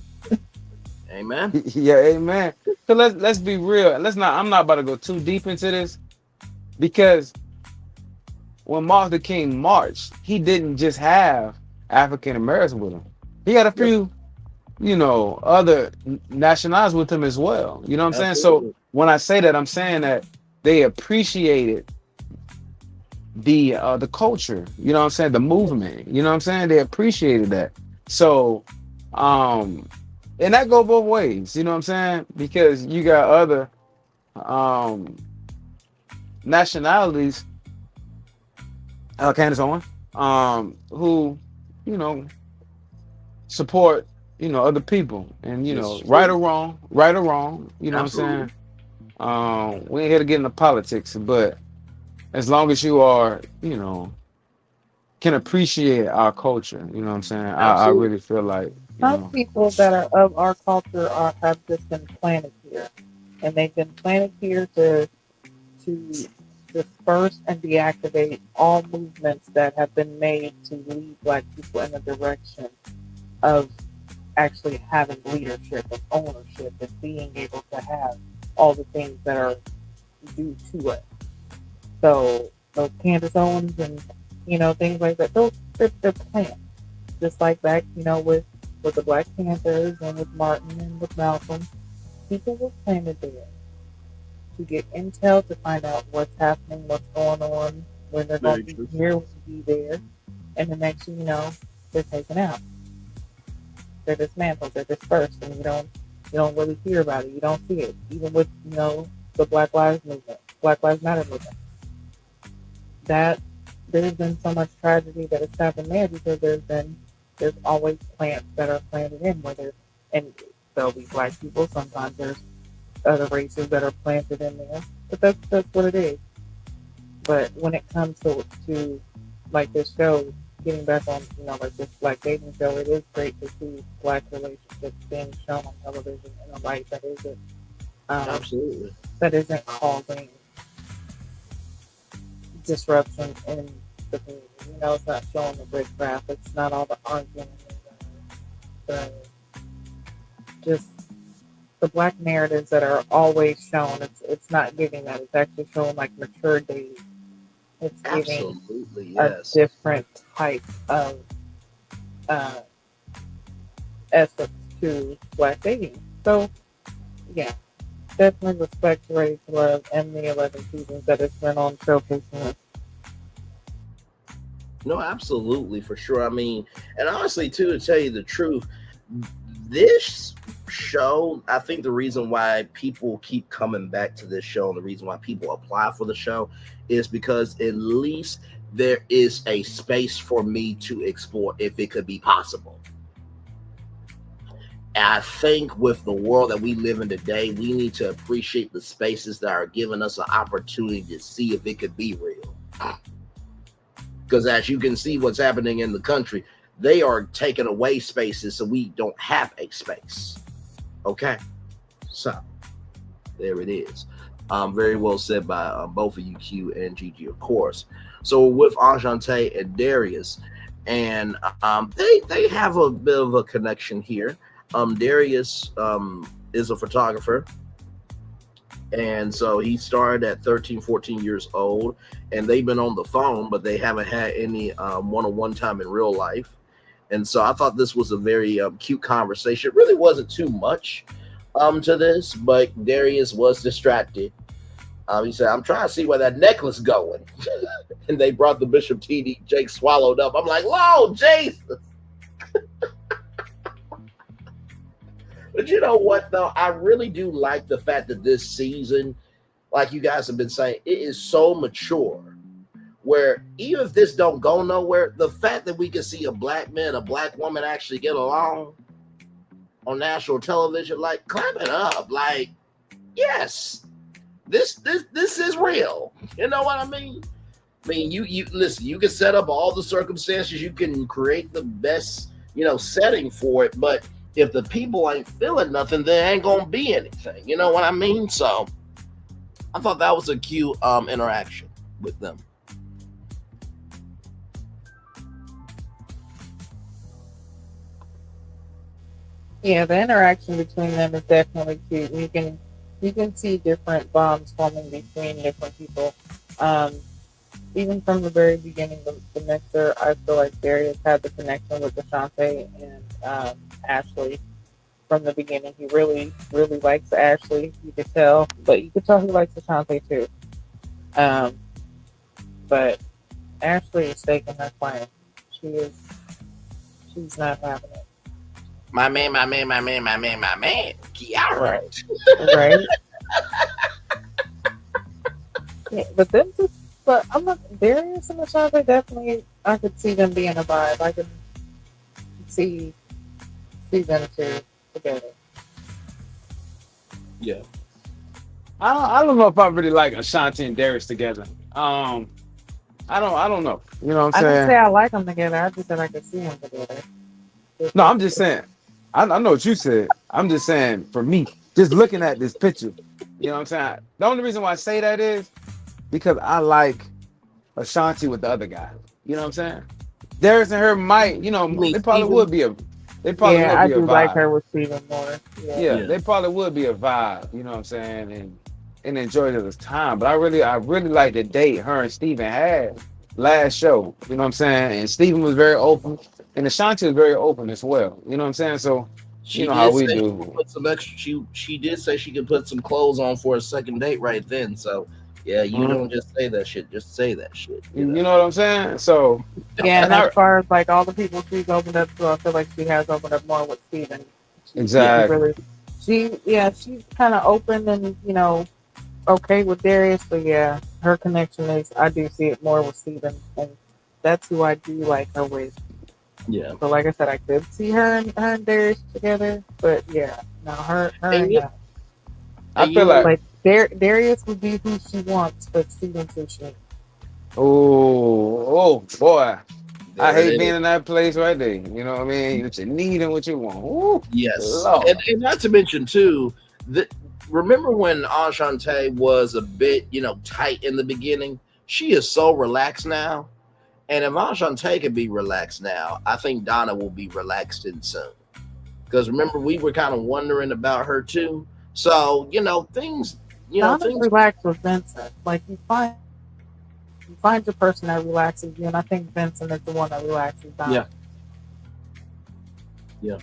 Amen. Yeah, amen. So let's be real. Let's not. I'm not about to go too deep into this because when Martin Luther King marched, he didn't just have African Americans with him. He had a Yep. few, other nationalities with him as well. You know what I'm saying? So Absolutely. when I say that, I'm saying that they appreciated the culture. You know what I'm saying? The movement. You know what I'm saying? They appreciated that. So, and that go both ways. You know what I'm saying? Because you got other um nationalities, Candace Owen, who, you know, support, other people. And, This is right true. or wrong, you know what I'm Absolutely. saying? We ain't here to get into politics, but as long as you are, can appreciate our culture, you know what I'm saying? I Absolutely. really feel like, Some people that are of our culture have just been planted here, and they've been planted here to disperse and deactivate all movements that have been made to lead Black people in the direction of actually having leadership and ownership and being able to have all the things that are due to us. So those Candace Owens and things like that, they're plants. Just like back, with the Black Panthers and with Martin and with Malcolm, people were planted there to get intel to find out what's happening, what's going on, when they're going Very to true. be here, when to be there, and the next thing you know, they're taken out, they're dismantled, they're dispersed, and you don't really hear about it, you don't see it, even with the Black Lives Movement, Black Lives Matter movement. That there's been so much tragedy that has happened there because there's always plants that are planted in where there's and there'll be Black people. Sometimes there's other races that are planted in there, but that's what it is. But when it comes to like this show, getting back on, like this black dating show, it is great to see black relationships being shown on television in a light um, Absolutely. that isn't causing disruption in the community. It's not showing the riffraff. It's not all the arguing and the just the black narratives that are always shown. It's not giving that. It's actually showing like mature dating. It's giving Absolutely, a yes. different type of uh, essence to black dating. So, yeah, definitely respect Ready to Love and the 11 seasons that it's been on showcasing this. No, absolutely, for sure. I mean, and honestly, too, to tell you the truth, this show, I think the reason why people keep coming back to this show and the reason why people apply for the show is because at least there is a space for me to explore if it could be possible. And I think with the world that we live in today, we need to appreciate the spaces that are giving us an opportunity to see if it could be real. Because as you can see what's happening in the country, they are taking away spaces so we don't have a space. Okay? So, there it is. Very well said by both of you, Q and Gigi, of course. So with Enchante and Darius, and they have a bit of a connection here. Darius is a photographer. And so he started at 13, 14 years old, and they've been on the phone, but they haven't had any one-on-one time in real life. And so I thought this was a very cute conversation. It really wasn't too much to this, but Darius was distracted. He said, I'm trying to see where that necklace going. And they brought the Bishop TD. Jake swallowed up. I'm like, Lord Jesus. But you know what, though? I really do like the fact that this season, like you guys have been saying, it is so mature. Where even if this don't go nowhere, the fact that we can see a black man, a black woman actually get along on national television, like, clap it up. Like, yes, this is real. You know what I mean? I mean, you listen, you can set up all the circumstances, you can create the best, setting for it, but if the people ain't feeling nothing, there ain't gonna be anything. You know what I mean? So I thought that was a cute interaction with them. Yeah, the interaction between them is definitely cute. You can see different bonds forming between different people. Even from the very beginning, the mixer, I feel like Darius had the connection with Ashante and Ashley from the beginning. He really, really likes Ashley. You could tell, but you could tell he likes Ashante too. But Ashley is taking her claim. She's not having it. My man. Kiara. Right. Yeah, but I'm not Darius and Ashante definitely. I could see them being a vibe. I could see them two together. Yeah. I don't know if I really like Ashanti and Darius together. I don't know. You know what I'm I didn't saying? say I like them together. I just said I could see them together. No, I'm just saying. I know what you said. I'm just saying, for me, just looking at this picture, you know what I'm saying? The only reason why I say that is because I like Ashanti with the other guy. You know what I'm saying? Darius and her might, they probably would be a I do vibe. like her with Steven more. Yeah, they probably would be a vibe, you know what I'm saying? And enjoy this time. But I really like the date her and Steven had last show. You know what I'm saying? And Steven was very open. And Ashanti was very open as well. You know what I'm saying? So you know how we do. Put some extra, she did say she could put some clothes on for a second date right then. So yeah, you don't just say that shit. Just say that shit. You know what I'm saying? So yeah, and as far as like all the people she's opened up to, I feel like she has opened up more with Steven. Exactly. She's kind of open and okay with Darius, but yeah, her connection is I do see it more with Steven, and that's who I do like her with. Yeah. So like I said, I could see her and Darius together, but yeah, no, her and yeah. I feel like Darius would be who she wants, but Steven's who she. Oh boy. I There it hate is. being in that place right there. You know what I mean? What you need and what you want. Ooh, Yes, Lord. and not to mention too that remember when Enchante was a bit, tight in the beginning. She is so relaxed now, and if Enchante can be relaxed now, I think Donna will be relaxed in soon. Because remember, we were kind of wondering about her too. So things, Donna's things. relaxed with Vincent. Like you find your person that relaxes you, and I think Vincent is the one that relaxes Donna. Yeah, yeah,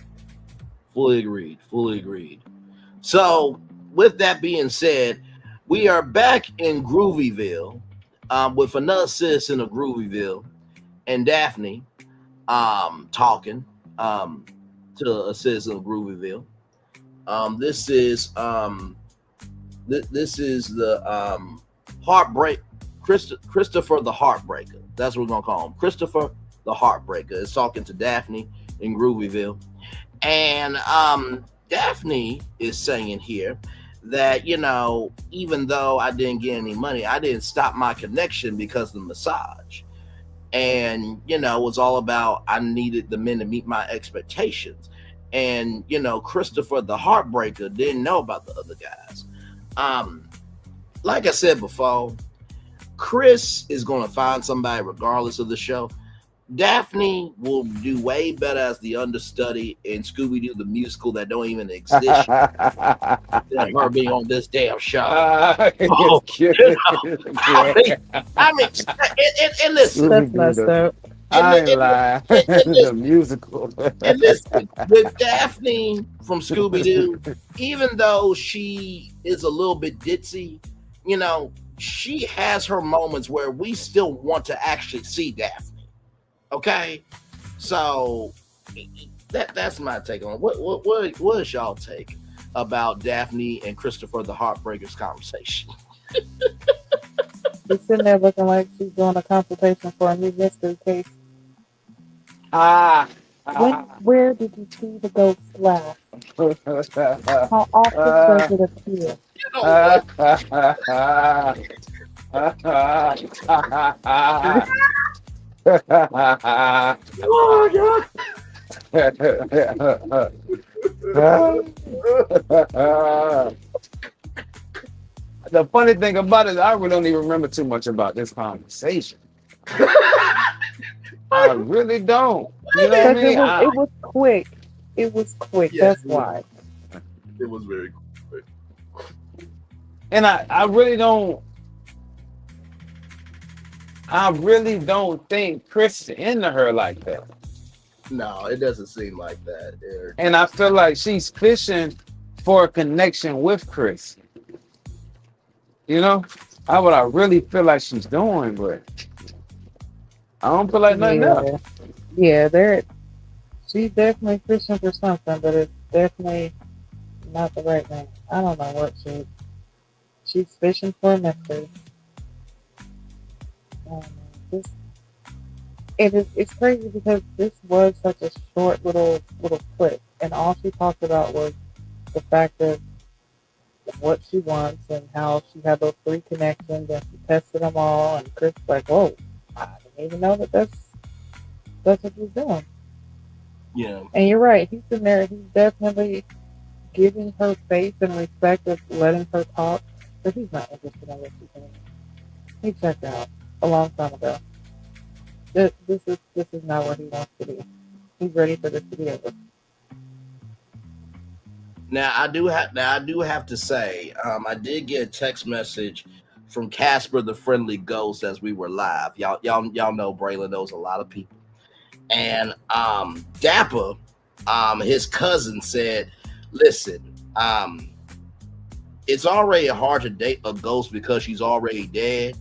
fully agreed. Fully agreed. So, with that being said, we are back in Groovyville with another citizen of Groovyville and Daphne talking to a citizen of Groovyville. This is the Heartbreak Christopher the Heartbreaker. That's what we're gonna call him. Christopher the Heartbreaker is talking to Daphne in Groovyville. And Daphne is saying here that, even though I didn't get any money, I didn't stop my connection because of the massage. And, it was all about I needed the men to meet my expectations. And, Christopher the Heartbreaker didn't know about the other guys. Like I said before, Chris is going to find somebody regardless of the show. Daphne will do way better as the understudy in Scooby-Doo the musical that don't even exist than her being on this damn show. Oh, I mean, and listen, That's messed up. I ain't lying. The musical. and listen, with Daphne from Scooby-Doo, even though she is a little bit ditzy, she has her moments where we still want to actually see Daphne. Okay, so that's my take on it. What is y'all take about Daphne and Christopher the Heartbreaker's conversation? She's sitting there looking like she's doing a consultation for a new mystery case. Where did you see the ghost last? How often does it appear? Oh The funny thing about it, I really don't even remember too much about this conversation. I really don't. You know what I mean? It was quick. It was quick. Yeah, That's why. It was very quick. And I really don't think Chris is into her like that. No, it doesn't seem like that, Eric. And I feel like she's fishing for a connection with Chris. I really feel like she's doing, but I don't feel like nothing else. Yeah, she's definitely fishing for something, but it's definitely not the right thing. I don't know what she's fishing for a mystery. It's crazy because this was such a short little clip, and all she talked about was the fact of what she wants and how she had those 3 connections and she tested them all. And Chris was like, "Whoa, I didn't even know that's what he's doing." Yeah. And you're right. He's in there. He's definitely giving her faith and respect of letting her talk, but he's not interested in what she's doing. He checked out a long time ago. This is not where he wants to be. He's ready for this to be over. Now I do have to say, I did get a text message from Casper the Friendly Ghost as we were live. Y'all know Braylon knows a lot of people. And Dapper, his cousin said, listen, it's already hard to date a ghost because she's already dead,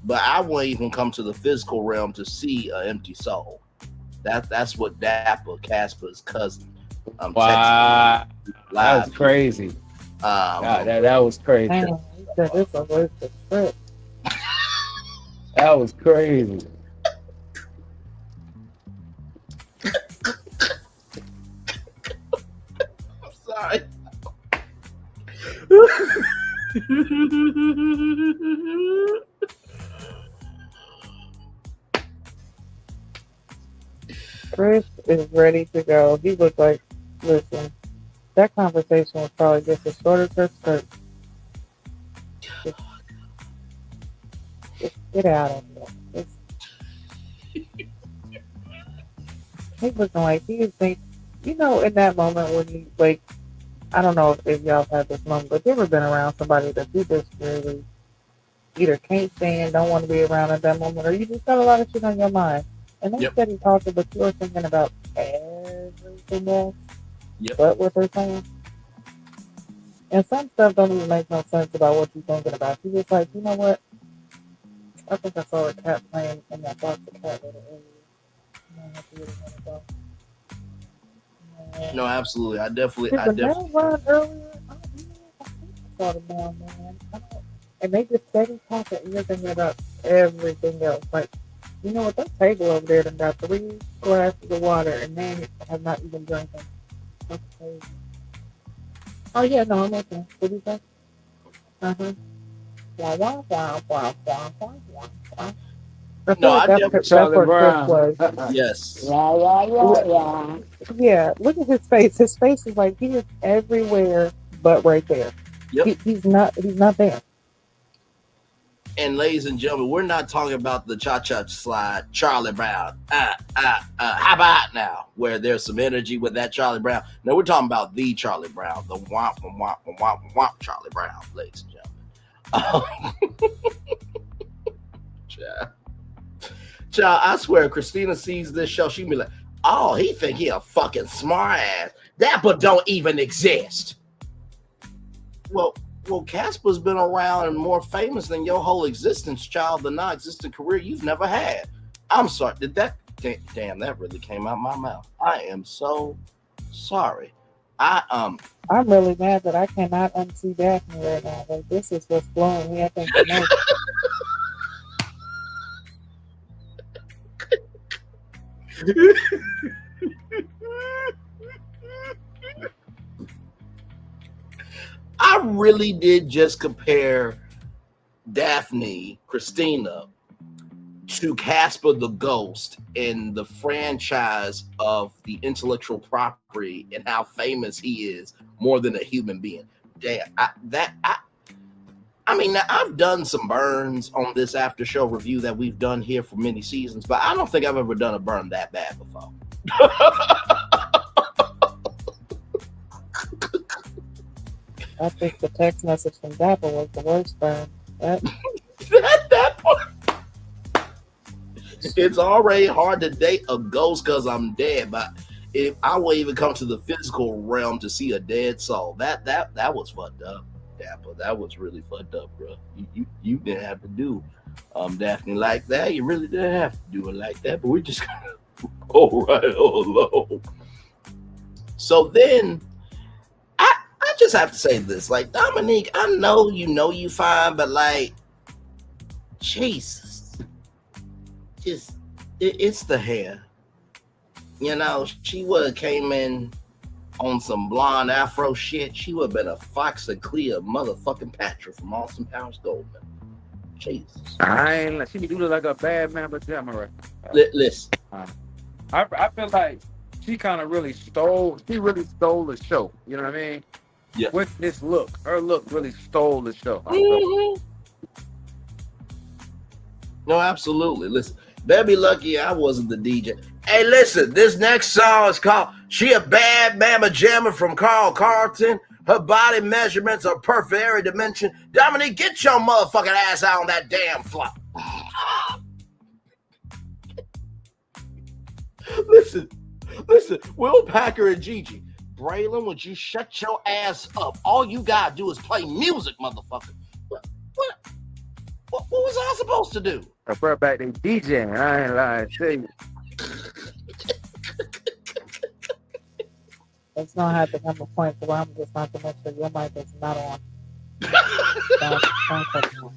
but I won't even come to the physical realm to see an empty soul. That's what Dapper, Casper's cousin, Wow. Live. That's crazy. That was crazy. Damn, he said this a waste of trip. That was crazy. I'm sorry. Chris is ready to go. He was like, listen, that conversation was probably just as short as her skirt. Just get out of here. He was like, he think, in that moment when you, like, I don't know if y'all have had this moment, but you ever been around somebody that you just really either can't stand, don't want to be around at that moment, or you just got a lot of shit on your mind. And they Yep. said he talking, but you were thinking about everything else Yep. but what they're saying. And some stuff don't even make no sense about what you're thinking about. You just like, you know what? I think I saw a cat playing in that box of cat litter earlier. I might have to get another box. No, absolutely. I definitely. Did the mail run earlier? I think I saw the mail, man. And they just steady talking everything about everything else. Like, you know what? That table over there done got 3 glasses of water and they have not even drank them. That's crazy. Oh, yeah, no, I'm okay. What do you say? Uh-huh. Wah, wah, wah, wah, wah, wah, wah, wah. I feel No, like I that's definitely. Charlie what Chris Brown. was. Yes. Yeah, look at his face. His face is like he is everywhere but right there. Yep. He's not there. And ladies and gentlemen, we're not talking about the cha-cha slide, Charlie Brown. How about now? Where there's some energy with that Charlie Brown. No, we're talking about the Charlie Brown, the womp, womp, womp, womp, womp Charlie Brown, ladies and gentlemen. Child, I swear, Christina sees this show, she'd be like, oh, he think he a fucking smart ass. That but don't even exist. Well, Casper's been around and more famous than your whole existence, child, the non-existent career you've never had. I'm sorry. Did that? Damn, that really came out my mouth. I am so sorry. I'm really mad that I cannot unsee Daphne right now. Like, this is what's blowing me up in the most. I really did just compare Daphne, Christina, to Casper the Ghost in the franchise of the intellectual property and how famous he is more than a human being. Damn, I mean, now, I've done some burns on this after show review that we've done here for many seasons, but I don't think I've ever done a burn that bad before. I think the text message from Dapper was the worst burn. That part. It's already hard to date a ghost because I'm dead, but if I will even come to the physical realm to see a dead soul, that was fucked up. Dapper, that was really fucked up, bro. You didn't have to do Daphne like that. You really didn't have to do it like that, but we're just gonna go right along. So then I just have to say this. Like, Dominique, I know you fine, but like, Jesus. Just it's the hair. You know, she would have came in on some blonde afro shit. She would have been a Fox and Clea motherfucking Patra from Austin Powers Goldman. Jesus. She do look like a bad man, but right. Listen. I feel like she kind of really stole the show. You know what I mean? Yeah. With this look. Her look really stole the show. Mm-hmm. No, absolutely. Listen, better be lucky I wasn't the DJ. Hey, listen, this next song is called She a Bad Mama Jammer from Carl Carlton. Her body measurements are perfect every dimension. Dominique, get your motherfucking ass out on that damn floor. Listen, Will Packer and Gigi. Braylon, would you shut your ass up? All you gotta do is play music, motherfucker. What was I supposed to do? I brought back they DJing. I ain't lying to you. It's gonna have to come a point where I'm just not to make sure your mic is not on. Don't cut it on.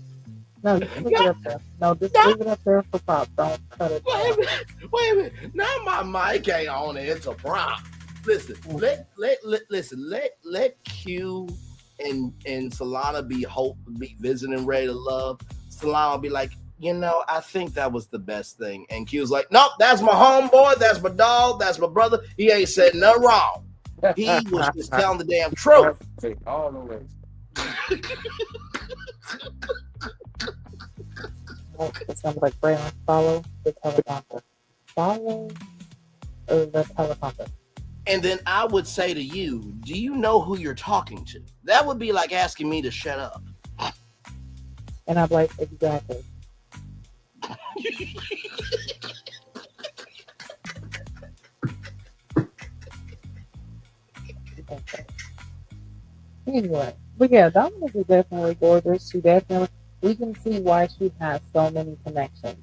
No, just leave it up there. No, just leave it up there for pop. Don't cut it down. Wait a minute. Now my mic ain't on it. It's a prop. Listen, let Q and Solana be visiting ready to love. Solana will be like, I think that was the best thing. And Q was like, nope, that's my homeboy, that's my dog, that's my brother. He ain't said nothing wrong. He was just telling the damn truth. All the way. It's gonna be like Braylon, follow the teleprompter. Follow the teleprompter. And then I would say to you, do you know who you're talking to? That would be like asking me to shut up. And I'm like, exactly. Anyway, but yeah, Dominic is definitely gorgeous. We can see why she has so many connections.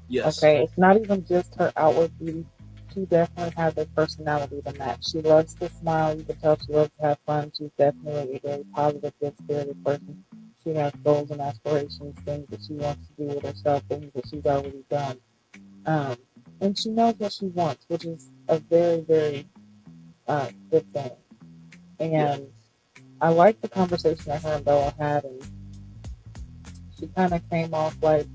Yes. Okay, it's not even just her outward beauty. She definitely has a personality to match. She loves to smile. You can tell she loves to have fun. She's definitely a very positive, good-spirited person. She has goals and aspirations, things that she wants to do with herself, things that she's already done. And she knows what she wants, which is a very, very good thing. And I like the conversation that her and Bella had, and she kind of came off like,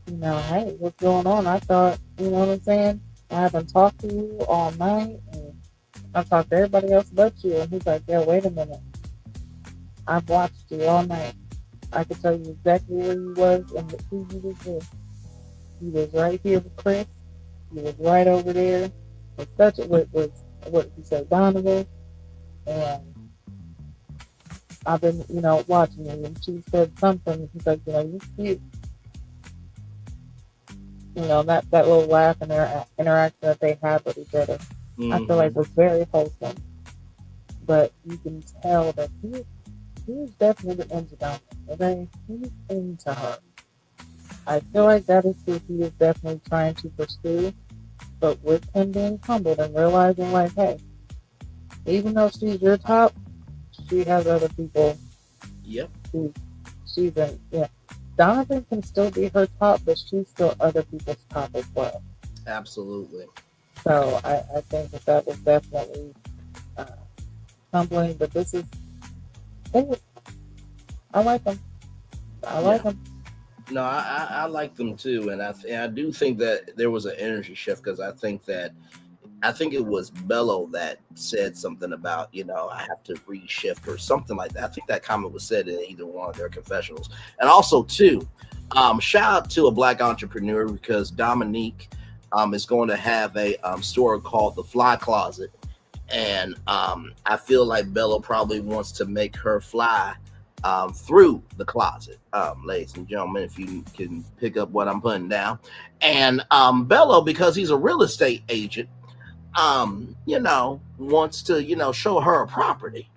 hey, what's going on? I thought, you know what I'm saying? I haven't talked to you all night, and I've talked to everybody else but you. And he's like, yeah, wait a minute. I've watched you all night. I can tell you exactly where you was and who you was with. You was right here with Chris. You was right over there with what he said, Donovan. And I've been, watching you. And she said something. He's like, you cute. That little laugh and their interaction that they had with each other, I feel like was very wholesome. But you can tell that he's definitely into Dominic. Okay, he's into her. I feel like that is who he is definitely trying to pursue. But with him being humbled and realizing, like, hey, even though she's your top, she has other people. Yep. She's in. Yeah. Donovan can still be her top, but she's still other people's top as well. Absolutely. So I think that was definitely humbling. But I like them. I like them. No, I like them too, and I do think that there was an energy shift because I think it was Bello that said something about, I have to reshift or something like that. I think that comment was said in either one of their confessionals. And also, too, shout out to a Black entrepreneur because Dominique is going to have a store called The Fly Closet. And I feel like Bello probably wants to make her fly through the closet, ladies and gentlemen, if you can pick up what I'm putting down. And Bello, because he's a real estate agent, wants to, show her a property.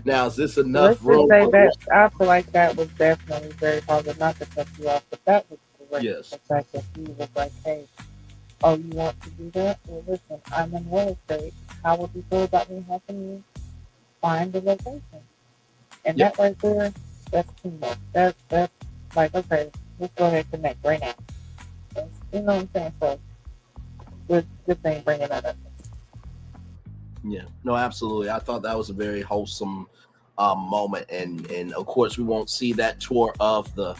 Now, is this enough room? Say that I feel like that was definitely very positive. Not to cut you off, but that was great. Yes. The fact that he was like, "Hey, oh, you want to do that? Well, listen, I'm in real estate. How would you feel about me helping you find the location?" And that right there, that's teamwork. That's like, okay, let's go ahead and connect right now. You know what I'm saying? So, good thing bringing that up. Yeah, no, absolutely. I thought that was a very wholesome moment, and of course we won't see that tour of the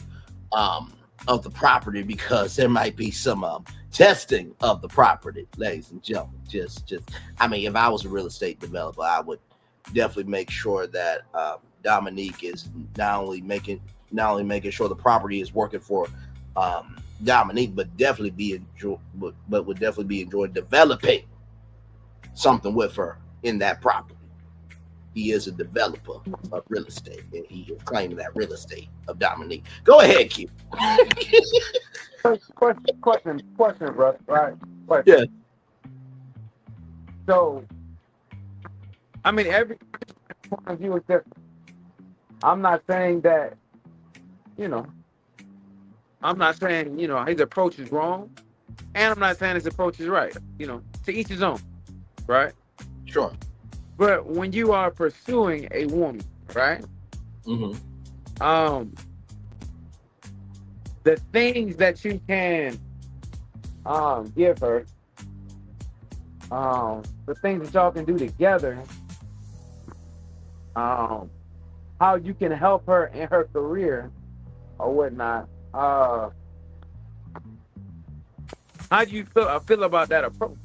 property because there might be some testing of the property, ladies and gentlemen. Just, I mean, if I was a real estate developer, I would definitely make sure that Dominique is not only making sure the property is working for Dominique, but would definitely be enjoying developing something with her in that property. He is a developer of real estate, and he is claiming that real estate of Dominique. Go ahead, Q. Question, bro. Right? Question. Yeah. So, I mean, every point of view is different. I'm not saying that, I'm not saying, his approach is wrong, and I'm not saying his approach is right. To each his own, right? Sure. But when you are pursuing a woman, right? Mm-hmm. The things that you can give her, the things that y'all can do together, how how you can help her in her career or whatnot. How do you feel about that approach?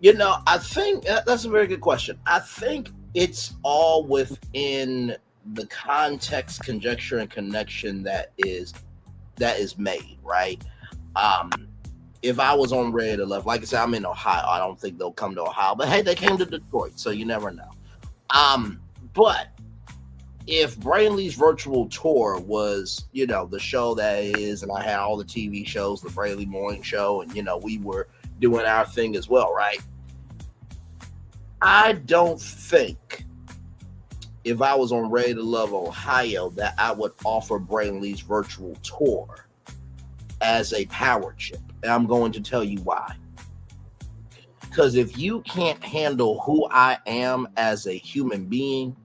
I think that's a very good question. I think it's all within the context, conjecture, and connection that is made, right? Um, if I was on Ready to Love, like I said, I'm in Ohio. I don't think they'll come to Ohio, but hey, they came to Detroit, so you never know. But if Brainley's virtual tour was, the show that it is, and I had all the TV shows, the Brainley Morning Show, and we were doing our thing as well, right? I don't think if I was on Ready to Love Ohio that I would offer Brainley's virtual tour as a power chip. And I'm going to tell you why. Because if you can't handle who I am as a human being,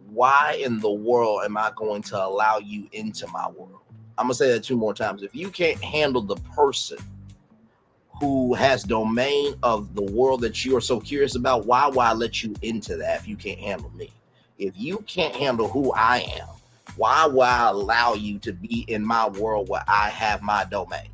why in the world am I going to allow you into my world? I'm going to say that 2 more times. If you can't handle the person who has domain of the world that you are so curious about, why would I let you into that if you can't handle me? If you can't handle who I am, why would I allow you to be in my world where I have my domain?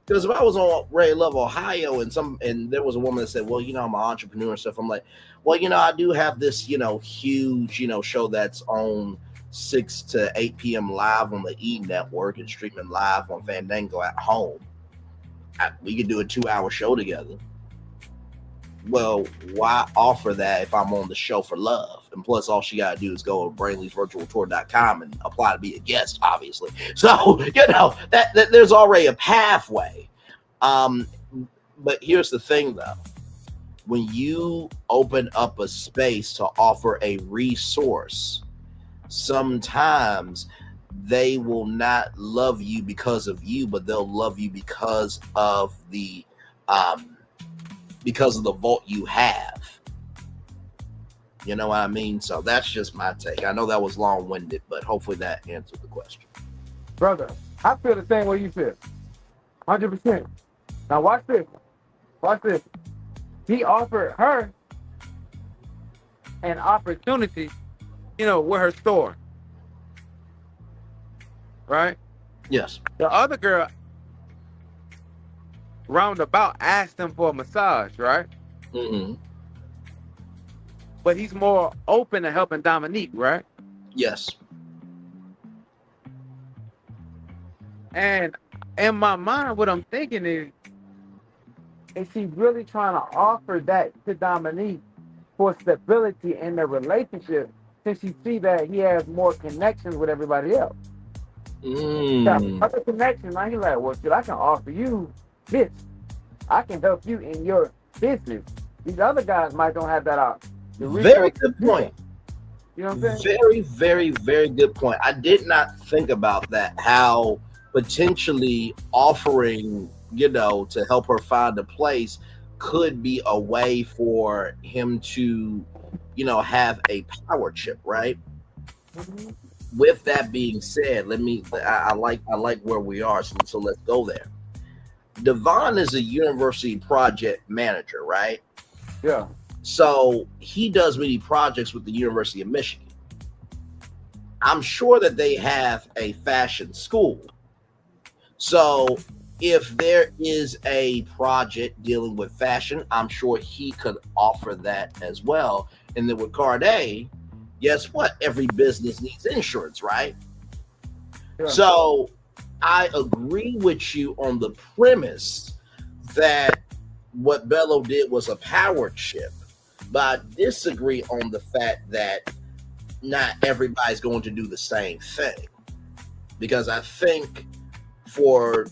Because if I was on Ray Love Ohio and there was a woman that said, well, I'm an entrepreneur and stuff, I'm like, well, I do have this, huge, show that's on 6 to 8 p.m. live on the E Network and streaming live on Fandango at home. We could do a 2-hour show together. Well, why offer that if I'm on the show for love? And plus, all she got to do is go to brainleysvirtualtour.com and apply to be a guest, obviously. So, that there's already a pathway. But here's the thing, though. When you open up a space to offer a resource, sometimes they will not love you because of you, but they'll love you because of the vault you have. You know what I mean? So that's just my take. I know that was long-winded, but hopefully that answered the question. Brother, I feel the same way you feel. 100%. Now watch this. Watch this. He offered her an opportunity, with her store. Right? Yes. The other girl roundabout asked him for a massage, right? Mm-hmm. But he's more open to helping Dominique, right? Yes. And in my mind, what I'm thinking is she really trying to offer that to Dominique for stability in their relationship since she see that he has more connections with everybody else? Other connection, now he's like, well, shit, I can offer you this. I can help you in your business. These other guys might don't have that out. Very good point. You know what I'm saying? Very, very, very good point. I did not think about that, how potentially offering, to help her find a place could be a way for him to, have a power chip, right? Mm-hmm. With that being said, I like where we are, so let's go there. Devon is a university project manager, right? Yeah. So he does many projects with the University of Michigan. I'm sure that they have a fashion school. So if there is a project dealing with fashion, I'm sure he could offer that as well. And then with Carday, guess what? Every business needs insurance, right? Yeah. So I agree with you on the premise that what Bello did was a power chip, but I disagree on the fact that not everybody's going to do the same thing. Because I think for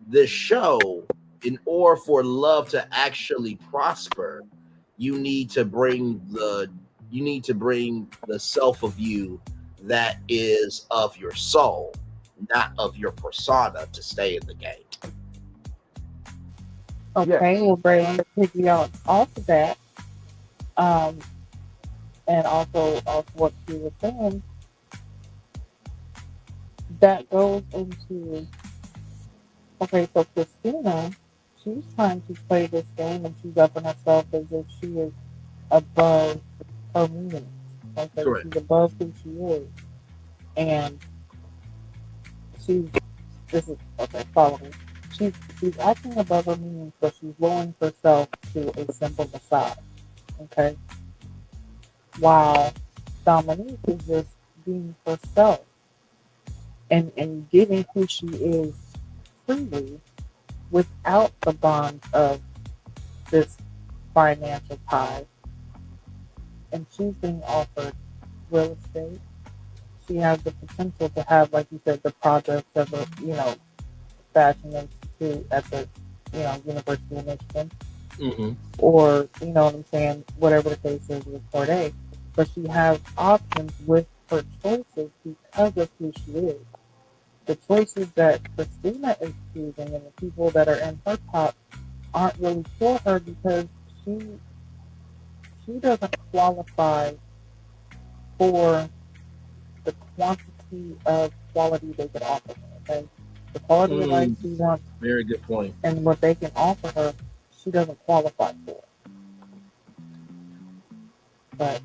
this show, in order for love to actually prosper, you need to bring the self of you that is of your soul, not of your persona, to stay in the game. Okay, well, Braylon, to take you out off of that, and also of what you were saying, that goes into, okay, so Christina, she's trying to play this game and she's upping herself as if she is above her means. Okay, Correct. she's above who she is, and she's this is okay. Follow me. She's acting above her means, but she's lowering herself to a simple massage. Okay, while Dominique is just being herself and giving who she is freely without the bond of this financial tie. And she's being offered real estate. She has the potential to have, like you said, the projects of a, fashion institute at the, University of Michigan, Mm-hmm. or, you know what I'm saying, whatever the case is with Corday. But she has options with her choices because of who she is. The choices that Christina is choosing and the people that are in her top aren't really for her because she doesn't qualify for the quantity of quality they could offer her. Okay, the quality of life Mm, she wants very good point. and what they can offer her, she doesn't qualify for. But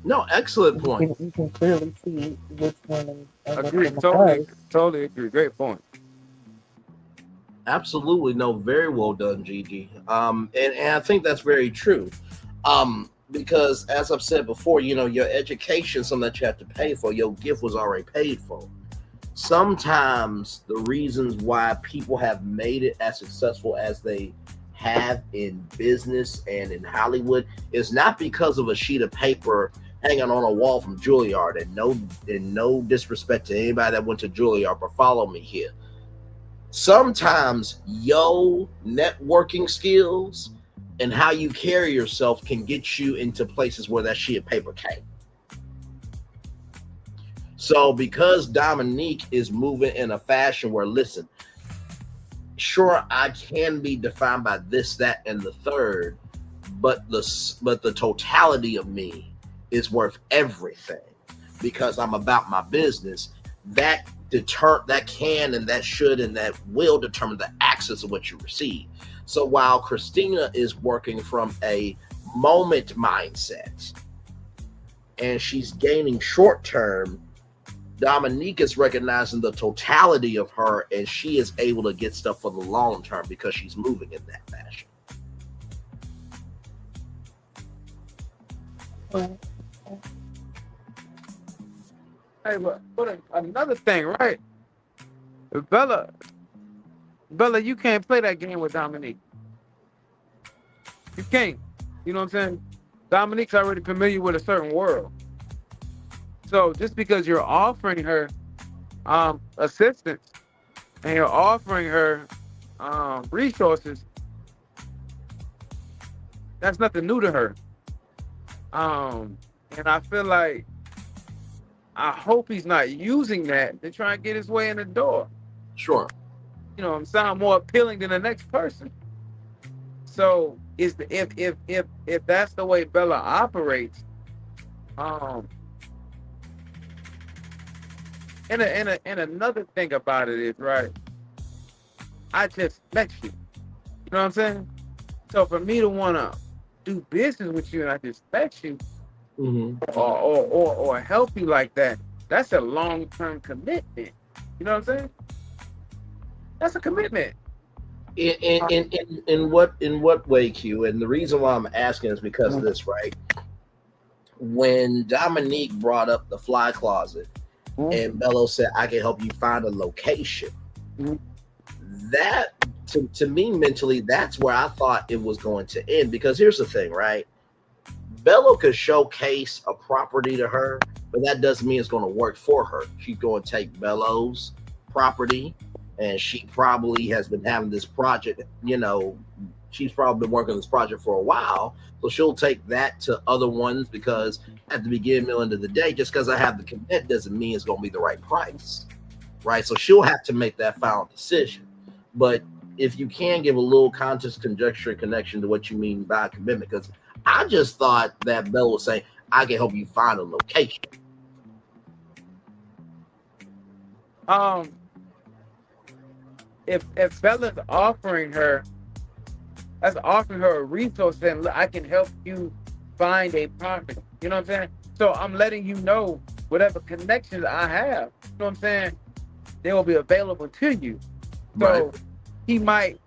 No, excellent point. you can clearly see which women and which Agree. women does. Totally agree. Great point. Absolutely, no, very well done, Gigi. And I think that's very true. Because as I've said before, your education, something that you have to pay for. Your gift was already paid for. Sometimes the reasons why people have made it as successful as they have in business and in Hollywood is not because of a sheet of paper hanging on a wall from Juilliard. And no disrespect to anybody that went to Juilliard, but follow me here. Sometimes your networking skills and how you carry yourself can get you into places where that sheet of paper can't. So because Dominique is moving in a fashion where, listen, sure, I can be defined by this, that, and the third, but the totality of me is worth everything because I'm about my business. That can and that should and that will determine the access of what you receive. So while Christina is working from a moment mindset and she's gaining short term, Dominique is recognizing the totality of her and she is able to get stuff for the long term because she's moving in that fashion. Right. Hey, but another thing, right? Bella, you can't play that game with Dominique. You can't. You know what I'm saying? Dominique's already familiar with a certain world. So just because you're offering her assistance and you're offering her resources, that's nothing new to her. And I feel like I hope he's not using that to try and get his way in the door. Sure. Sound more appealing than the next person. So if that's the way Bella operates, and another thing about it is, right, I just met you. You know what I'm saying? So for me to want to do business with you and I just met you, Mm-hmm. or help you like that, that's a long-term commitment. You know what I'm saying? That's a commitment. In what way, Q? And the reason why I'm asking is because of this, right? When Dominique brought up the fly closet and Bello said, I can help you find a location, that to me mentally, that's where I thought it was going to end. Because here's the thing, right? Bello could showcase a property to her, but that doesn't mean it's going to work for her. She's going to take Bello's property, and she probably has been having this project, she's probably been working on this project for a while. So she'll take that to other ones because at the beginning, middle, end of the day, just because I have the commit doesn't mean it's going to be the right price, right? So she'll have to make that final decision. But if you can give a little context, conjecture, and connection to what you mean by commitment, because I just thought that Bella was saying, I can help you find a location. If Bella's offering her, that's offering her a resource, then look, I can help you find a property. You know what I'm saying? So I'm letting you know whatever connections I have. You know what I'm saying? They will be available to you. So he might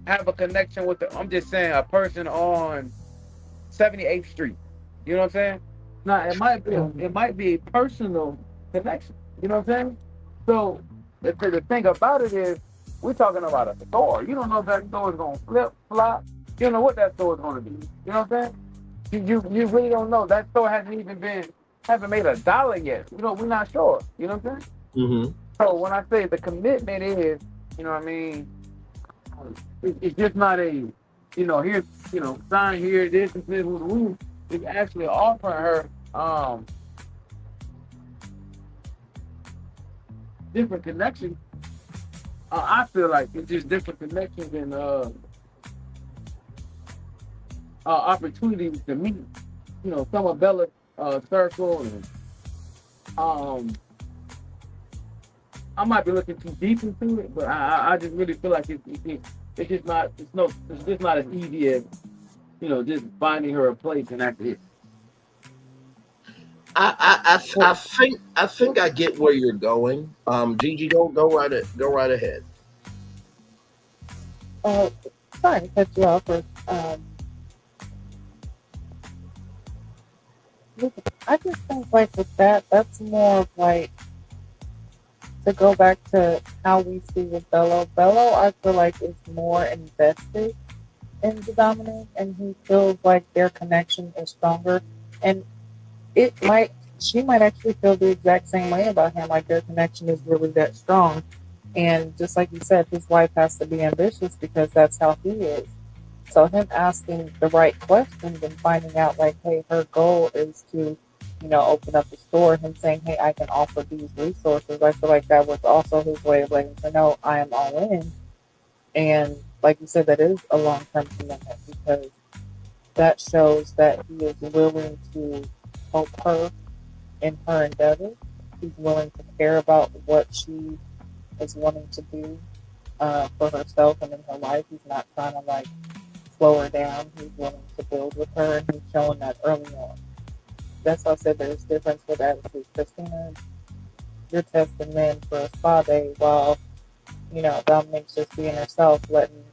have a connection with I'm just saying, a person on 78th Street. You know what I'm saying? Now it might be a personal connection. You know what I'm saying? So the thing about it is, we're talking about a store. You don't know if that store is gonna flip, flop. You don't know what that store is gonna be. You know what I'm saying? You really don't know. That store hasn't made $1 yet. You know, we're not sure. You know what I'm saying? Mm-hmm. So when I say the commitment is, you know what I mean, it's just not a, here's, sign here, this and this. It's actually offering her different connections. I feel like it's just different connections and opportunities to meet, some of Bella's circle, and I might be looking too deep into it, but I just really feel like it's just not it's just not as easy as just finding her a place and that's it. I think I get where you're going. Gigi, go right ahead. Uh, Sorry to cut you off. I just think like with that, that's more of like to go back to how we see with Bello. Bello, I feel like is more invested in the Dominic, and he feels like their connection is stronger. And she might actually feel the exact same way about him. Like their connection is really that strong. And just like you said, his wife has to be ambitious because that's how he is. So him asking the right questions and finding out like, hey, her goal is to, open up a store. Him saying, hey, I can offer these resources. I feel like that was also his way of letting her know I am all in. And like you said, that is a long-term commitment because that shows that he is willing to help her in her endeavors. He's willing to care about what she is wanting to do for herself and in her life. He's not trying to like slow her down. He's willing to build with her, and he's showing that early on. That's why I said there's difference with attitude. Christina, you're testing men for a spa day while, Dominic's just being herself, letting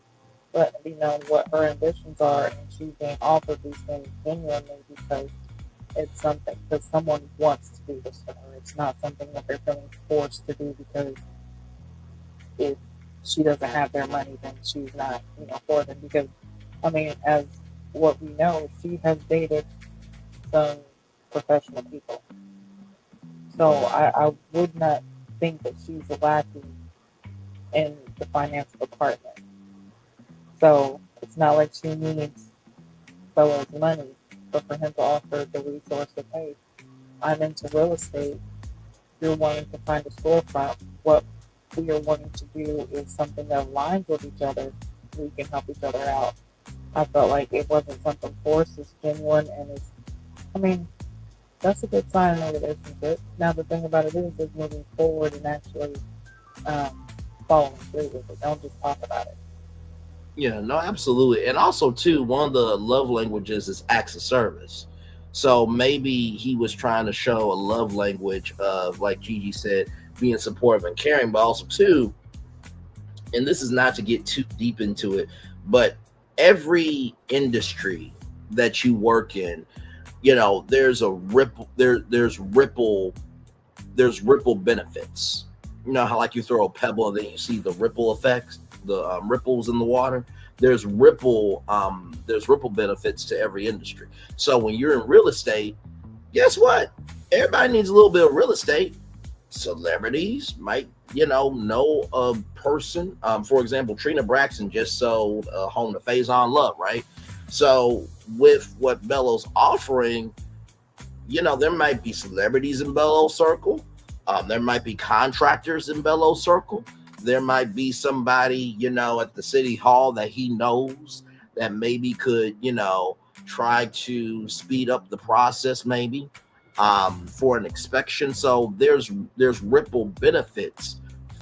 be known what her ambitions are, and she's being offered these things genuinely because it's something because someone wants to do this for her. It's not something that they're feeling forced to do because if she doesn't have their money, then she's not, for them. Because, I mean, as what we know, she has dated some professional people. So I would not think that she's lacking in the financial department. So it's not like she needs Bella's money, but for him to offer the resource of, hey, I'm into real estate, you're wanting to find a storefront, what we are wanting to do is something that aligns with each other, we can help each other out. I felt like it wasn't something forced, it's genuine, and that's a good sign in a relationship. Now the thing about it is moving forward and actually following through with it. Don't just talk about it. Yeah, no, absolutely. And also, too, one of the love languages is acts of service. So maybe he was trying to show a love language of, like Gigi said, being supportive and caring, but also, too, and this is not to get too deep into it, but every industry that you work in, there's a ripple, there's ripple benefits. You know how like you throw a pebble and then you see the ripple effects, the ripples in the water. There's ripple benefits to every industry. So when you're in real estate, guess what? Everybody needs a little bit of real estate. Celebrities might, know a person. For example, Trina Braxton just sold a home to Faison Love, right? So with what Bello's offering, there might be celebrities in Bello's circle. There might be contractors in Bello's circle. There might be somebody, at the city hall that he knows that maybe could, try to speed up the process, maybe for an inspection. So there's ripple benefits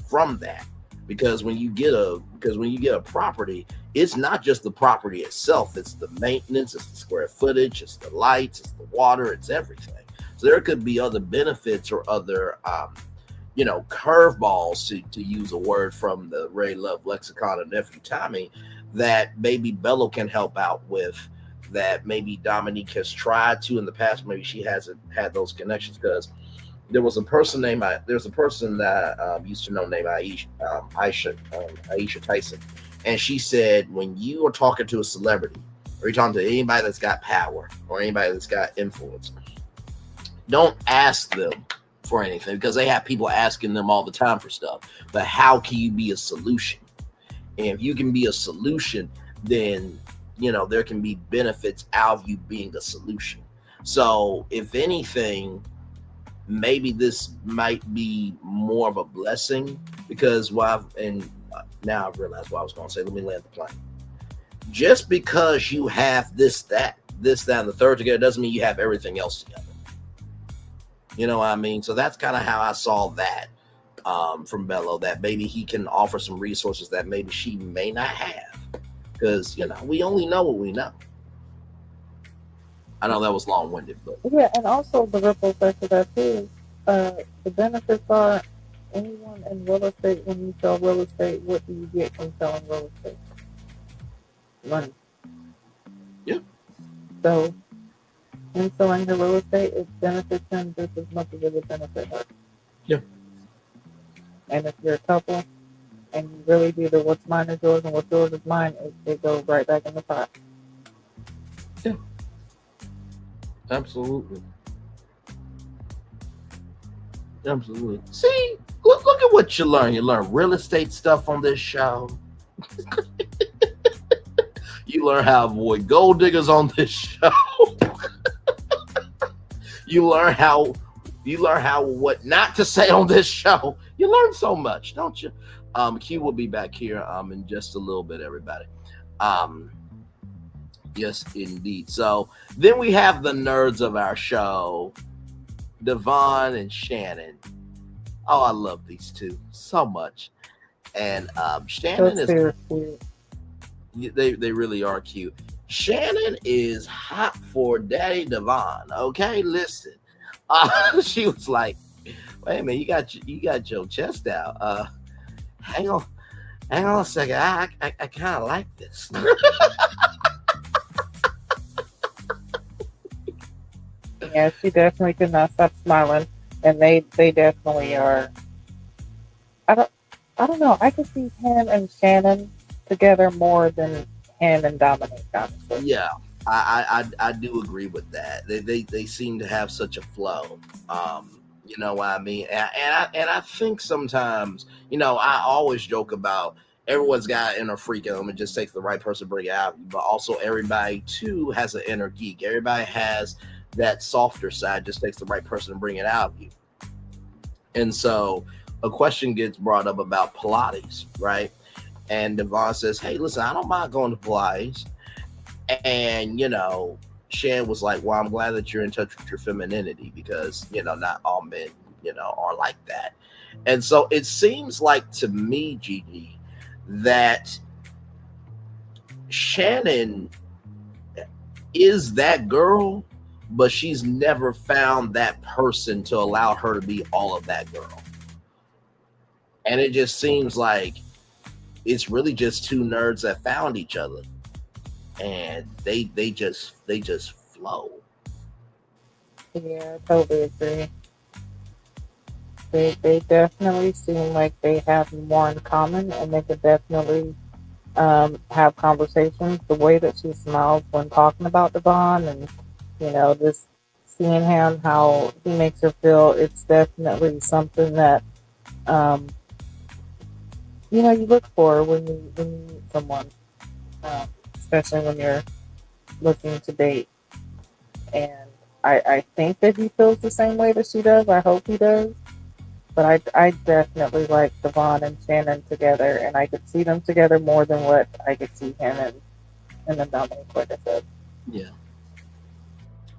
from that. because when you get a property, it's not just the property itself, it's the maintenance, it's the square footage, it's the lights, it's the water, it's everything. So there could be other benefits or other curveballs, to use a word from the Ray Love lexicon of Nephew Tommy, that maybe Bello can help out with, that maybe Dominique has tried to in the past. Maybe she hasn't had those connections, because there's a person that used to know named Aisha Tyson, and she said, when you are talking to a celebrity, or you're talking to anybody that's got power or anybody that's got influence, don't ask them for anything, because they have people asking them all the time for stuff. But how can you be a solution? And if you can be a solution, then there can be benefits out of you being a solution. So if anything, maybe this might be more of a blessing, because now I've realized what I was going to say. Let me land the plane. Just because you have this, that, and the third together doesn't mean you have everything else together. You know what I mean? So that's kind of how I saw that from Bello, that maybe he can offer some resources that maybe she may not have, because we only know what we know. I know that was long-winded, but Yeah, and also the ripple effect of that too. The benefits are, anyone in real estate, when you sell real estate, what do you get from selling real estate? Money. Yeah. So, in selling the real estate, it benefits him just as much as it would benefit her. Yeah. And if you're a couple and you really do the what's mine is yours and what's yours is mine, it goes right back in the pot. Yeah. Absolutely. See, look at what you learn. You learn real estate stuff on this show. You learn how to avoid gold diggers on this show. You learn how what not to say on this show. You learn so much, don't you? Q will be back here in just a little bit, everybody. Yes, indeed. So then we have the nerds of our show, Devon and Shannon. Oh, I love these two so much. And Shannon they really are cute. Shannon is hot for Daddy Devon. Okay, listen. She was like, "Wait a minute, you got your chest out. Hang on a second. I kind of like this." Yeah, she definitely could not stop smiling, and they definitely are. I don't know. I could see him and Shannon together more than him and Dominic, honestly. Yeah, I do agree with that. They seem to have such a flow. You know what I mean? And I think sometimes, I always joke about everyone's got an inner freak in them. It just takes the right person to bring it out. But also everybody too has an inner geek. Everybody has that softer side. Just takes the right person to bring it out of you. And so a question gets brought up about Pilates, right? And Devon says, "Hey, listen, I don't mind going to Pilates." And, Shan was like, "Well, I'm glad that you're in touch with your femininity, because, not all men, are like that." And so it seems like to me, Gigi, that Shannon is that girl, but she's never found that person to allow her to be all of that girl. And it just seems like it's really just two nerds that found each other, and they just flow. Yeah, I totally agree. They definitely seem like they have more in common, and they could definitely have conversations. The way that she smiles when talking about Devon, and just seeing him, how he makes her feel, it's definitely something that you look for when you meet someone, especially when you're looking to date. And I think that he feels the same way that she does. I hope he does. But I definitely like Devon and Shannon together, and I could see them together more than what I could see him and the Dominic, like I said. Yeah.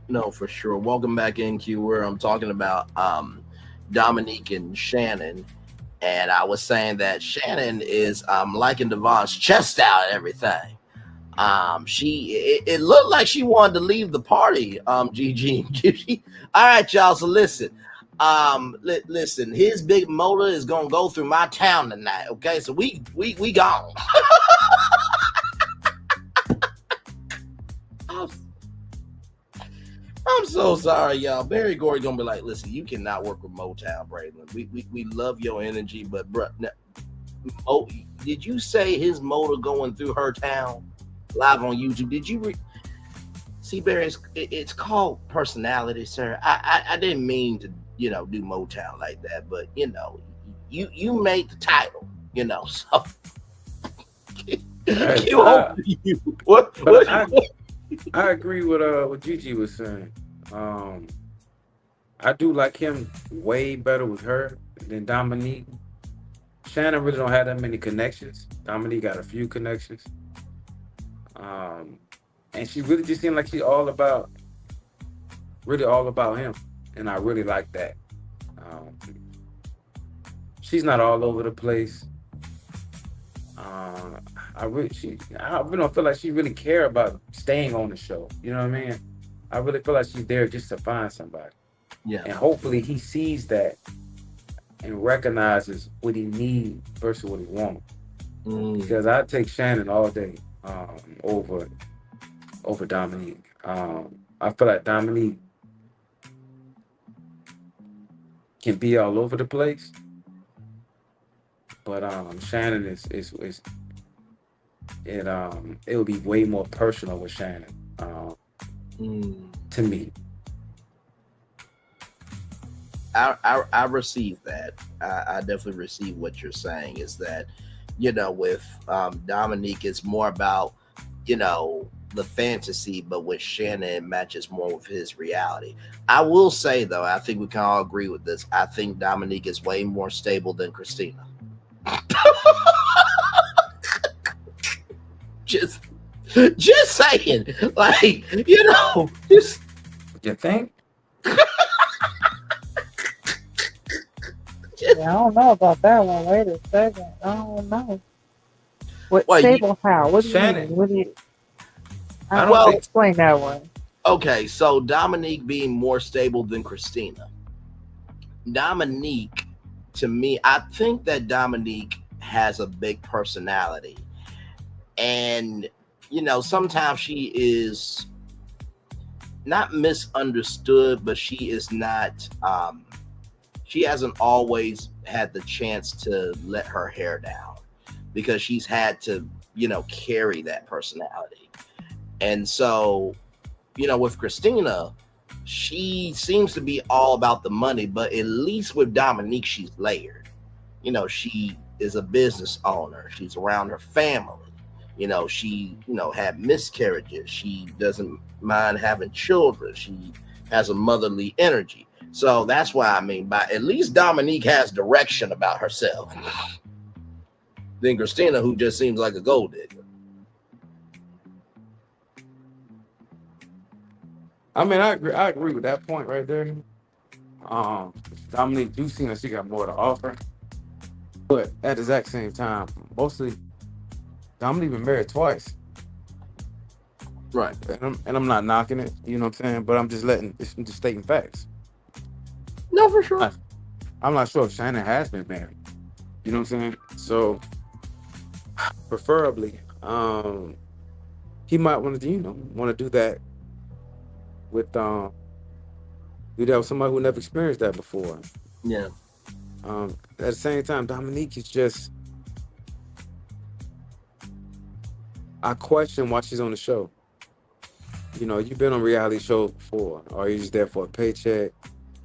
No, for sure. Welcome back in, Q, where I'm talking about Dominique and Shannon. And I was saying that Shannon is liking Devon's chest out and everything. It looked like she wanted to leave the party. GG. All right, y'all. So listen. Listen. His big motor is gonna go through my town tonight. Okay, so we gone. I'm so sorry, y'all. Barry Gordy gonna be like, listen, you cannot work with Motown, Braylon. We love your energy, but bro, did you say his motor going through her town live on YouTube? Did you see, Barry? It's called personality, sir. I didn't mean to, do Motown like that, but you made the title, so. Hey, What? but I agree with what Gigi was saying. I do like him way better with her than Dominique. Shannon really don't have that many connections. Dominique got a few connections. And she really just seemed like she's really all about him. And I really like that. She's not all over the place. I really don't feel like she really care about staying on the show. You know what I mean? I really feel like she's there just to find somebody. Yeah. And hopefully he sees that and recognizes what he needs versus what he wants. Because I take Shannon all day over Dominique. I feel like Dominique can be all over the place, but Shannon it will be way more personal with Shannon to me. I receive that. I definitely receive what you're saying. Is that with Dominique, it's more about the fantasy, but with Shannon, it matches more with his reality. I will say though, I think we can all agree with this. I think Dominique is way more stable than Christina. just saying, like, just. You think? Yeah, I don't know about that one. Wait a second. I don't know. What stable how? What do you mean? What do you? I don't know. Explain that one. Okay, so Dominique being more stable than Christina. Dominique, to me, I think that Dominique has a big personality. And, sometimes she is not misunderstood, but she is not, she hasn't always had the chance to let her hair down because she's had to, carry that personality. And so, with Christina, she seems to be all about the money, but at least with Dominique, she's layered. She is a business owner. She's around her family. She, had miscarriages. She doesn't mind having children. She has a motherly energy. So that's why by at least Dominique has direction about herself. Than Christina, who just seems like a gold digger. I mean, I agree with that point right there. Dominique do seem like she got more to offer, but at the exact same time, mostly Dominique been married twice. Right. And I'm not knocking it, you know what I'm saying? But I'm just stating facts. No, for sure. I'm not sure if Shannon has been married. You know what I'm saying? So preferably, he might want to do that with somebody who never experienced that before. Yeah. At the same time, Dominique is just, I question why she's on the show. You've been on a reality show before. Are you just there for a paycheck?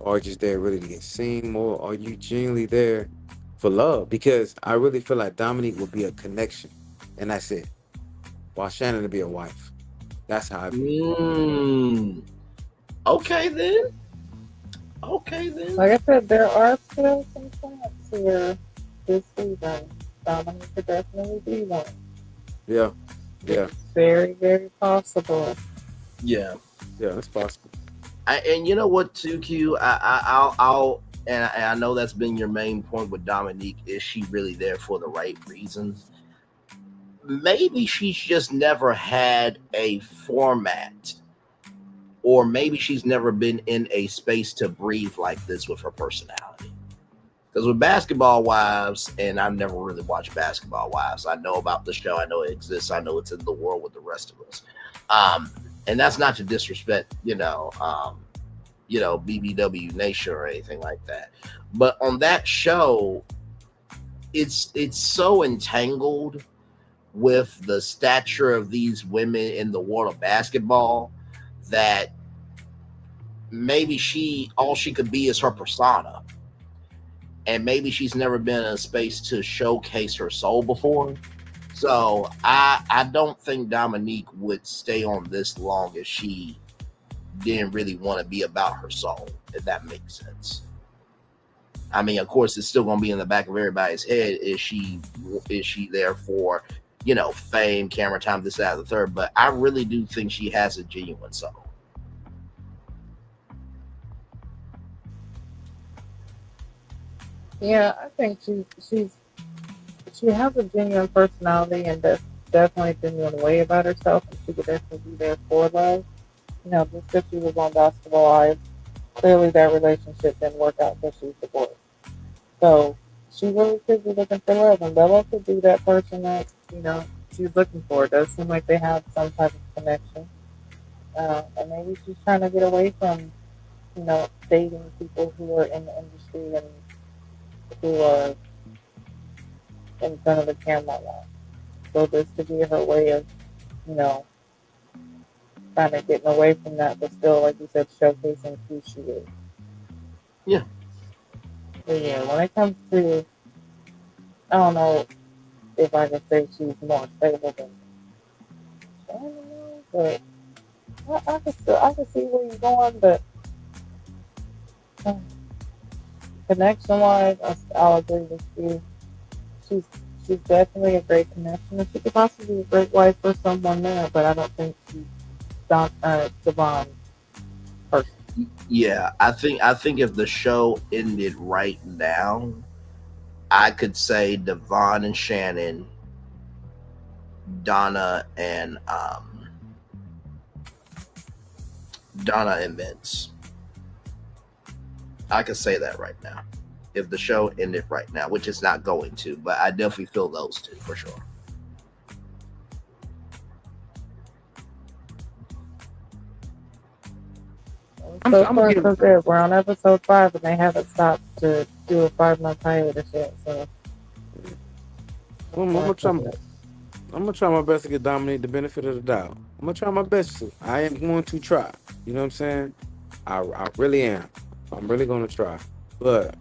Or just there really to get seen more? Or are you genuinely there for love? Because I really feel like Dominique will be a connection, and that's it. While Shannon will be a wife. That's how I feel. Okay then. Like I said, there are still some chance here this season. Dominique could definitely be one. Yeah. It's very, very possible. Yeah. Yeah, it's possible. And you know what, too, Q? I'll and I know that's been your main point with Dominique. Is she really there for the right reasons? Maybe she's just never had a format, or maybe she's never been in a space to breathe like this with her personality. Because with Basketball Wives, and I've never really watched Basketball Wives, I know about the show, I know it exists, I know it's in the world with the rest of us. Um, and that's not to disrespect, BBW Nation or anything like that. But on that show, it's so entangled with the stature of these women in the world of basketball that maybe all she could be is her persona, and maybe she's never been in a space to showcase her soul before. So I don't think Dominique would stay on this long if she didn't really want to be about her soul, if that makes sense. I mean, of course, it's still going to be in the back of everybody's head. Is she there for, fame, camera time, this, that, the third? But I really do think she has a genuine soul. Yeah, I think she has a genuine personality and that's definitely a genuine way about herself, and she could definitely be there for love. Just because she was on Basketball Wives, clearly that relationship didn't work out because she's divorced. So she really could be looking for love, and Bella could be that person that she's looking for. It does seem like they have some type of connection, and maybe she's trying to get away from dating people who are in the industry and who are in front of the camera a lot. So this could be her way of you know kind of getting away from that, but still, like you said, showcasing who she is. Yeah. But yeah, when it comes to, I don't know if I can say she's more stable than Shannon, but I can see where you're going, but uh, connection wise, I'll agree with you. She's she's definitely a great connection, and she could possibly be a great wife for someone there, but I don't think she's Devon person. Yeah, I think if the show ended right now, I could say Devon and Shannon, Donna and Donna and Vince. I could say that right now. If the show ended right now, which it's not going to, but I definitely feel those two for sure. I'm, So I'm gonna far, give. so good. We're on episode 5, and they haven't stopped to do a 5-month hiatus yet. So, so I'm, I'm far, gonna so try. good. I'm gonna try my best to get Dominique the benefit of the doubt. I'm gonna try my best to. I am going to try. You know what I'm saying? I really am. I'm really gonna try. But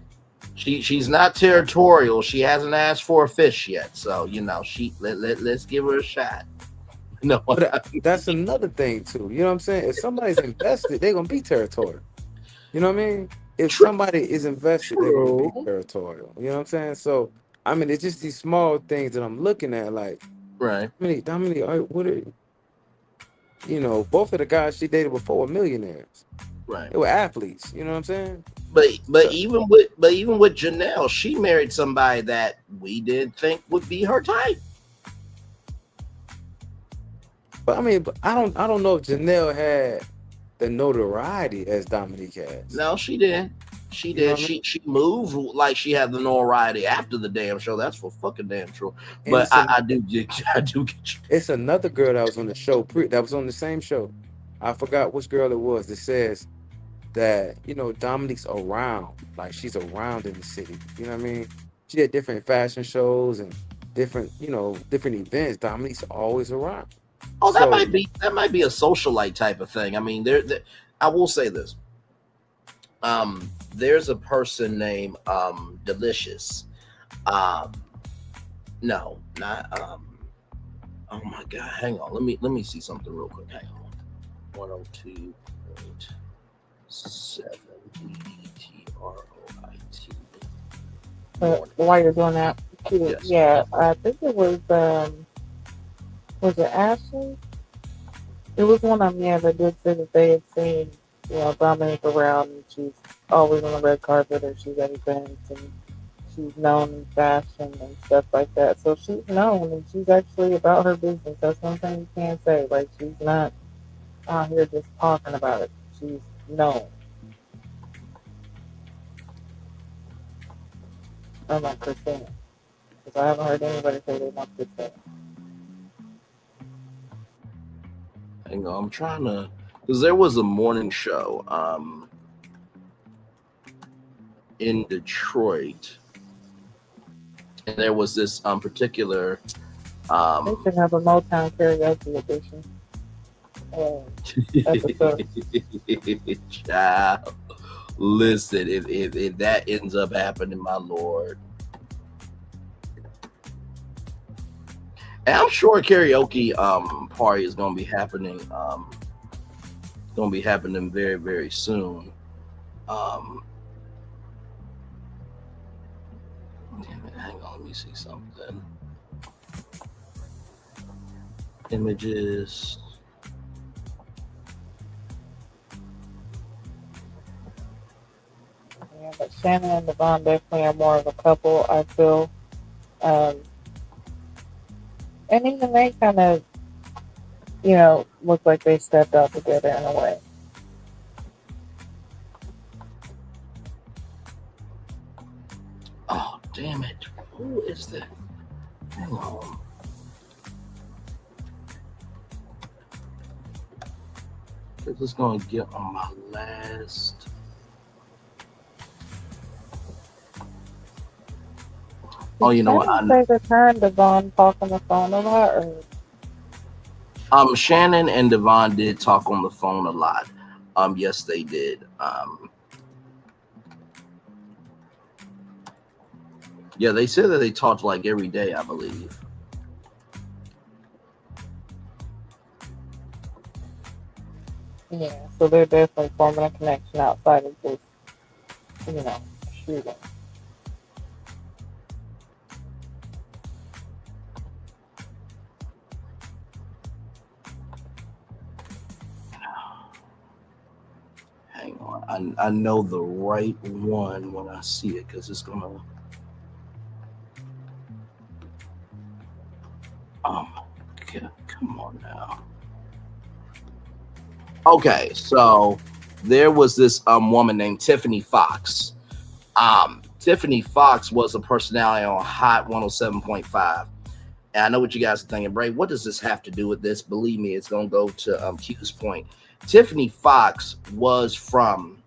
She's not territorial. She hasn't asked for a fish yet, so let's give her a shot. No, that's another thing too. You know what I'm saying? If somebody's invested, they're gonna be territorial. You know what I mean? If true, somebody is invested, they're gonna be true, territorial. You know what I'm saying? So I mean, it's just these small things that I'm looking at. Like right, Dominique, what are both of the guys she dated before were millionaires. right. They were athletes. You know what I'm saying? But So, even with Janelle, she married somebody that we didn't think would be her type. but I mean, I don't know if Janelle had the notoriety as Dominique has. No, she didn't. She You know did. what I mean? She moved like she had the notoriety after the damn show. That's for fucking damn true. And But I do get I do get you. it's another girl that was on the show, that was on the same show. I forgot which girl it was that says that, Dominique's around, like she's around in the city. You know what I mean? She had different fashion shows and different events. Dominique's always around. Oh, So that might be a socialite type of thing. I mean, I will say this. There's a person named Delicious. Um, no, not Oh my god, hang on. Let me see something real quick. Hang on. 102.7 ETROIT. While you're doing that, Yes. yeah, I think it was it Ashley? It was one of them, yeah, that did say that they had seen, Dominic around, and she's always on the red carpet or she's at events and she's known in fashion and stuff like that. So she's known and she's actually about her business. That's one thing you can't say. Like she's not out here just talking about it. She's known. Unlike Christina. Because I haven't heard anybody say they want Christina. Hang on, I'm trying to, because there was a morning show in Detroit, and there was this particular They should have a Motown karaoke edition. Episode. Child, listen, if that ends up happening, my lord. And I'm sure a karaoke party is gonna be happening. Gonna be happening very, very soon. Hang on, let me see something. Images. Yeah, but Shannon and Devon definitely are more of a couple, I feel. And even they kind of, look like they stepped out together in a way. Oh, damn it. Who is that? Hang on. This is going to get on my last. Oh, you know what? Say the turn Devon talk on the phone a lot, or Shannon and Devon did talk on the phone a lot. Yes, they did. Yeah, they said that they talked like every day, I believe. yeah. So they're definitely forming a connection outside of just, shooting. Hang on. I know the right one when I see it because it's gonna. Okay, come on now. Okay, so there was this woman named Tiffany Fox. Tiffany Fox was a personality on Hot 107.5. And I know what you guys are thinking, Bray, what does this have to do with this? Believe me, it's going to go to Q's point. Tiffany Fox was from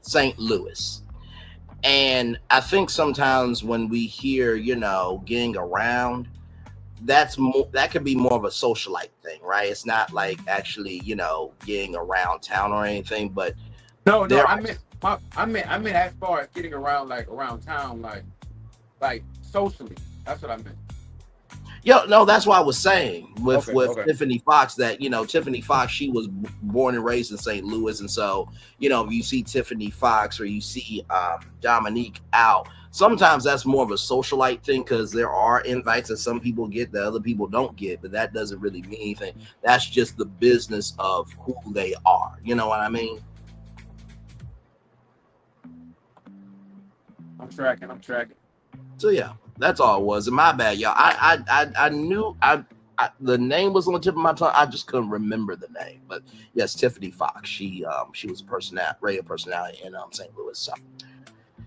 St. Louis. And I think sometimes when we hear, getting around, that could be more of a socialite thing, right? It's not like actually, getting around town or anything, but No, I meant as far as getting around, like around town, like socially. That's what I meant. Yeah, no, that's what I was saying with Okay. Tiffany Fox, that, Tiffany Fox, she was born and raised in St. Louis. And so, if you see Tiffany Fox or you see Dominique out, sometimes that's more of a socialite thing because there are invites that some people get that other people don't get, but that doesn't really mean anything. That's just the business of who they are. You know what I mean? I'm tracking. So yeah, that's all it was. And my bad, y'all. I knew the name was on the tip of my tongue. I just couldn't remember the name. But yes, Tiffany Fox. She was a radio personality in St. Louis. So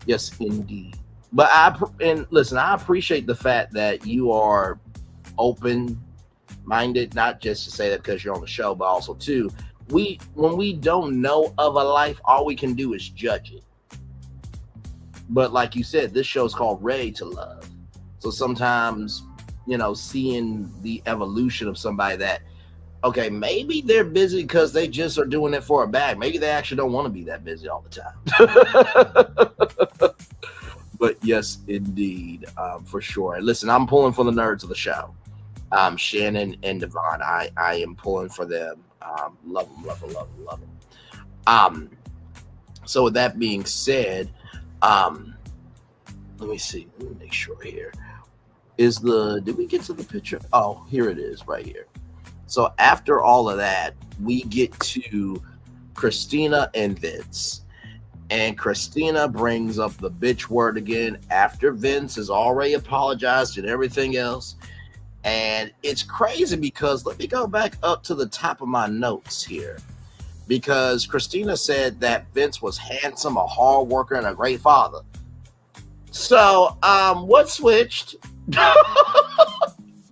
yes, indeed. But listen, I appreciate the fact that you are open-minded, not just to say that because you're on the show, but also too, when we don't know of a life, all we can do is judge it. But like you said, this show is called Ready to Love. So sometimes, seeing the evolution of somebody that, okay, maybe they're busy because they just are doing it for a bag. Maybe they actually don't want to be that busy all the time. But yes, indeed, for sure. And listen, I'm pulling for the nerds of the show. Shannon and Devon, I am pulling for them. Love them. So with that being said, let me see. Let me make sure here. Did we get to the picture? Oh, here it is right here. So after all of that, we get to Christina and Vince. And Christina brings up the bitch word again after Vince has already apologized and everything else. And it's crazy because let me go back up to the top of my notes here. Because Christina said that Vince was handsome, a hard worker, and a great father. So, what switched?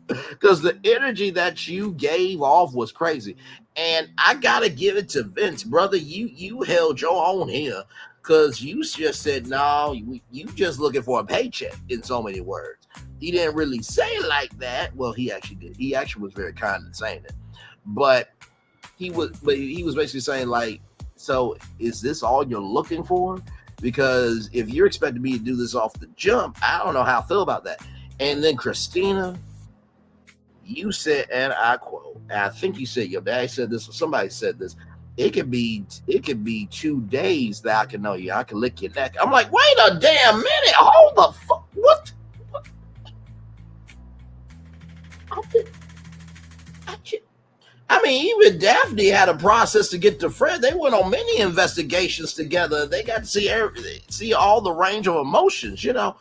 Because the energy that you gave off was crazy, and I gotta give it to Vince, brother. You held your own here, because you just said no. You just looking for a paycheck. In so many words, he didn't really say it like that. Well, he actually did. He actually was very kind in saying it, but he was basically saying like, so is this all you're looking for? Because if you're expecting me to do this off the jump, I don't know how I feel about that. And then Christina, you said, and I quote, and I think you said your dad said this, or somebody said this. It could be 2 days that I can know you. I can lick your neck. I'm like, wait a damn minute. Hold the fuck. What? I mean, even Daphne had a process to get to Fred. They went on many investigations together. They got to see all the range of emotions, you know.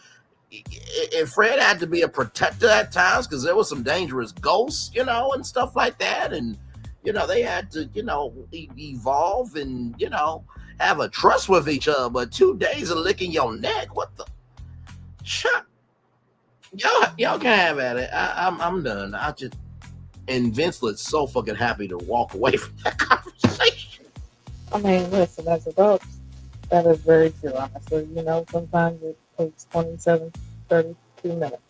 And Fred had to be a protector at times because there was some dangerous ghosts, you know, and stuff like that. And, you know, they had to, you know, evolve and, you know, have a trust with each other. But 2 days of licking your neck, what the? Shut. Y'all can have at it. I'm done. And Vince looked so fucking happy to walk away from that conversation. I mean, listen, as adults, that is very true, honestly. You know, sometimes it takes 27, 32 minutes.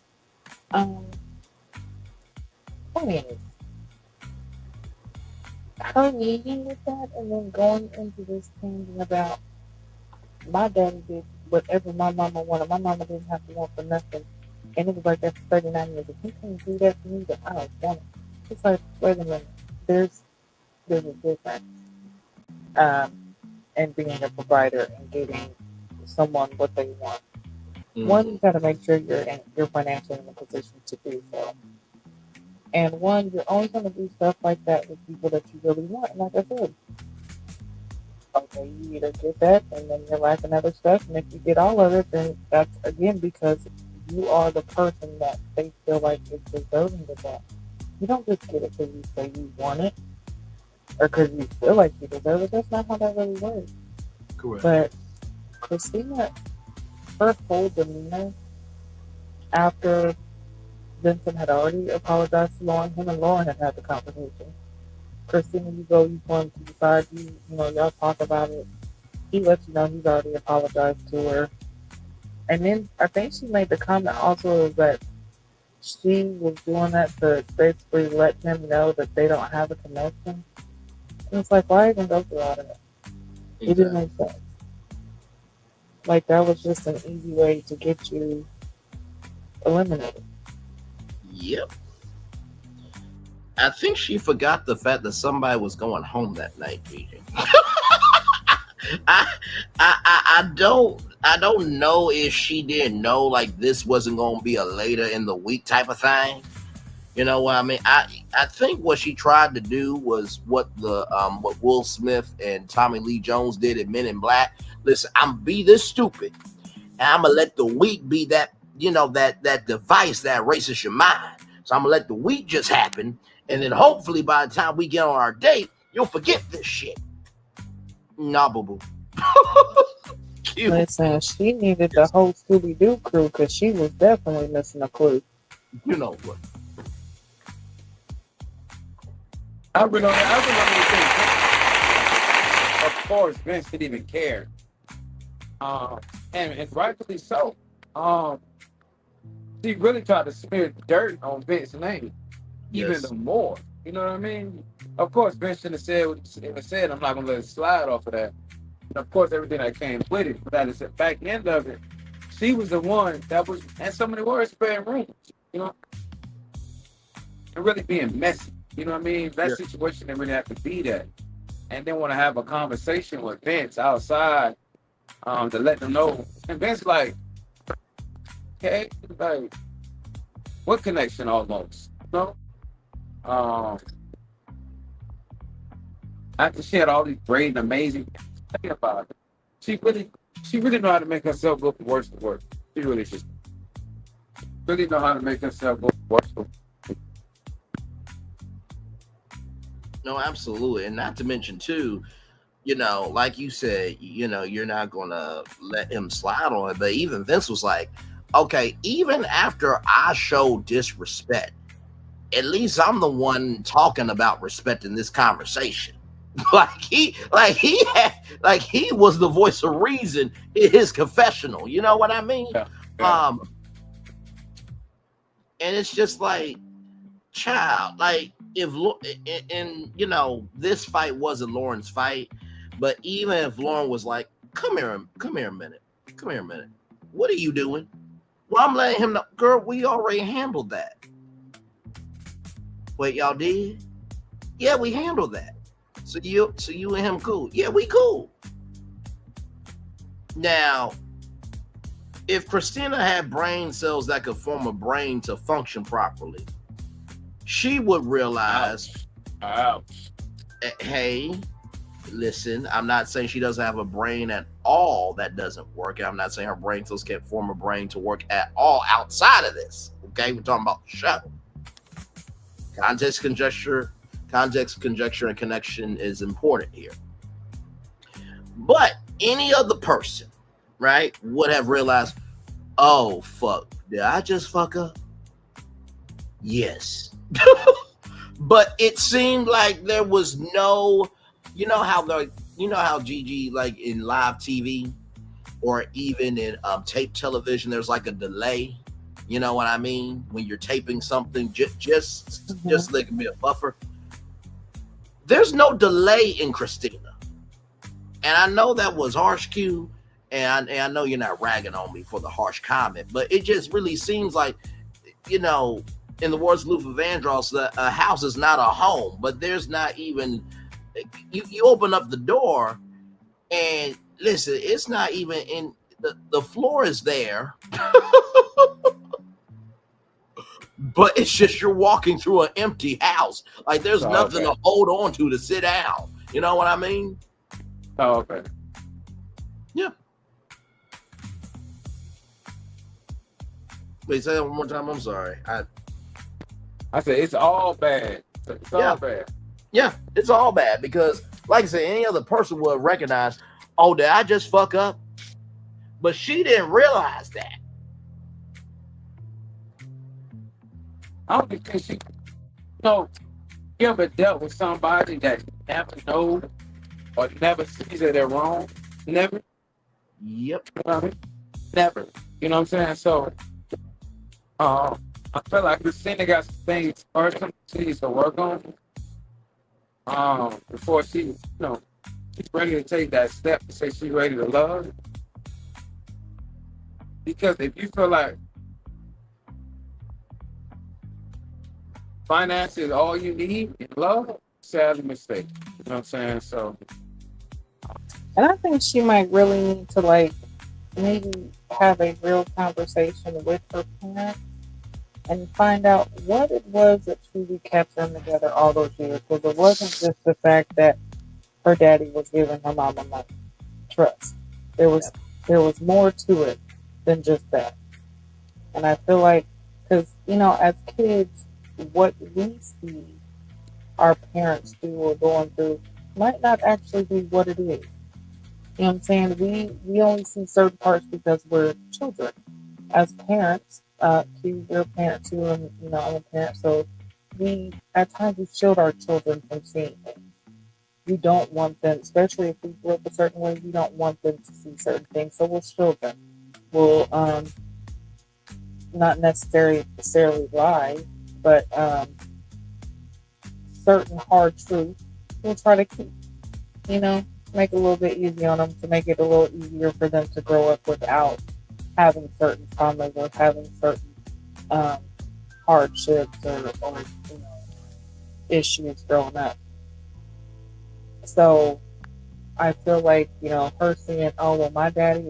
Point is, her leading with that and then going into this tangent about my daddy did whatever my mama wanted. My mama didn't have to want for nothing. And it was like that for 39 years. If you can't do that for me, then I don't want it. It's like, wait a minute, there's a difference in being a provider and getting someone what they want. One, you got to make sure you're financially in a position to do so. And one, you're only going to do stuff like that with people that you really want. And like I said, okay, you either get that and then you're lacking other stuff. And if you get all of it, then that's again because you are the person that they feel like is deserving of that. You don't just get it because you say you want it or because you feel like you deserve it. That's not how that really works. Correct. But Christina, her whole demeanor after Vincent had already apologized to Lauren, him and Lauren had the conversation. Christina, you want to decide, you know, y'all talk about it. He lets you know he's already apologized to her. And then I think she made the comment also that she was doing that to basically let him know that they don't have a connection. And it's like, why even go through all of that? It didn't make sense. Like, that was just an easy way to get you eliminated. Yep. I think she forgot the fact that somebody was going home that night, BJ. I don't know if she didn't know like this wasn't gonna be a later in the week type of thing. You know what I mean? I think what she tried to do was what Will Smith and Tommy Lee Jones did in Men in Black. Listen, I'm be this stupid, and I'm gonna let the week be that, you know, that device that erases your mind. So I'm gonna let the week just happen, and then hopefully by the time we get on our date, you'll forget this shit. Nah, boo boo. Listen, she needed the whole Scooby-Doo crew because she was definitely missing a clue. You know what? I really think, of course, Vince didn't even care. And rightfully so. She really tried to smear dirt on Vince's name, even more. You know what I mean? Of course, Vince should have said what he said. I'm not going to let it slide off of that. And of course, everything that came with it. But at the back end of it, she was the one that was, and so many words, spreading rumors, you know? And really being messy. You know what I mean? That situation didn't really have to be that. And then want to have a conversation with Vince outside to let them know. And Vince like, okay, like, what connection almost? You know? After she had all these great and amazing things about it, she really She really know how to make herself go from worse to worse. She really know how to make herself go from worse to worse. No, absolutely. And not to mention too, like you said, you're not gonna let him slide on it. But even Vince was like, okay, even after I show disrespect, at least I'm the one talking about respect in this conversation. He was the voice of reason in his confessional. You know what I mean? Yeah. Yeah. And it's just like, child, like if this fight wasn't Lauren's fight, but even if Lauren was like, come here a minute, what are you doing? Well, I'm letting him know, girl, we already handled that. Wait, y'all did? Yeah, we handled that. So you and him cool? Yeah, we cool. Now, if Christina had brain cells that could form a brain to function properly, she would realize, Ouch. Hey, listen, I'm not saying she doesn't have a brain at all that doesn't work. And I'm not saying her brain cells can't form a brain to work at all outside of this. Okay, we're talking about the show. Context, conjecture, and connection is important here. But any other person, right, would have realized, oh, fuck, did I just fuck up? Yes. But it seemed like there was no, you know how Gigi, like in live TV or even in tape television, there's like a delay. You know what I mean? When you're taping something, just there can be a buffer. There's no delay in Christina. And I know that was harsh, Q, and I know you're not ragging on me for the harsh comment, but it just really seems like, in the words of Luther Vandross, a house is not a home, but there's not even, you open up the door and listen, it's not even in, the floor is there. But it's just you're walking through an empty house. Like there's nothing to hold on to sit down. You know what I mean? Oh, okay. Yeah. Wait, say that one more time. I'm sorry. I said it's all bad. It's all bad. Yeah, it's all bad because, like I said, any other person would recognize, oh, did I just fuck up? But she didn't realize that. I don't think she, you ever dealt with somebody that never knows or never sees that they're wrong? Never? Yep. You know what I mean? Never. You know what I'm saying? So, I feel like Christina got some things personally she needs to work on before she's ready to take that step to say she's ready to love. Because if you feel like finance is all you need in love, sadly mistake. You know what I'm saying? So, and I think she might really need to maybe have a real conversation with her parents and find out what it was that truly kept them together all those years. Because it wasn't just the fact that her daddy was giving her mama money. Trust. There was more to it than just that. And I feel like, because, as kids, what we see our parents do or going through might not actually be what it is. You know what I'm saying? We only see certain parts because we're children. As parents, you're a parent too, and I'm a parent, so we at times we shield our children from seeing things. We don't want them, especially if we grew up a certain way, we don't want them to see certain things, so we'll shield them. We'll not necessarily lie, but certain hard truths we'll try to keep, make it a little bit easier on them, to make it a little easier for them to grow up without having certain traumas or having certain hardships or issues growing up. So I feel like, her saying, oh, well, my daddy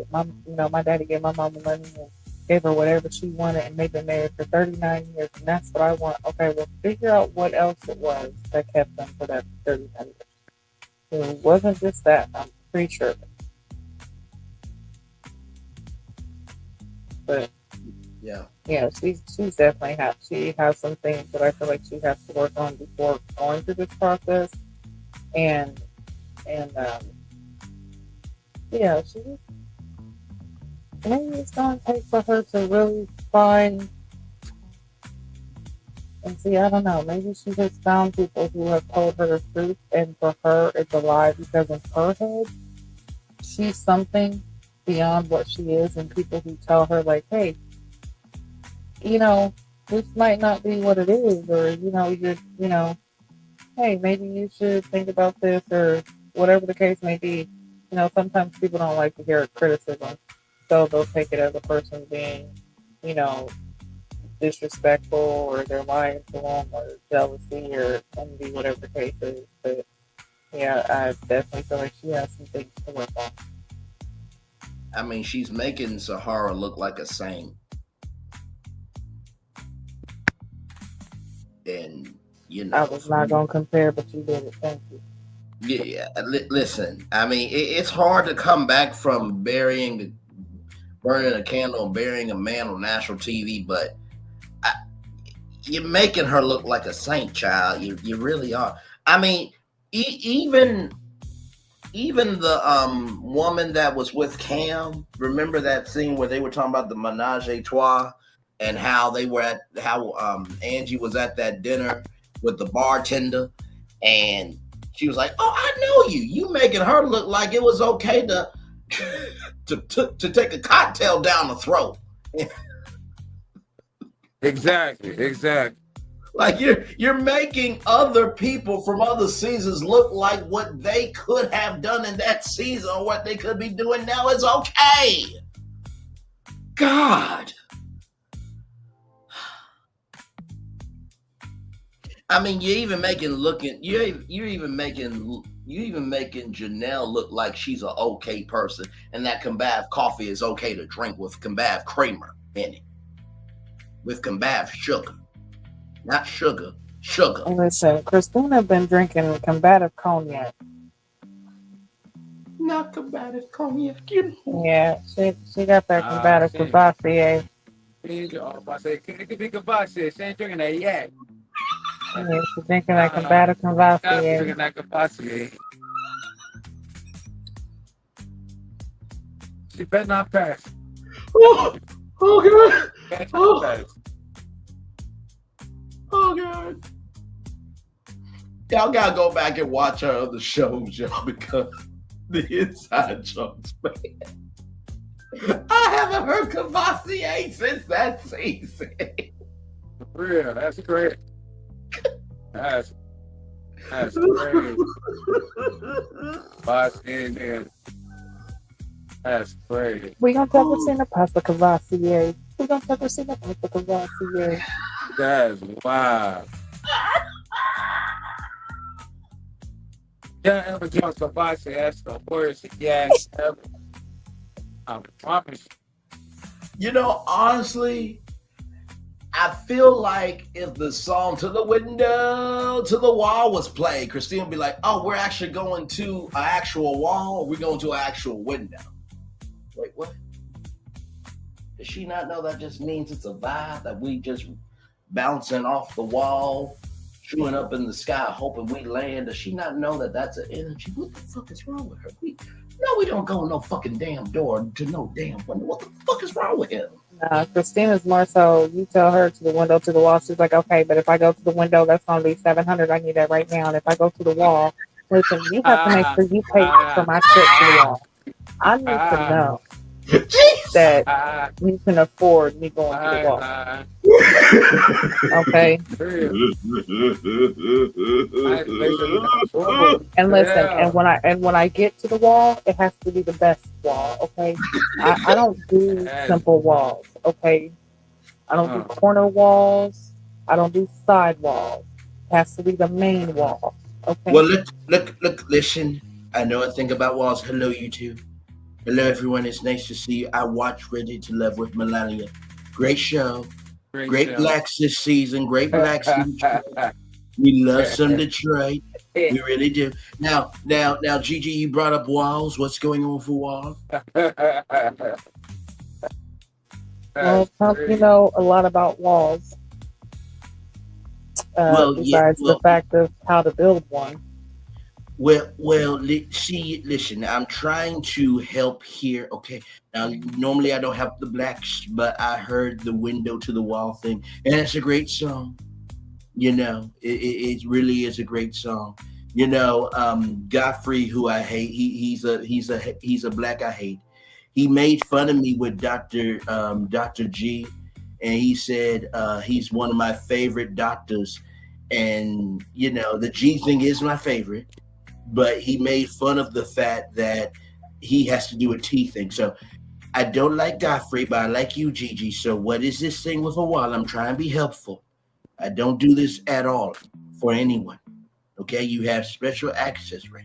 gave my mama money and gave her whatever she wanted, and they've been married for 39 years, and that's what I want. Okay, well, figure out what else it was that kept them for that 39 years. It wasn't just that. I'm pretty sure of it. But Yeah. yeah, she's definitely she has some things that I feel like she has to work on before going through this process. And yeah, maybe it's gonna take for her to really find and see. I don't know. Maybe she has found people who have told her the truth, and for her, it's a lie because in her head, she's something beyond what she is, and people who tell her like, "Hey, you know, this might not be what it is," or hey, maybe you should think about this, or whatever the case may be. Sometimes people don't like to hear criticism, so they'll take it as a person being, you know, disrespectful, or they're lying to them, or jealousy, or envy, whatever the case is. But yeah, I definitely feel like she has some things to work on. I mean, she's making Sahara look like a saint. And, I was not going to compare, but you did it. Thank you. Yeah, listen, I mean, it's hard to come back from burning a candle and burying a man on national TV, but you're making her look like a saint, child. You really are. I mean, even the woman that was with Cam, remember that scene where they were talking about the menage a trois and how Angie was at that dinner with the bartender, and she was like, "Oh, I know you." You making her look like it was okay to to take a cocktail down the throat. Exactly. Like you're making other people from other seasons look like what they could have done in that season or what they could be doing now is okay. God. I mean, you're even making Janelle look like she's an okay person, and that Combav coffee is okay to drink with Combav creamer in it, with Combav sugar, not sugar. And listen, Christina been drinking combative cognac. Not combative cognac. Yeah, she got that combative Cavassier. I say, it could be Cavassier. She ain't drinking that yet. Yeah, she's drinking that combative Cavassier. Drinking that Cavassier. She better not pass. Oh God. Oh God. Y'all gotta go back and watch her other shows, y'all, because the inside jokes, man. I haven't heard Cavassier since that season. For real, that's great. That's great. Boss in there. That's great. We gonna talk about the pasta Cavassier. We gonna talk about the pasta Cavassier. That's wild. Yeah, ever drunk Cavassier, that's the worst gas ever. I promise you. Honestly, I feel like if the song "To the Window, to the Wall" was played, Christine would be like, "Oh, we're actually going to an actual wall, or we're going to an actual window." Wait, what? Does she not know that just means it's a vibe that we just bouncing off the wall, shooting up in the sky, hoping we land? Does she not know that that's an energy? What the fuck is wrong with her? We don't go no fucking damn door to no damn window. What the fuck is wrong with him? Nah, Christina's more so, you tell her to the window, to the wall. She's like, okay, but if I go to the window, that's going to be $700. I need that right now. And if I go to the wall, listen, you have to make sure you pay for my trip to the wall. I need to know that you can afford me going to the wall. Okay. And listen, and when I get to the wall, it has to be the best wall. Okay. I don't do simple walls. Okay. I don't do corner walls. I don't do side walls. It has to be the main wall. Okay. Well, look, listen. I know a thing about walls. Hello, YouTube. Hello, everyone. It's nice to see you. I watched Ready to Love with Melania. Great show. Great blacks this season. Great blacks in Detroit. We love some Detroit. We really do. Now, Gigi, you brought up walls. What's going on for walls? Well, That's Trump, you crazy. know a lot about laws, Well, yeah, besides the well, fact of how to build one. see, listen, I'm trying to help here. Okay, now normally I don't have the blacks, but I heard the window to the wall thing, and it's a great song. It really is a great song. Godfrey, who I hate, he's a black I hate. He made fun of me with Dr. G, and he said he's one of my favorite doctors. And the G thing is my favorite, but he made fun of the fact that he has to do a T thing. So I don't like Godfrey, but I like you, Gigi. So what is this thing with a wall? I'm trying to be helpful. I don't do this at all for anyone. Okay, you have special access, right?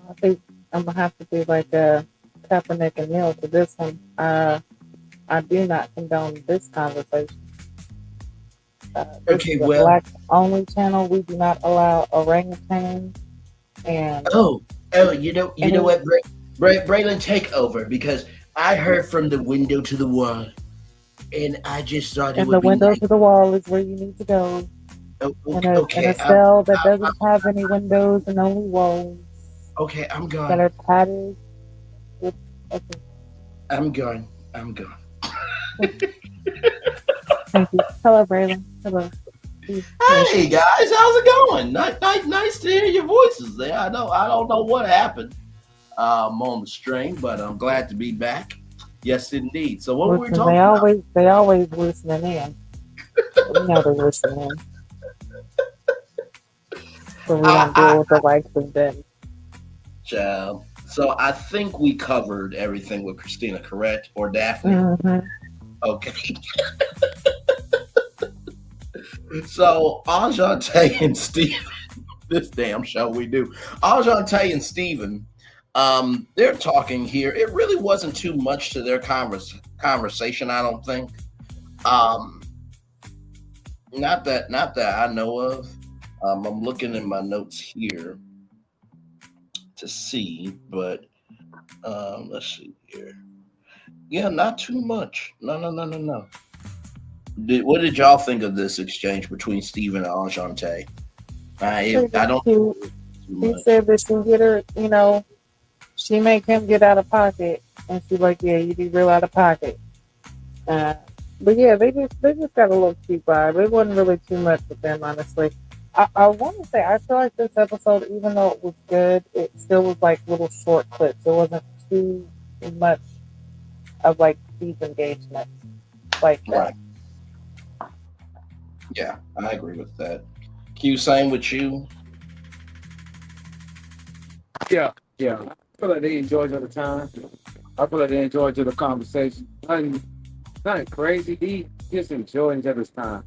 I think I'm gonna have to do like a Kaepernick and Neil to this one. I do not condone this conversation. This Okay, is a well, black only channel. We do not allow orangutans and oh, oh, you know any. what, Braylon, take over because I heard from the window to the wall, and I just thought it And would the be window nice. to the wall is where you need to go. Oh, In okay, a okay, cell that doesn't have any windows and only walls okay, I'm that gone. are padded with. Okay, I'm gone. I'm gone. thank you. Hello, Braylon. Hello. Please Hey listen. guys, how's it going? Nice to hear your voices there. I don't know what happened on the stream, but I'm glad to be back. Yes, indeed. So what were we Listen, they talking about? always they always listening in. We know they're listening, so we don't I, deal with the likes of them. Child. So I think we covered everything with Christina, correct? Or Daphne? Mm-hmm. Okay. So Ajante and Steve, this damn show we do. Ajante and Steven, they're talking here. It really wasn't too much to their conversation, I don't think. Um, not that I know of. I'm looking in my notes here to see, but let's see here. Yeah, not too much. No, no, no, no, no. What did y'all think of this exchange between Steven and Ajante? I Pretty don't cute. too She much. said that she get her, she make him get out of pocket, and she's like, "Yeah, you be real out of pocket." Uh, but yeah, they just got a little cute vibe. It wasn't really too much with them, honestly. I want to say I feel like this episode, even though it was good, it still was like little short clips. It wasn't too much of like deep engagement like that. Right. Yeah, I agree with that. Q, same with you. Yeah, yeah. I feel like they enjoyed the time. I feel like they enjoyed the conversation. Nothing crazy. They just enjoying each other's time.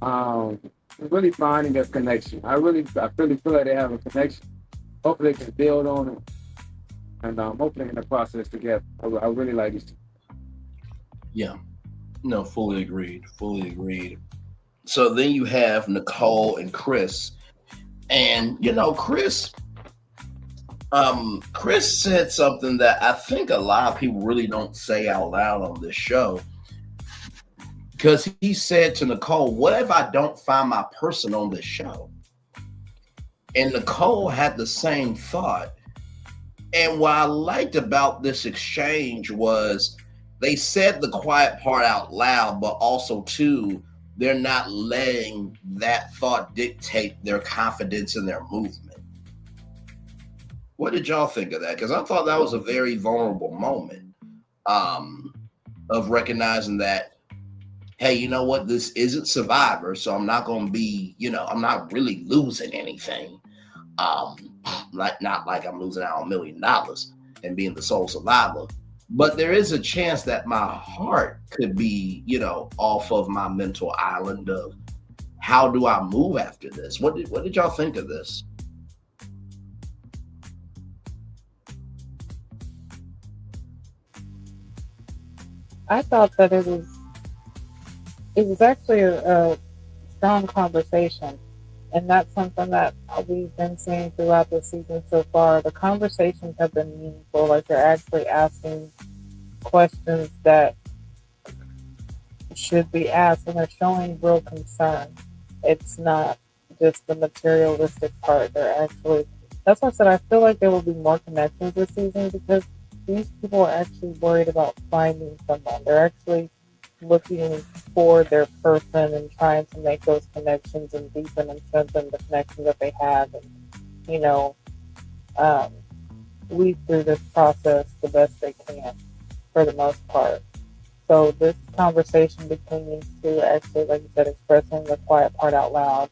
Um, really finding their connection. I really feel like they have a connection. Hopefully they can build on it, and hopefully in the process together. I really like it. Yeah, no, fully agreed. Fully agreed. So then you have Nicole and Chris, and Chris said something that I think a lot of people really don't say out loud on this show. Because he said to Nicole, "What if I don't find my person on this show?" And Nicole had the same thought. And what I liked about this exchange was they said the quiet part out loud, but also too, they're not letting that thought dictate their confidence in their movement. What did y'all think of that? Because I thought that was a very vulnerable moment um, of recognizing that, hey, you know what? This isn't Survivor, so I'm not going to be, I'm not really losing anything. Um, like not like I'm losing out $1 million and being the sole survivor, but there is a chance that my heart could be, off of my mental island of how do I move after this? What did y'all think of this? I thought that it was actually a strong conversation. And that's something that we've been seeing throughout the season so far. The conversations have been meaningful. Like they're actually asking questions that should be asked, and they're showing real concern. It's not just the materialistic part. They're actually, that's why I said I feel like there will be more connections this season because these people are actually worried about finding someone. They're actually looking for their person and trying to make those connections and deepen and strengthen the connection that they have, and you know, um, weed through this process the best they can for the most part. So this conversation between these two actually, like you said, expressing the quiet part out loud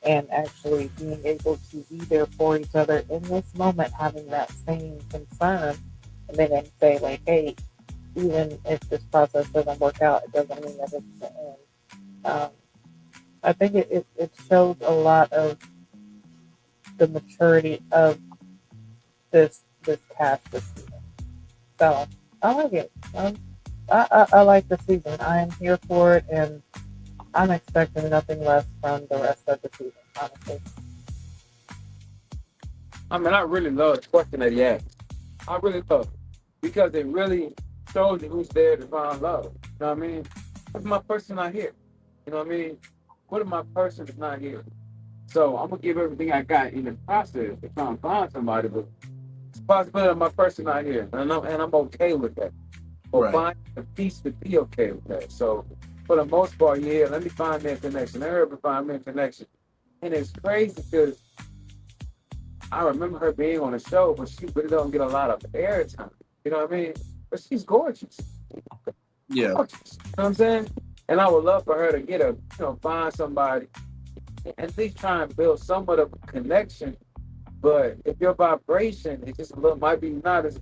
and actually being able to be there for each other in this moment, having that same concern, and then they say like, hey, even if this process doesn't work out, it doesn't mean that it's the end. Um, I think it shows a lot of the maturity of this cast this season. So I like it. I like the season. I am here for it, and I'm expecting nothing less from the rest of the season, honestly. I mean, I really love the question that he asked. I really love it because it really shows you who's there to find love. You know what I mean? What if my person not here? You know what I mean? What if my person is not here? So I'm gonna give everything I got in the process to try and find somebody, but it's a possibility of my person not here, and I'm okay with that. Or Right. find a peace to be okay with that. So for the most part, yeah, let me find me a connection. Let her find me a connection. And it's crazy because I remember her being on a show, but she really don't get a lot of airtime. You know what I mean? But she's gorgeous. Yeah. Gorgeous. You know what I'm saying? And I would love for her to get find somebody and at least try and build somewhat of a connection. But if your vibration is just a little, might be not as,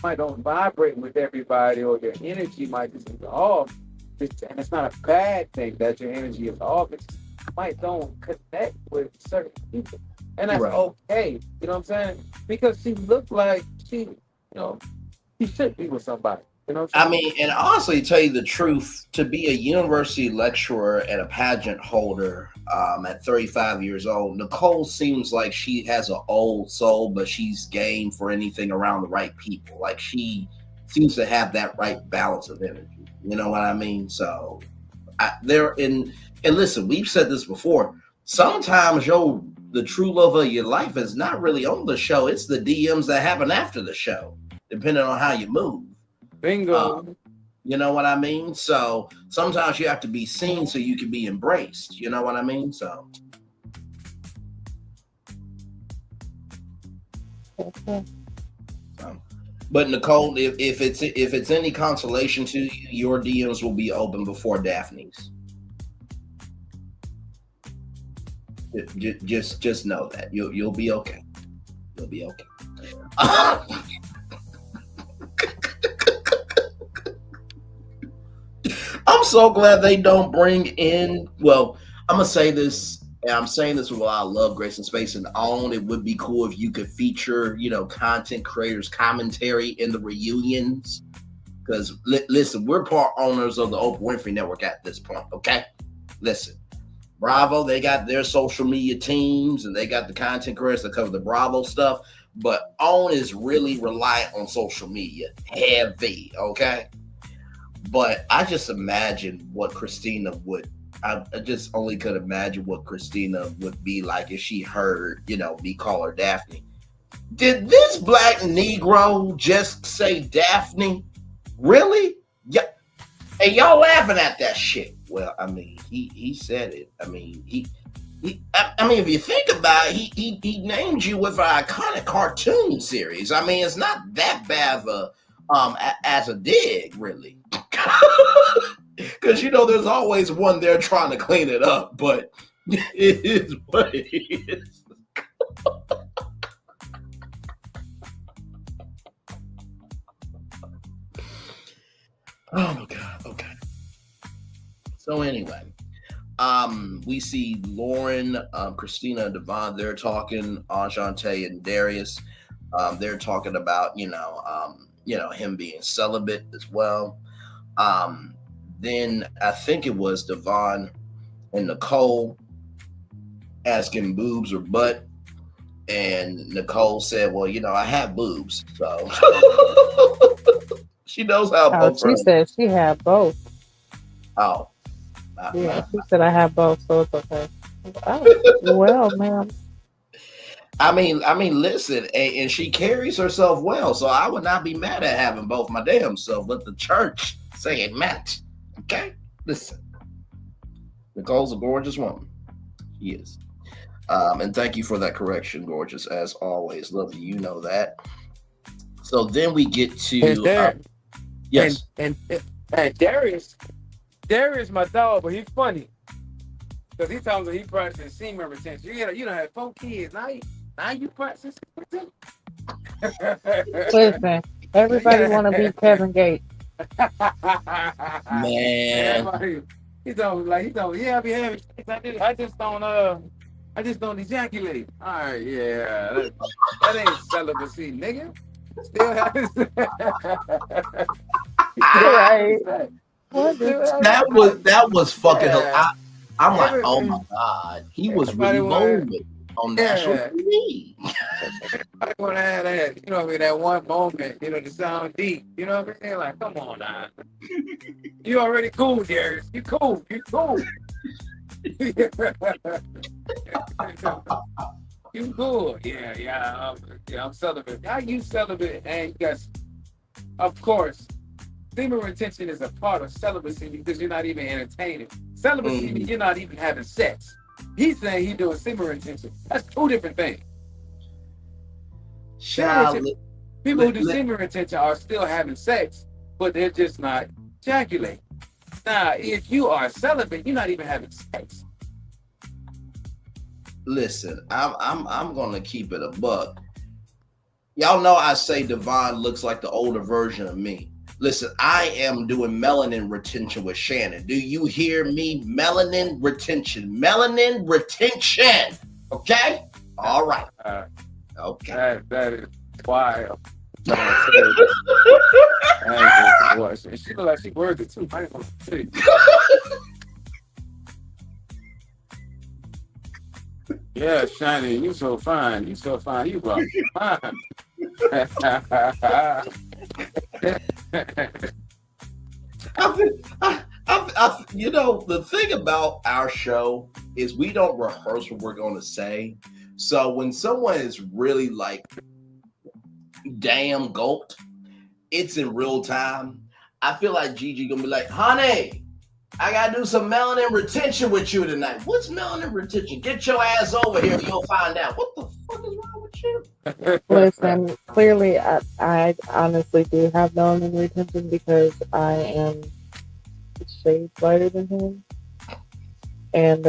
might don't vibrate with everybody, or your energy might just be off. And it's not a bad thing that your energy is off. It just might don't connect with certain people. And that's Right. okay. You know what I'm saying? Because she looked like she should be with somebody. You know what I I'm saying? mean, and honestly, to tell you the truth, to be a university lecturer and a pageant holder at 35 years old, Nicole seems like she has an old soul, but she's game for anything around the right people. Like she seems to have that right balance of energy. You know what I mean? So there and listen, we've said this before. Sometimes the true love of your life is not really on the show. It's the DMs that happen after the show, depending on how you move. Bingo. You know what I mean? So sometimes you have to be seen so you can be embraced. You know what I mean? So, Okay. um, but Nicole, if it's any consolation to you, your DMs will be open before Daphne's. Just know that you'll be okay. You'll be okay. I'm so glad they don't bring in. Well, I'm gonna say this, and I'm saying this with a lot of love, grace, and space, and on. It would be cool if you could feature, content creators' commentary in the reunions. Because listen, we're part owners of the Oprah Winfrey Network at this point. Okay, listen, Bravo, they got their social media teams, and they got the content creators that cover the Bravo stuff. But OWN is really reliant on social media, heavy. Okay. But I just imagine what Christina would. I just only could imagine what Christina would be like if she heard, me call her Daphne. Did this black Negro just say Daphne? Really? Yeah. And y'all laughing at that shit. Well, I mean, he said it. I mean, I mean, if you think about it, he named you with an iconic cartoon series. I mean, it's not that bad of a as a dig, really. Because there's always one there trying to clean it up, but it is what it is. Oh my god. Okay. So anyway, we see Lauren, Christina, Devon. They're talking. Enchante and Darius. They're talking about him being celibate as well. Then I think it was Devon and Nicole. asking boobs or butt, and Nicole said, "Well, I have boobs, so she knows how Oh, both she her." said she had both. Oh, Yeah, she said I have both, so it's okay. Oh, well, ma'am. Listen, and she carries herself well, so I would not be mad at having both my damn self. Let the church say it meant. Okay, listen, Nicole's a gorgeous woman. She is. And thank you for that correction, gorgeous, as always. Love you, you know that. So then we get And to there, yes. and Darius, my dog, but he's funny because he tells me he practicing semen retention. You don't have 4 kids now. You practicing semen retention. Listen, everybody want to be Kevin Gates. Man. Everybody, he told me, yeah, I be having sex. I just don't ejaculate. All right, yeah, that ain't celibacy, nigga. Still having sex. Right. What That was fucking hell. Yeah. I'm like, oh my God, he was really bold on national TV. I want to have that, that one moment, to sound deep. You know what I'm saying? Like, come on now. You already cool, Darius. You cool. You cool. Yeah, I'm celibate. How you celibate? And you guys, of course, semen retention is a part of celibacy because you're not even entertaining. Celibacy means you're not even having sex. He's saying he's doing semen retention. That's two different things. People who do semen retention are still having sex, but they're just not ejaculating. Now, if you are celibate, you're not even having sex. Listen, I'm gonna keep it a buck. Y'all know I say Devon looks like the older version of me. Listen, I am doing melanin retention with Shannon. Do you hear me? Melanin retention. Okay? All right. Okay. That is wild. She look like she worth it too. I ain't gonna say. Yeah, Shiny, you so fine. You rock fine. The thing about our show is we don't rehearse what we're going to say. So when someone is really like damn gulped, it's in real time. I feel like Gigi gonna be like, honey, I gotta do some melanin retention with you tonight. What's melanin retention? Get your ass over here and you'll find out. What the fuck is wrong with you? Listen, clearly, I honestly do have melanin retention because I am shades lighter than him. And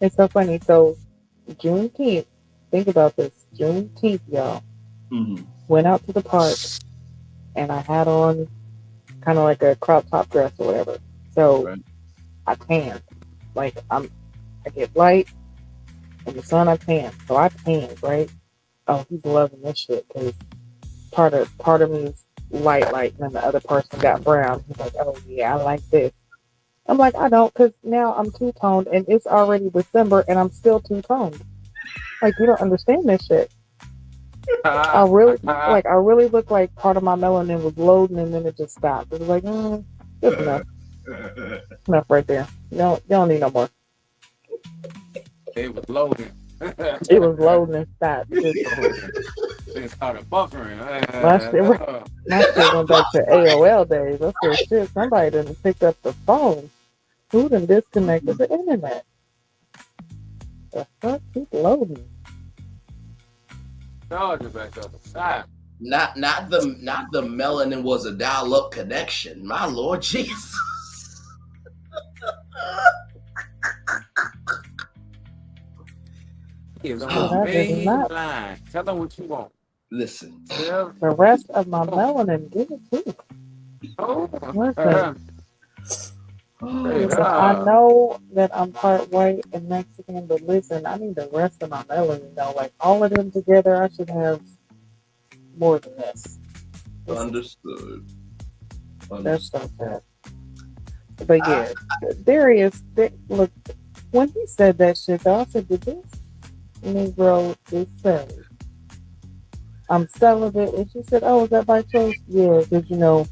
it's so funny. So, Juneteenth, think about this. Juneteenth, y'all. Mm-hmm. Went out to the park and I had on kind of like a crop top dress or whatever. So I tanned. Like I get light in the sun, I tan. So I tanned, right? Oh, he's loving this shit because part of me is light, and then the other person got brown. He's like, oh yeah, I like this. I'm like, I don't, because now I'm two-toned and it's already December and I'm still two-toned. Like, you don't understand this shit. I really look like part of my melanin was loading and then it just stopped. It was like, good enough. Enough right there. You don't need no more. It was loading. It was loading and stopped. It started buffering. My shit went back to AOL days. I said, shit, somebody didn't pick up the phone. Who done disconnected the internet? The fuck? Keep loading. Charger back up the side. Not the melanin was a dial-up connection. My Lord Jesus. Line. Tell them what you want. Listen. The rest of my melanin, give it to me. Listen, I know that I'm part white and Mexican, but listen, I need the rest of my melanin, though. Like, all of them together, I should have more than this. Understood. That's so sad. But yeah, Darius, look, When he said that shit, though, I said, "Did this Negro just say I'm celibate?" And she said, "Oh, is that by choice?" Yeah, because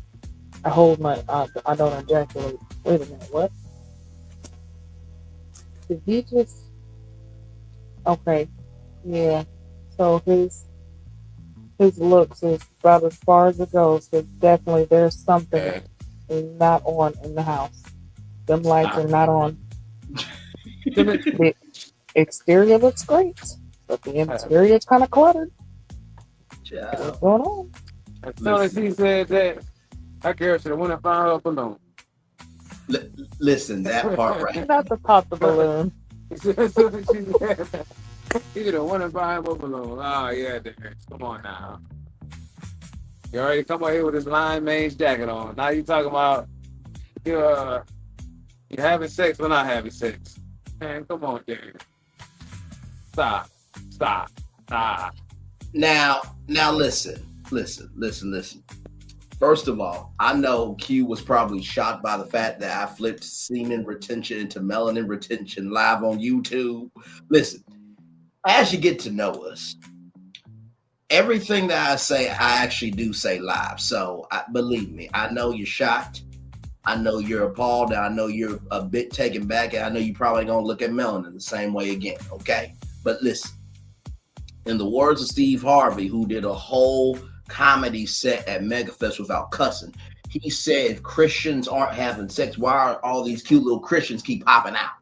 I hold my, I don't ejaculate. Wait a minute, what? Did he just? Okay, yeah. So his looks is about as far as it goes. Because definitely there's something Yeah. not on in the house. Them lights are not on. The exterior looks great, but the interior is kind of cluttered. What's Child. going on? As soon as he said that, that girl should have went and found her a balloon. Listen, that part right. Not to pop the balloon. As soon as she said that, he should have went and found him a balloon. Oh, yeah, Darius. Come on now. You already come out here with this lion mange jacket on. Now you talking about you're having sex but not having sex. Man, come on, Darius. Stop. Now listen. First of all, I know Q was probably shocked by the fact that I flipped semen retention into melanin retention live on YouTube. Listen, as you get to know us, everything that I say, I actually do say live. So believe me, I know you're shocked. I know you're appalled. I know you're a bit taken back. And I know you probably gonna look at melanin the same way again. Okay, but listen. In the words of Steve Harvey, who did a whole comedy set at MegaFest without cussing, he said, if Christians aren't having sex, why are all these cute little Christians keep popping out?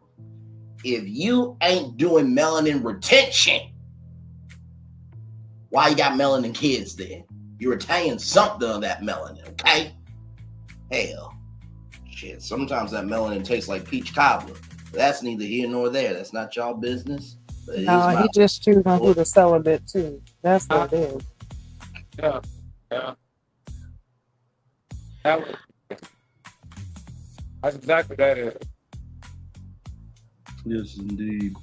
If you ain't doing melanin retention, why you got melanin kids then? You're retaining something of that melanin, okay? Hell, shit, sometimes that melanin tastes like peach cobbler. That's neither here nor there. That's not y'all business. No, he just choosing who to celibate to. That's what it is. Yeah. That's exactly what that is. Yes, indeed.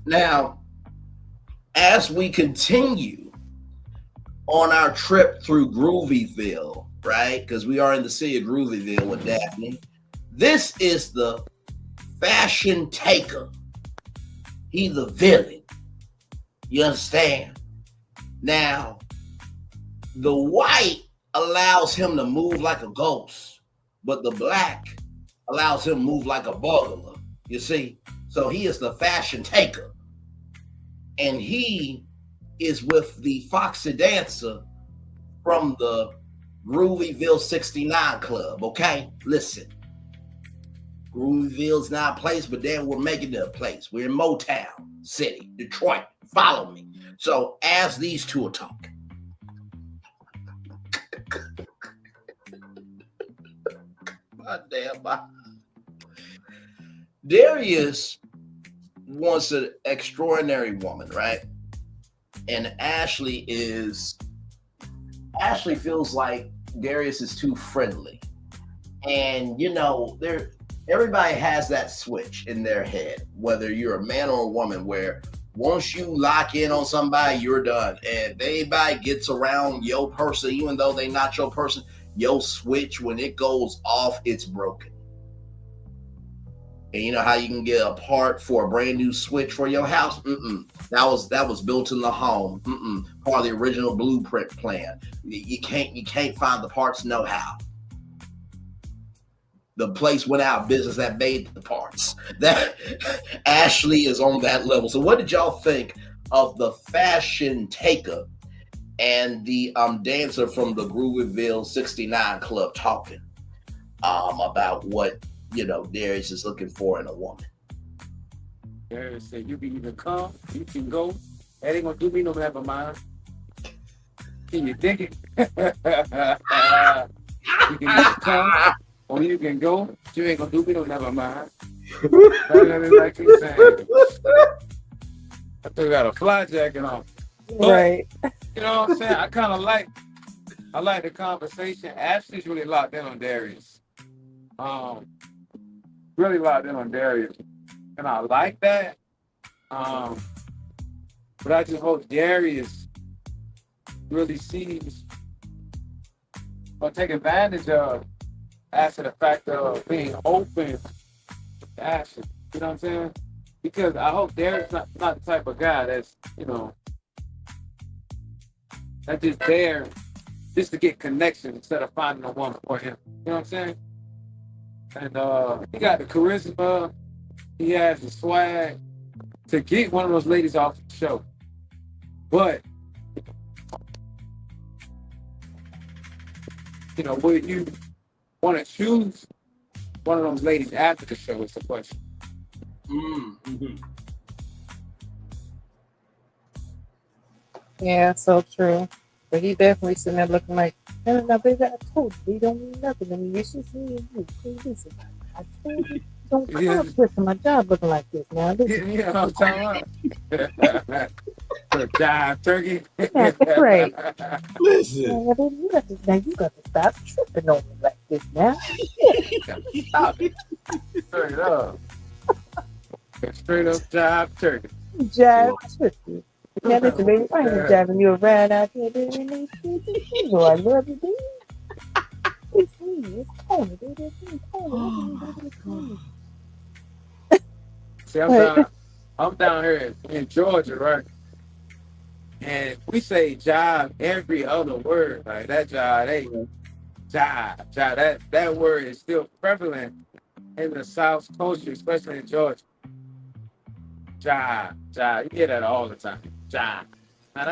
Now, as we continue on our trip through Groovyville, right? Because we are in the city of Groovyville with Daphne. This is the fashion taker. He the villain. You understand? Now, the white allows him to move like a ghost, but the black allows him to move like a burglar. You see? So he is the fashion taker. And he is with the Foxy Dancer from the Groovyville 69 Club, okay? Listen. Groovyville's not a place, but then we're making it a place. We're in Motown City, Detroit. Follow me. So as these two are talking, Darius wants an extraordinary woman, right? And Ashley feels like Darius is too friendly. And everybody has that switch in their head, whether you're a man or a woman, where once you lock in on somebody, you're done. And if anybody gets around your person, even though they're not your person, your switch, when it goes off, it's broken. And you know how you can get a part for a brand new switch for your house? That was built in the home. Part of the original blueprint plan. You can't find the parts know-how. The place went out of business that made the parts. That Ashley is on that level. So what did y'all think of the fashion taker and the dancer from the Groovyville 69 Club talking about what Darius is looking for in a woman? Darius said, you can either come, you can go. That ain't gonna do me no never mind. Can you dig it? You can either come or you can go. You ain't gonna do me no never mind. That's like he's saying. I still got a fly jacket on. But, Right. You know what I'm saying? I like the conversation. Ashley's really locked in on Darius. Really locked in on Darius. And I like that. But I just hope Darius really sees or take advantage of as to the fact of being open to Ashley. You know what I'm saying? because I hope Derek's not the type of guy that's, you know, that's just there just to get connection instead of finding a woman for him. You know what I'm saying? And he got the charisma, he has the swag to get one of those ladies off the show. But, you know, would you want to choose one of those ladies after the show is the question. Mm-hmm. Yeah, so true. But he definitely sitting there looking like, no, baby, I told you, he don't mean nothing to me. It's just me and you. Hey, listen, I told you, don't come up here to my job looking like this now. Listen. You know what I'm talking about? Jive turkey. That's right. Listen. Yeah, baby, you got to stop tripping on me like this now. Stop it. Straight up. Straight up jive turkey. Jive tripping. Now listen, baby, I ain't driving you around out here, baby. You know I love you, baby. It's me. It's Tony, baby. It's me, Tony. It's Tony. See, I'm down here in Georgia, right? And we say jive every other word. Like that jive, hey, jive. That word is still prevalent in the South culture, especially in Georgia. Jive. You hear that all the time. Jive.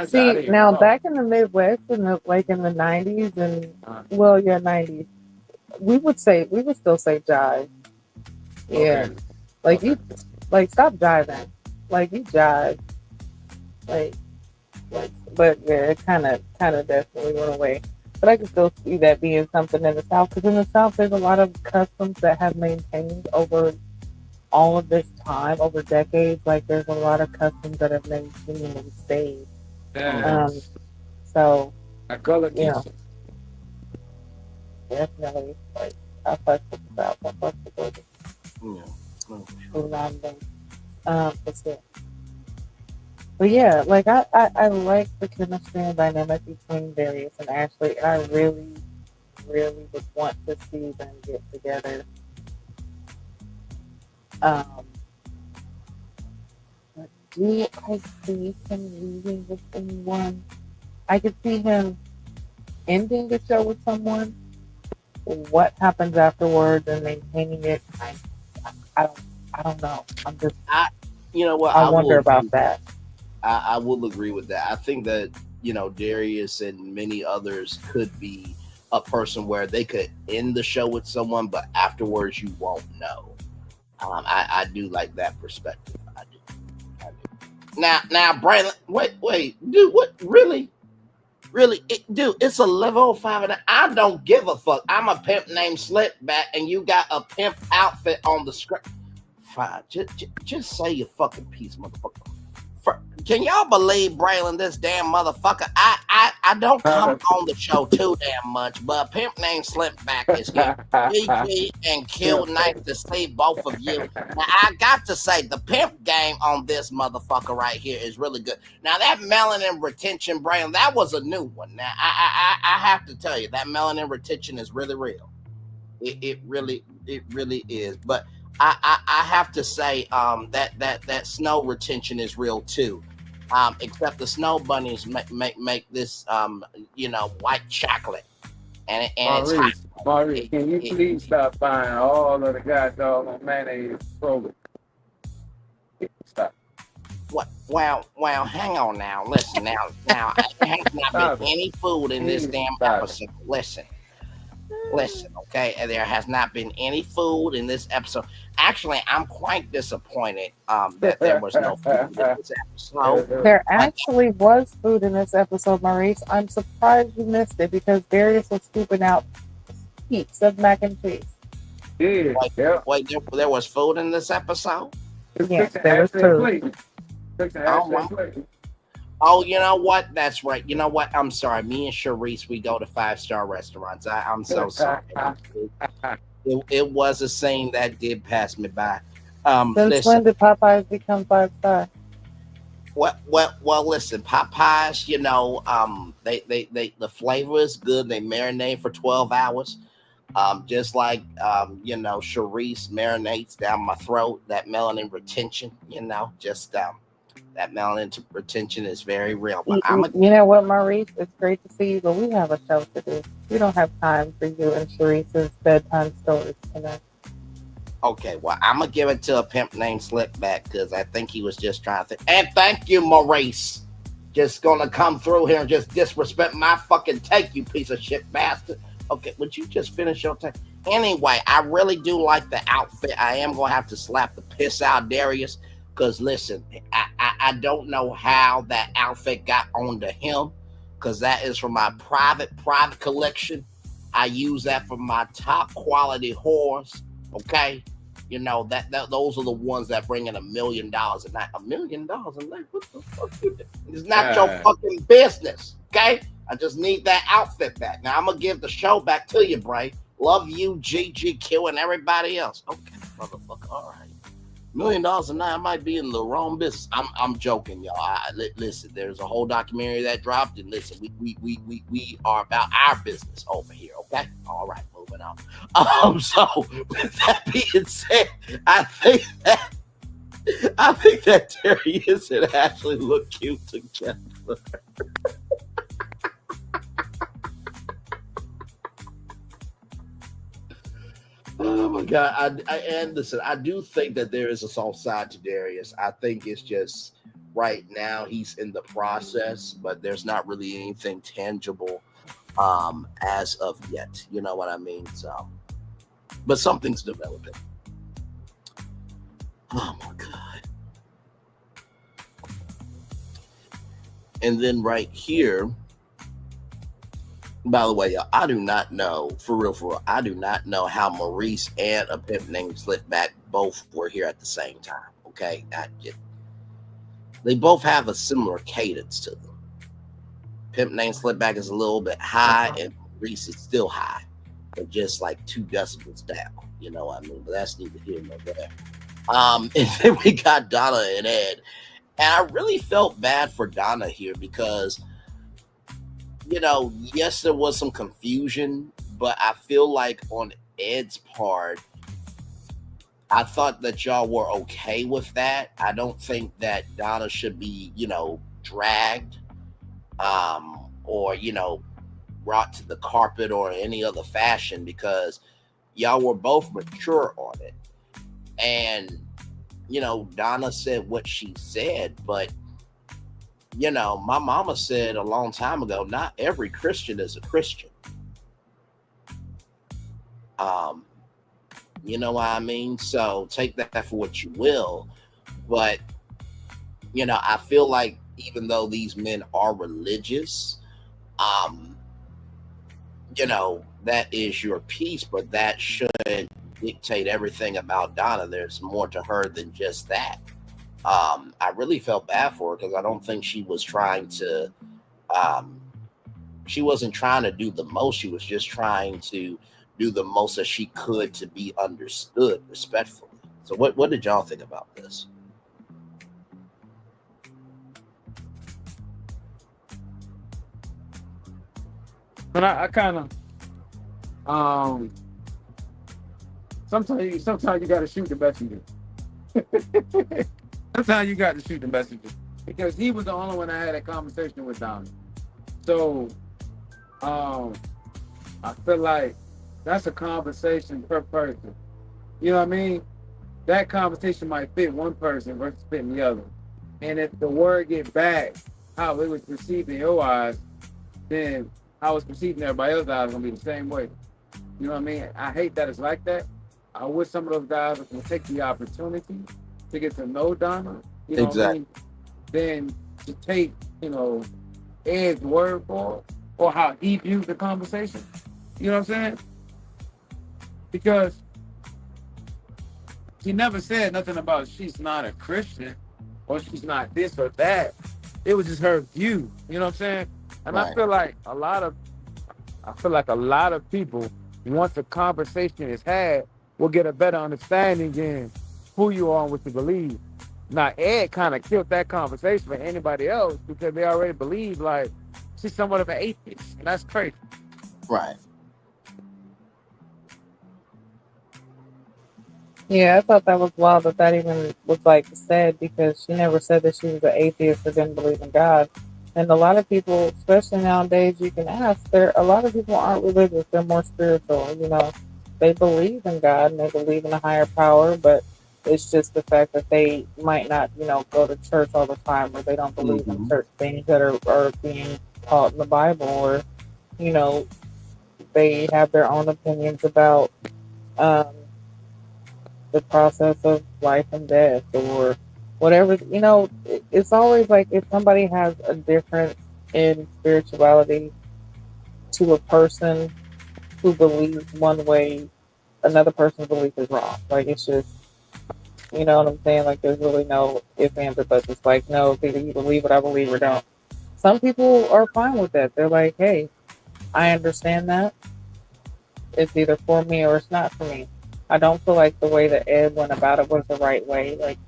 See, now back in the Midwest, in the 90s and 90s, we would still say jive. Yeah, okay. you, stop jiving, you jive, but yeah, it kind of definitely went away. But I can still see that being something in the South, because in the South there's a lot of customs that have maintained over all of this time, over decades. Like there's a lot of customs that have maintained and stayed. So yeah, definitely. I fuck with the South. I fuck with Georgia. But yeah, I like the chemistry and dynamic between Darius and Ashley, and I really, really would want to see them get together. But do I see him leaving with anyone? I could see him ending the show with someone. What happens afterwards and maintaining it, I don't know. You know what? I wonder about that. I will agree with that. I think that, Darius and many others could be a person where they could end the show with someone, but afterwards you won't know. I do like that perspective. I do. Now, Braylon, wait, dude, what? Really? Dude, it's 11:05 and I don't give a fuck. I'm a pimp named Slipback, and you got a pimp outfit on the script. Fine, just say your fucking piece, motherfucker. Can y'all believe, Braylon, this damn motherfucker? I don't come on the show too damn much, but a pimp named Slipback is here. GG and Q, nice to see both of you. Now, I got to say, the pimp game on this motherfucker right here is really good. Now, that melanin retention, Braylon, that was a new one. Now, I have to tell you, that melanin retention is really real. It really is. But I have to say that snow retention is real too. Except the snow bunnies make this white chocolate, and it's hot. Maurice, can you please stop buying all of the goddamn mayonnaise program? Stop. What? Well, hang on now. Listen now. There has not been any food in this damn episode. Listen, okay? There has not been any food in this episode. Actually, I'm quite disappointed that there was no food in this episode. There actually was food in this episode, Maurice. I'm surprised you missed it because Darius was scooping out heaps of mac and cheese. Wait, there was food in this episode? Yes, there was food. Oh, you know what? That's right. You know what? I'm sorry. Me and Sharice, we go to 5-star restaurants. I'm so sorry. It was a scene that did pass me by. Since when did Popeyes become 5-star? Well, listen, Popeyes, they the flavor is good. They marinate for 12 hours. Just like Sharice marinates down my throat. That melanin retention, that melanin retention is very real. But I'm a You know what, Maurice? It's great to see you, but we have a show to do. We don't have time for you and Sharice's bedtime stories tonight. Okay, well, I'm gonna give it to a pimp named Slickback because I think he was just trying to. And thank you, Maurice. Just gonna come through here and just disrespect my fucking take, you piece of shit bastard. Okay, would you just finish your take? Anyway, I really do like the outfit. I am gonna have to slap the piss out of Darius because listen, I don't know how that outfit got onto him because that is from my private collection. I use that for my top quality whores. Okay, those are the ones that bring in $1 million a night. $1 million a night? What the fuck? It's not your fucking business. Okay, I just need that outfit back. Now I'm gonna give the show back to you, Bray. Love you, GGQ, and everybody else. Okay, motherfucker. All right. $1 million a night. I might be in the wrong business. I'm joking, y'all. Listen, there's a whole documentary that dropped, and listen, we are about our business over here. Okay, all right, moving on. So with that being said, I think that Darius and Ashley look cute together. Oh my God! And listen, I do think that there is a soft side to Darius. I think it's just right now he's in the process, but there's not really anything tangible as of yet. You know what I mean? So, but something's developing. Oh my God! And then right here. By the way, y'all, I do not know, for real, I do not know how Maurice and a pimp named Slickback both were here at the same time. Okay, they both have a similar cadence to them. Pimp named Slickback is a little bit high, and Maurice is still high, but just like 2 decibels down. You know what I mean? But that's neither here nor there. And then we got Donna and Ed, and I really felt bad for Donna here because. Yes, there was some confusion, but I feel like on Ed's part, I thought that y'all were okay with that. I don't think that Donna should be, dragged, or, brought to the carpet or any other fashion because y'all were both mature on it. And, Donna said what she said, but my mama said a long time ago, not every Christian is a Christian. You know what I mean? So take that for what you will. But, I feel like even though these men are religious, that is your piece, but that shouldn't dictate everything about Donna. There's more to her than just that. I really felt bad for her because I don't think she was trying to, she wasn't trying to do the most. She was just trying to do the most that she could to be understood respectfully. So what did y'all think about this? But I kind of, sometimes you got to shoot the messenger. Sometimes you got to shoot the messenger because he was the only one I had a conversation with Donnie. So, I feel like that's a conversation per person. You know what I mean? That conversation might fit one person versus fitting the other. And if the word get back how it was perceived in your eyes, then how it's perceived in everybody else's eyes is gonna be the same way. You know what I mean? I hate that it's like that. I wish some of those guys would take the opportunity to get to know Donna, Exactly. What I mean? Then to take, Ed's word for it, or how he viewed the conversation. You know what I'm saying? Because she never said nothing about she's not a Christian or she's not this or that. It was just her view. You know what I'm saying? And Right. I feel like a lot of people, once a conversation is had, will get a better understanding in who you are and what you believe. Now, Ed kind of killed that conversation for anybody else because they already believe like she's somewhat of an atheist, and that's crazy. Right. Yeah, I thought that was wild that that even was like said because she never said that she was an atheist or didn't believe in God. And a lot of people, especially nowadays, you can ask. There, a lot of people aren't religious; they're more spiritual. You know, they believe in God and they believe in a higher power, but it's just the fact that they might not, go to church all the time, or they don't believe in Mm-hmm. certain things that are being taught in the Bible, or you know, they have their own opinions about. Um, the process of life and death or whatever. It's always like if somebody has a difference in spirituality to a person who believes one way, another person's belief is wrong. Like it's just, you know what I'm saying? Like there's really no ifs, ands, or buts. It's like, no, it's either you believe what I believe or don't. Some people are fine with that. They're like, hey, I understand that. It's either for me or it's not for me. I don't feel like the way that Ed went about it was the right way. Like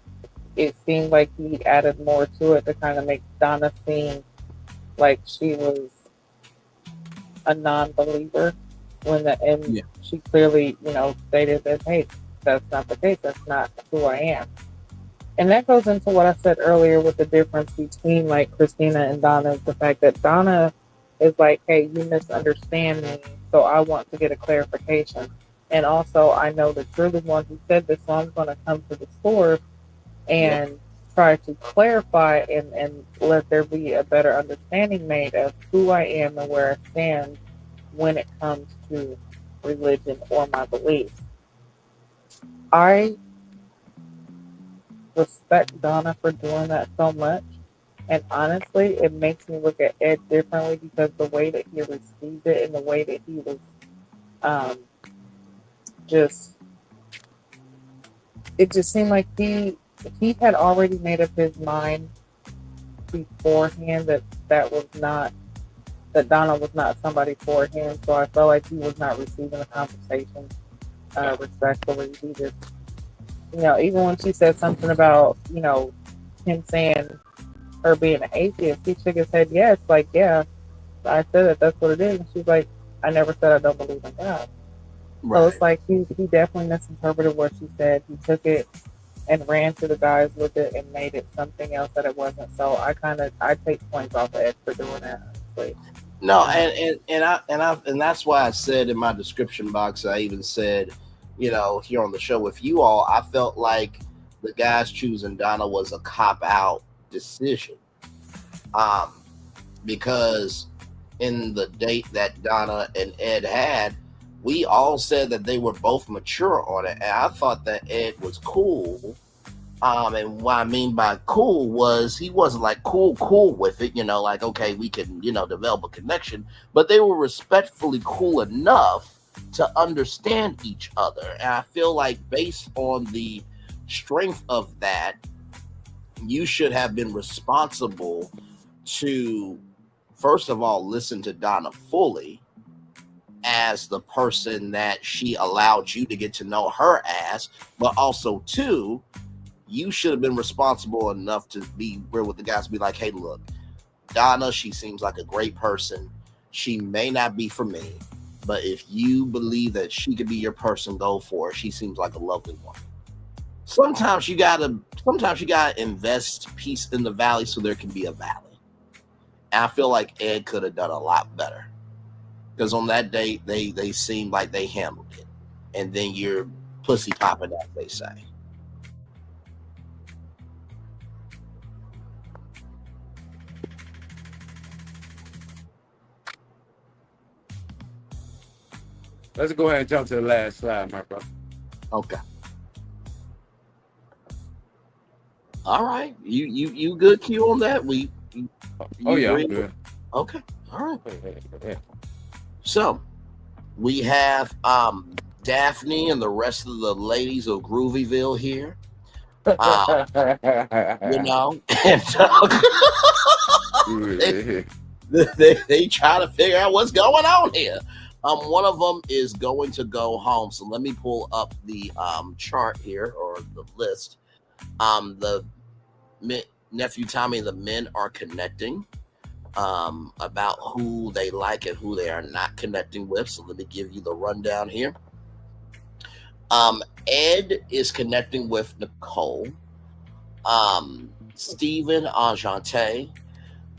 it seemed like he added more to it to kind of make Donna seem like she was a non-believer when the and Yeah. she clearly, stated that hey, that's not the case. That's not who I am. And that goes into what I said earlier with the difference between like Christina and Donna is the fact that Donna is like, hey, you misunderstand me, so I want to get a clarification. And also, I know that you're the one who said this, so I'm going to come to the source Yep. and try to clarify and let there be a better understanding made of who I am and where I stand when it comes to religion or my beliefs. I respect Donna for doing that so much. And honestly, it makes me look at Ed differently because the way that he received it and the way that he was um, just, it just seemed like he had already made up his mind beforehand that that was not that Donna was not somebody for him. So I felt like he was not receiving the conversation respectfully. He just, even when she said something about, him saying her being an atheist, he shook his head, yes, like, yeah, I said that that's what it is. And she's like, I never said I don't believe in God. So Right. it's like he definitely misinterpreted what she said. He took it and ran to the guys with it and made it something else that it wasn't. So I take points off of Ed for doing that, honestly. No, Um, and that's why I said in my description box, I even said, here on the show with you all, I felt like the guys choosing Donna was a cop out decision. Um, because in the date that Donna and Ed had, we all said that they were both mature on it, and I thought that Ed was cool. And what I mean by cool was he wasn't like cool with it, like, okay, we can, develop a connection, but they were respectfully cool enough to understand each other. And I feel like based on the strength of that, you should have been responsible to, first of all, listen to Donna fully as the person that she allowed you to get to know her as, but also, two, you should have been responsible enough to be real with the guys, be like, hey, look, Donna, she seems like a great person. She may not be for me, but if you believe that she could be your person, go for it. She seems like a lovely woman. Sometimes you gotta invest peace in the valley so there can be a valley. And I feel like Ed could have done a lot better. Because on that date, they seemed like they handled it. And then you're pussy popping, as they say. Let's go ahead and jump to the last slide, my brother. Okay. All right. You good, Q, on that? You Oh yeah, I'm agree? good. Okay. All right. Yeah. So we have Daphne and the rest of the ladies of Groovyville here. And they try to figure out what's going on here. One of them is going to go home. So let me pull up the chart here, or the list. The nephew Tommy and the men are connecting about who they like and who they are not connecting with. So let me give you the rundown here. Ed is connecting with Nicole. Stephen, Enchante,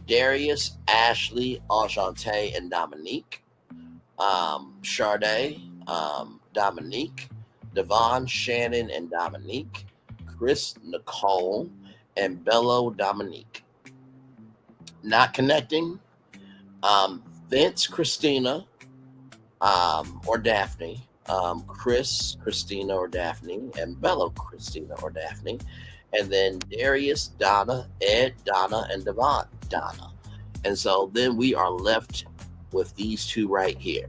Darius, Ashley, Enchante, and Dominique. Sade, Dominique, Devon, Shannon, and Dominique. Chris, Nicole, and Bello, Dominique. Not connecting. Vince, Christina, or Daphne. Chris, Christina, or Daphne, and Bello, Christina, or Daphne. And then Darius, Donna, Ed, Donna, and Devon, Donna. And so then we are left with these two right here.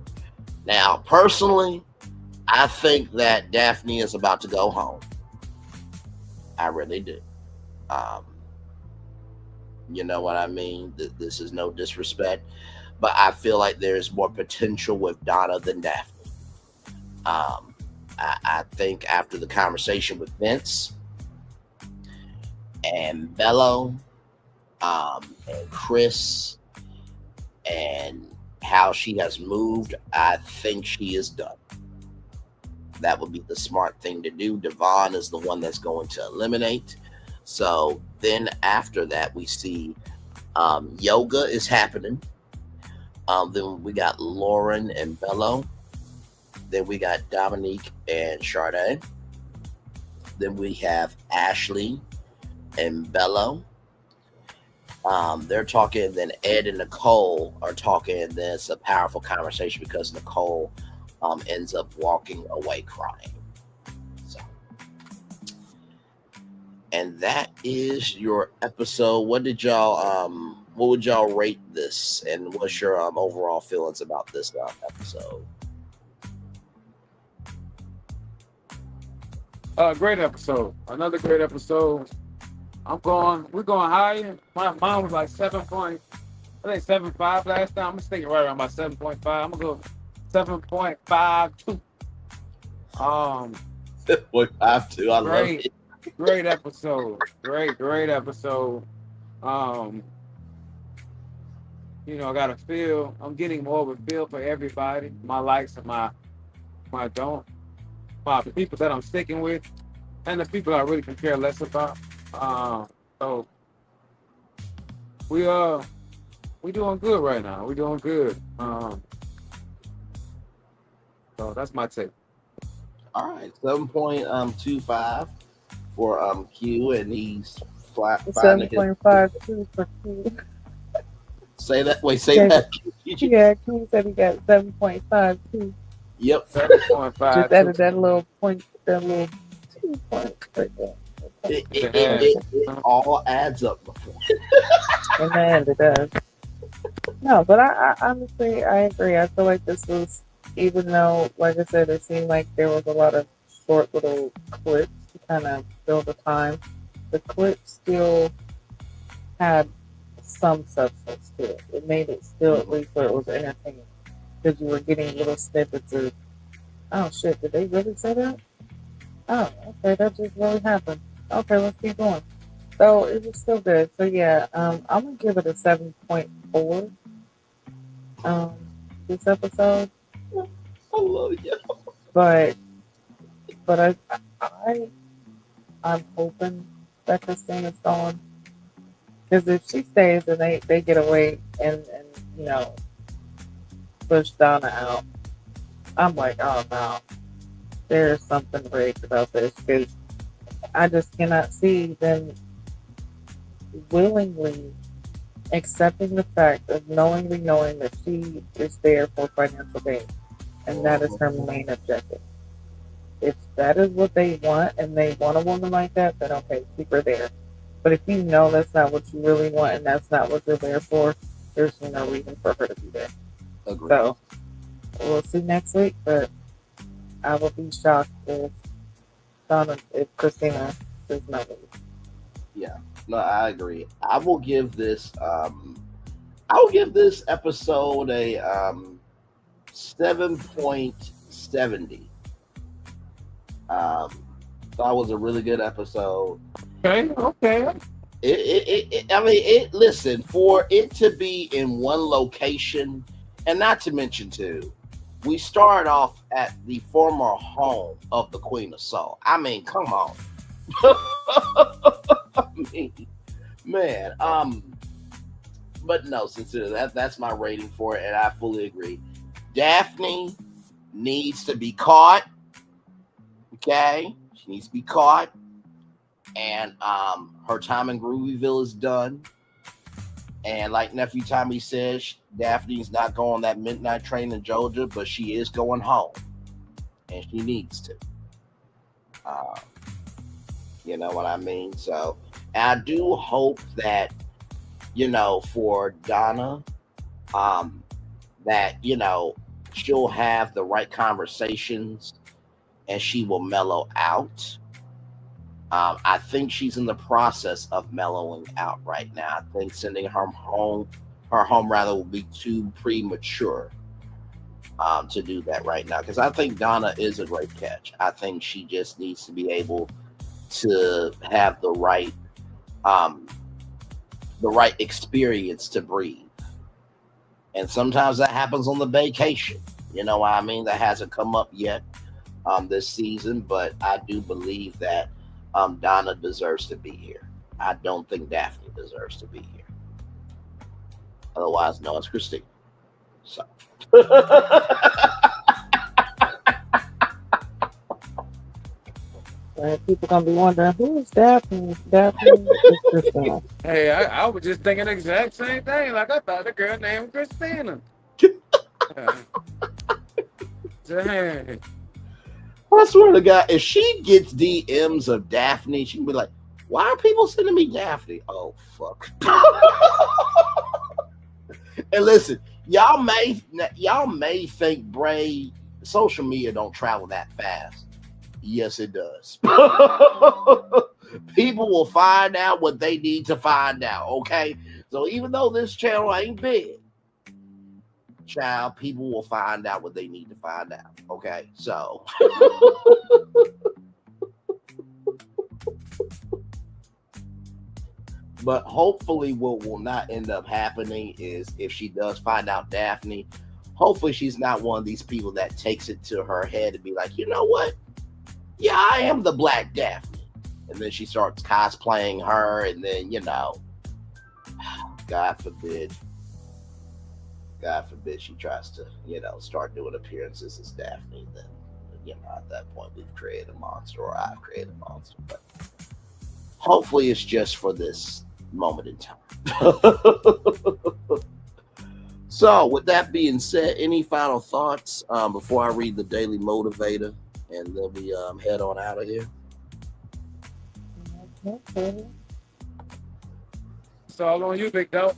Now, personally, I think that Daphne is about to go home. I really do. You know what I mean? This is no disrespect, but I feel like there's more potential with Donna than Daphne. I think after the conversation with Vince and Bello, and Chris, and how she has moved, I think she is done. That would be the smart thing to do. Devon is the one that's going to eliminate. So then after that, we see yoga is happening. Then we got Lauren and Bello. Then we got Dominique and Sade. Then we have Ashley and Bello. They're talking, then Ed and Nicole are talking, and then it's a powerful conversation because Nicole ends up walking away crying. So, and that is your episode. What would y'all rate this, and what's your overall feelings about this episode? Great episode. Another great episode. We're going higher. Mine was like 7.75 last time. I'm gonna stick it right around about 7.5. I'm gonna go 7.52. 7.52. I love it. Great episode. Great episode. I got a feel. I'm getting more of a feel for everybody. My likes and my don't. My people that I'm sticking with, and the people I really can care less about. So we doing good right now. We're doing good. So that's my take. All right, 7.25 for Q, and he's flat. 7.52 for Q. Say that. Wait, say that. Yeah, Q said he got 7.52. Yep. 7.5. Just added that little point, that little 2 points right there. It all adds up before. In the end, it does. No, but I honestly, I agree. I feel like this was, even though, like I said, it seemed like there was a lot of short little clips to kind of fill the time. The clips still had some substance to it. It made it still at least where it was entertaining. Because you were getting little snippets of, oh shit, did they really say that? Oh, okay, that just really happened. Okay, let's keep going. So it was still good. So yeah, I'm gonna give it a 7.4. This episode. I love you. But I'm hoping that Christina's gone. Because if she stays and they get away and push Donna out, I'm like, oh no, there's something rigged about this. Because I just cannot see them willingly accepting the fact of knowingly knowing that she is there for financial gain, and that is her main objective. If that is what they want, and they want a woman like that, then okay, keep her there. But if you know that's not what you really want, and that's not what you're there for, there's no reason for her to be there. Agreed. So we'll see next week, but I will be shocked if Christina does not leave. Yeah, no, I agree. I will give this episode a 7.70. Thought it was a really good episode. Okay. Listen, for it to be in one location, and not to mention too, we start off at the former home of the Queen of Soul. I mean, come on. I mean, man, but no, sincerely, that's my rating for it, and I fully agree. Daphne needs to be caught. Okay, she needs to be caught, and her time in Groovyville is done. And like Nephew Tommy says, Daphne's not going on that midnight train in Georgia, but she is going home, and she needs to. You know what I mean? So I do hope that, for Donna, that, she'll have the right conversations and she will mellow out. I think she's in the process of mellowing out right now. I think sending her home rather will be too premature to do that right now. Because I think Donna is a great catch. I think she just needs to be able to have the right experience to breathe. And sometimes that happens on the vacation. You know what I mean? That hasn't come up yet this season, but I do believe that Donna deserves to be here. I don't think Daphne deserves to be here. Otherwise, no, it's Christine. So. People gonna be wondering who is Daphne? Daphne is Christina. Hey, I was just thinking the exact same thing. Like I thought the girl named Christina. Dang. I swear to God, if she gets DMs of Daphne, she can be like, "Why are people sending me Daphne?" Oh fuck! And listen, y'all may think Bray social media don't travel that fast. Yes, it does. People will find out what they need to find out. Okay, so even though this channel ain't big, child, people will find out what they need to find out. Okay, so but hopefully what will not end up happening is if she does find out Daphne, hopefully she's not one of these people that takes it to her head and be like, you know what? Yeah, I am the Black Daphne. And then she starts cosplaying her, and then, God forbid she tries to, start doing appearances as Daphne. Then, at that point, we've created a monster, or I've created a monster. But hopefully it's just for this moment in time. So, with that being said, any final thoughts before I read the Daily Motivator and then we head on out of here? It's all on you, big dog.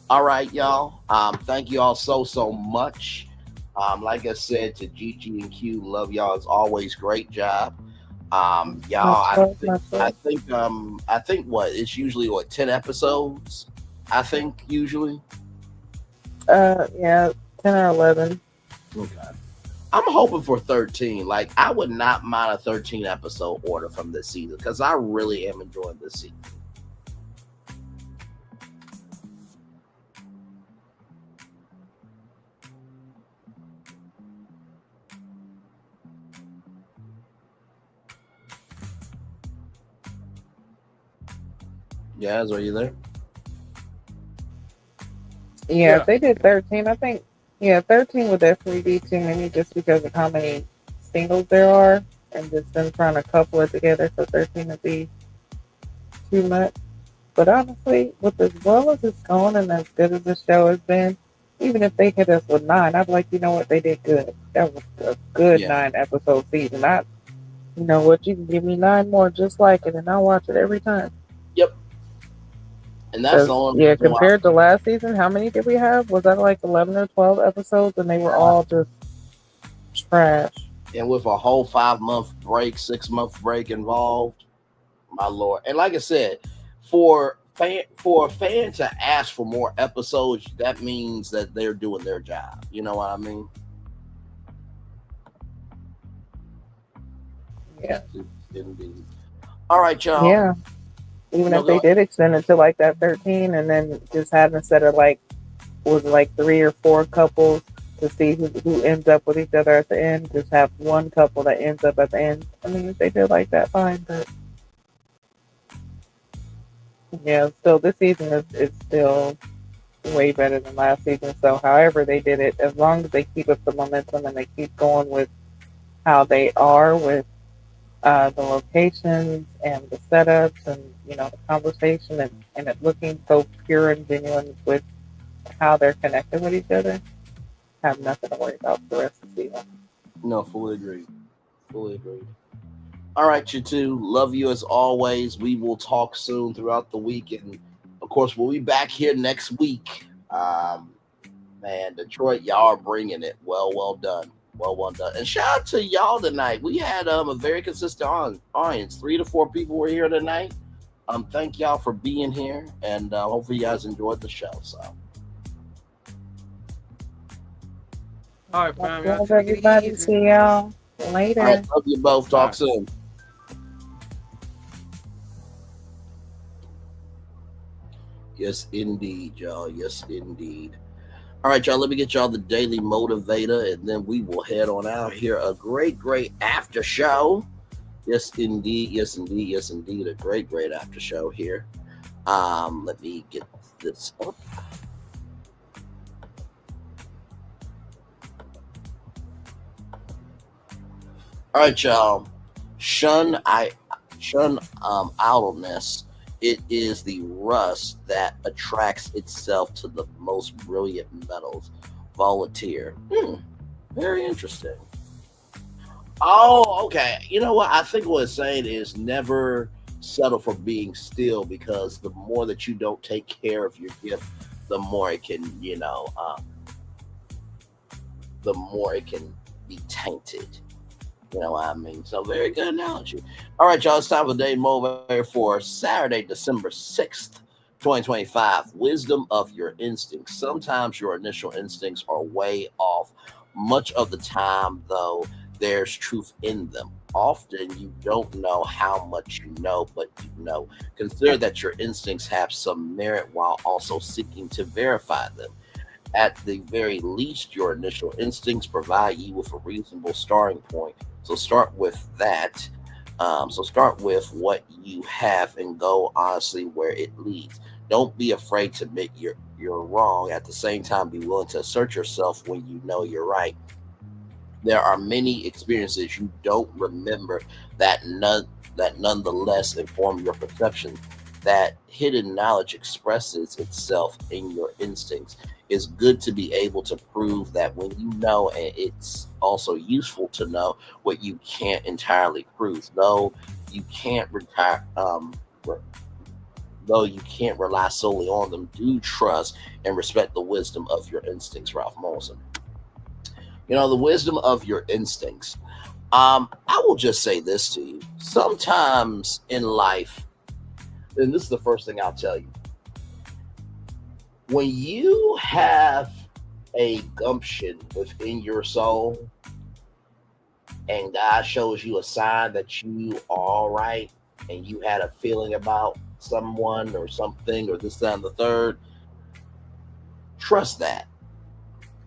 All right, y'all. Thank you all so much. Like I said to Gigi and Q, love y'all as always. Great job. Y'all, I think what it's usually 10 episodes. I think usually. Yeah, 10 or 11. Okay. I'm hoping for 13. Like, I would not mind a 13 episode order from this season because I really am enjoying this season. Yaz, are you there? Yeah, if they did 13, I think, 13 would definitely be too many just because of how many singles there are and just them trying to couple it together. So 13 would be too much. But honestly, with as well as it's going and as good as the show has been, even if they hit us with 9, I'd be like, you know what, they did good. That was a good 9 episode season. You know what, you can give me 9 more just like it and I'll watch it every time. Yep. And that's the only compared to last season, how many did we have? Was that like 11 or 12 episodes and they were all just trash? And with a whole 5-month break, 6-month break involved, my lord. And like I said, for a fan to ask for more episodes, that means that they're doing their job. You know what I mean? Yeah. Indeed. All right, y'all. Yeah. Even if they did extend it to like that 13 and then just have instead of like 3 or 4 couples to see who ends up with each other at the end. Just have one couple that ends up at the end. I mean, if they did like that, fine. But yeah, still this season is still way better than last season. So however they did it, as long as they keep up the momentum and they keep going with how they are with the locations and the setups and the conversation and it looking so pure and genuine with how they're connected with each other, have nothing to worry about for the rest of the season. No, fully agreed. Fully agreed. All right, you two. Love you as always. We will talk soon throughout the week. And of course, we'll be back here next week. Man, Detroit, y'all are bringing it. Well done. Well done. And shout out to y'all tonight. We had a very consistent audience. 3 to 4 people were here tonight. Thank y'all for being here. And hopefully you guys enjoyed the show. So. All right, fam. Love everybody. See y'all later. All right, love you both. Talk Bye. soon. Yes, indeed, y'all. Yes, indeed. All right, y'all. Let me get y'all the Daily Motivator, and then we will head on out here. A great after show. Yes, indeed. Yes, indeed. Yes, indeed. A great after show here. Let me get this up. All right, y'all. Shun idleness. It is the rust that attracts itself to the most brilliant metals. Volunteer. Very interesting. Oh, okay. You know what? I think what it's saying is never settle for being still, because the more that you don't take care of your gift, the more it can, the more it can be tainted. You know what I mean? So very good analogy. All right, y'all. It's time for the Day Motivator for Saturday, December 6th, 2025. Wisdom of your instincts. Sometimes your initial instincts are way off. Much of the time, though, there's truth in them. Often you don't know how much you know, but you know. Consider that your instincts have some merit while also seeking to verify them. At the very least, your initial instincts provide you with a reasonable starting point. So start with that. So start with what you have and go honestly where it leads. Don't be afraid to admit you're wrong. At the same time, be willing to assert yourself when you know you're right. There are many experiences you don't remember that nonetheless inform your perception. That hidden knowledge expresses itself in your instincts. It's good to be able to prove that when you know, and it's also useful to know what you can't entirely prove. Though you can't rely solely on them, do trust and respect the wisdom of your instincts. Ralph Molson. The wisdom of your instincts. I will just say this to you. Sometimes in life, and this is the first thing I'll tell you, when you have a gumption within your soul and God shows you a sign that you are all right and you had a feeling about someone or something or this, that, and the third, trust that.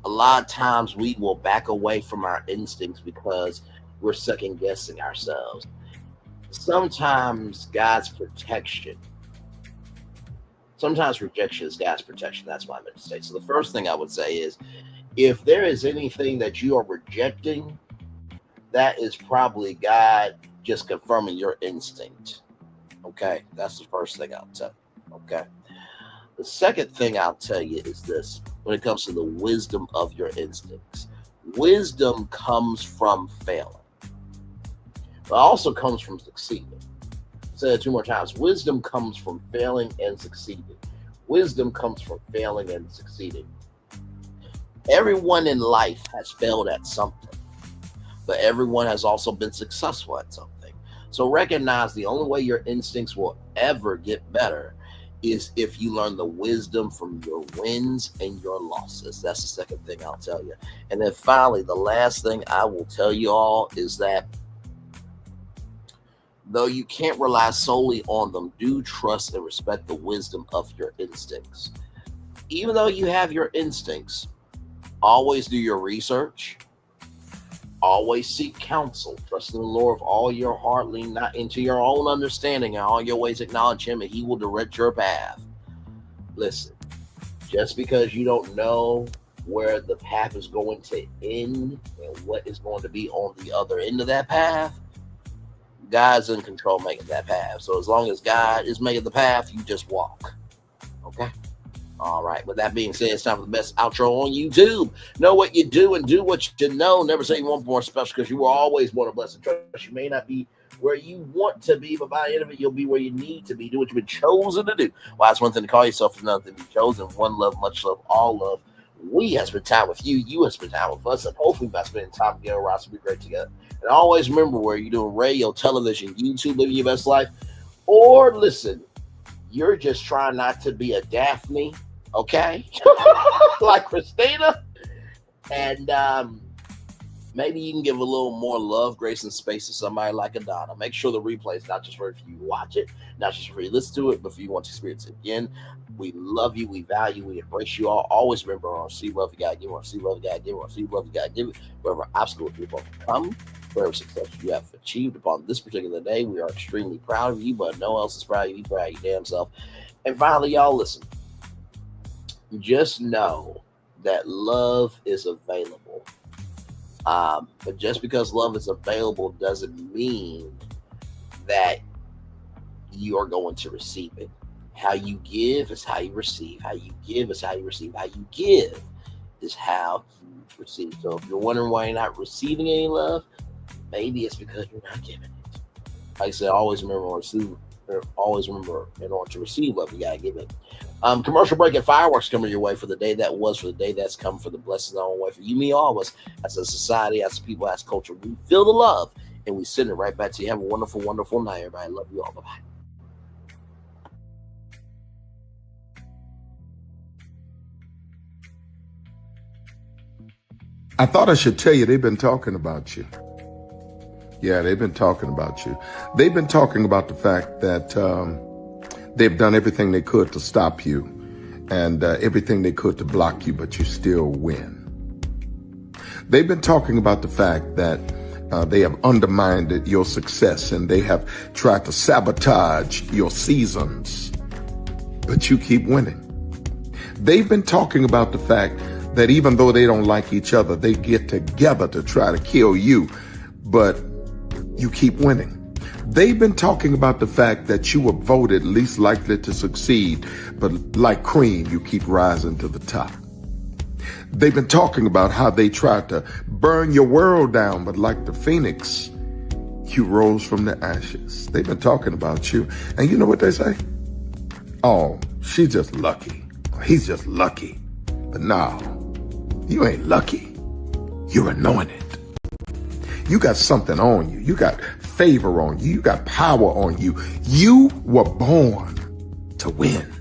A lot of times we will back away from our instincts because we're second guessing ourselves. Sometimes rejection is God's protection. That's what I meant to say. So the first thing I would say is, if there is anything that you are rejecting, that is probably God just confirming your instinct. Okay? That's the first thing I'll tell you. Okay? The second thing I'll tell you is this, when it comes to the wisdom of your instincts. Wisdom comes from failing, but also comes from succeeding. I'll say that 2 more times. Wisdom comes from failing and succeeding. Wisdom comes from failing and succeeding. Everyone in life has failed at something, but everyone has also been successful at something. So recognize the only way your instincts will ever get better is if you learn the wisdom from your wins and your losses. That's the second thing I'll tell you. And then finally, the last thing I will tell you all is that though you can't rely solely on them, do trust and respect the wisdom of your instincts. Even though you have your instincts, Always do your research. Always seek counsel. Trust in the Lord with all your heart. Lean not into your own understanding. In all your ways acknowledge him, and he will direct your path. Listen, just because you don't know where the path is going to end and what is going to be on the other end of that path, God's in control making that path. So as long as God is making the path, you just walk. Okay? All right. With that being said, it's time for the best outro on YouTube. Know what you do and do what you know. Never say you want more special, because you will always want a blessing. Trust, you may not be where you want to be, but by the end of it, you'll be where you need to be. Do what you've been chosen to do. Well, that's one thing to call yourself, another thing to be chosen. One love, much love, all love. We have spent time with you. You have spent time with us. And hopefully by spending time together, we'll also be great together. And always remember, where you're doing radio, television, YouTube, living your best life, or listen, you're just trying not to be a Daphne, okay? Like Christina. And maybe you can give a little more love, grace, and space to somebody like Adana. Make sure the replay is not just for you to watch it, not just for you to listen to it, but for you want to experience it again. We love you, we value, we embrace you all. Always remember, on see love you gotta give, on see love you gotta give, on see love you gotta give it. Wherever obstacles you've overcome, whatever success you have achieved upon this particular day, we are extremely proud of you, but no one else is proud of you. Be proud of your damn self. And finally, y'all, listen. Just know that love is available. But just because love is available doesn't mean that you are going to receive it. How you give is how you receive. How you give is how you receive. How you give is how you receive. So if you're wondering why you're not receiving any love, maybe it's because you're not giving it. Like I said, always remember, in order to receive love, you gotta give it. Commercial break and fireworks coming your way for the day that was, for the day that's come, for the blessings on the way for you, me, all of us, as a society, as a people, as culture. We feel the love and we send it right back to you. Have a wonderful, wonderful night, everybody. Love you all. Bye-bye. I thought I should tell you, they've been talking about you. Yeah, they've been talking about you. They've been talking about the fact that they've done everything they could to stop you and everything they could to block you, but you still win. They've been talking about the fact that they have undermined your success and they have tried to sabotage your seasons, but you keep winning. They've been talking about the fact that even though they don't like each other, they get together to try to kill you, but you keep winning. They've been talking about the fact that you were voted least likely to succeed, but like cream, you keep rising to the top. They've been talking about how they tried to burn your world down, but like the phoenix, you rose from the ashes. They've been talking about you. And you know what they say? Oh, she's just lucky. He's just lucky. But no, you ain't lucky. You're anointed. You got something on you. You got favor on you. You got power on you. You were born to win.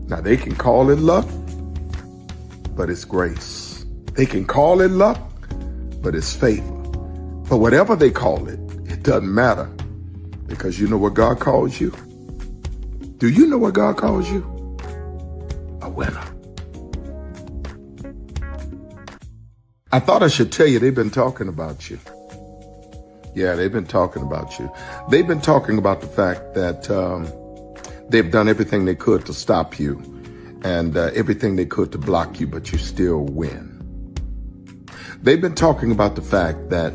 Now, they can call it luck, but it's grace. They can call it luck, but it's favor. But whatever they call it, it doesn't matter, because you know what God calls you? Do you know what God calls you? A winner. I thought I should tell you, they've been talking about you. Yeah, they've been talking about you. They've been talking about the fact that they've done everything they could to stop you and everything they could to block you, but you still win. They've been talking about the fact that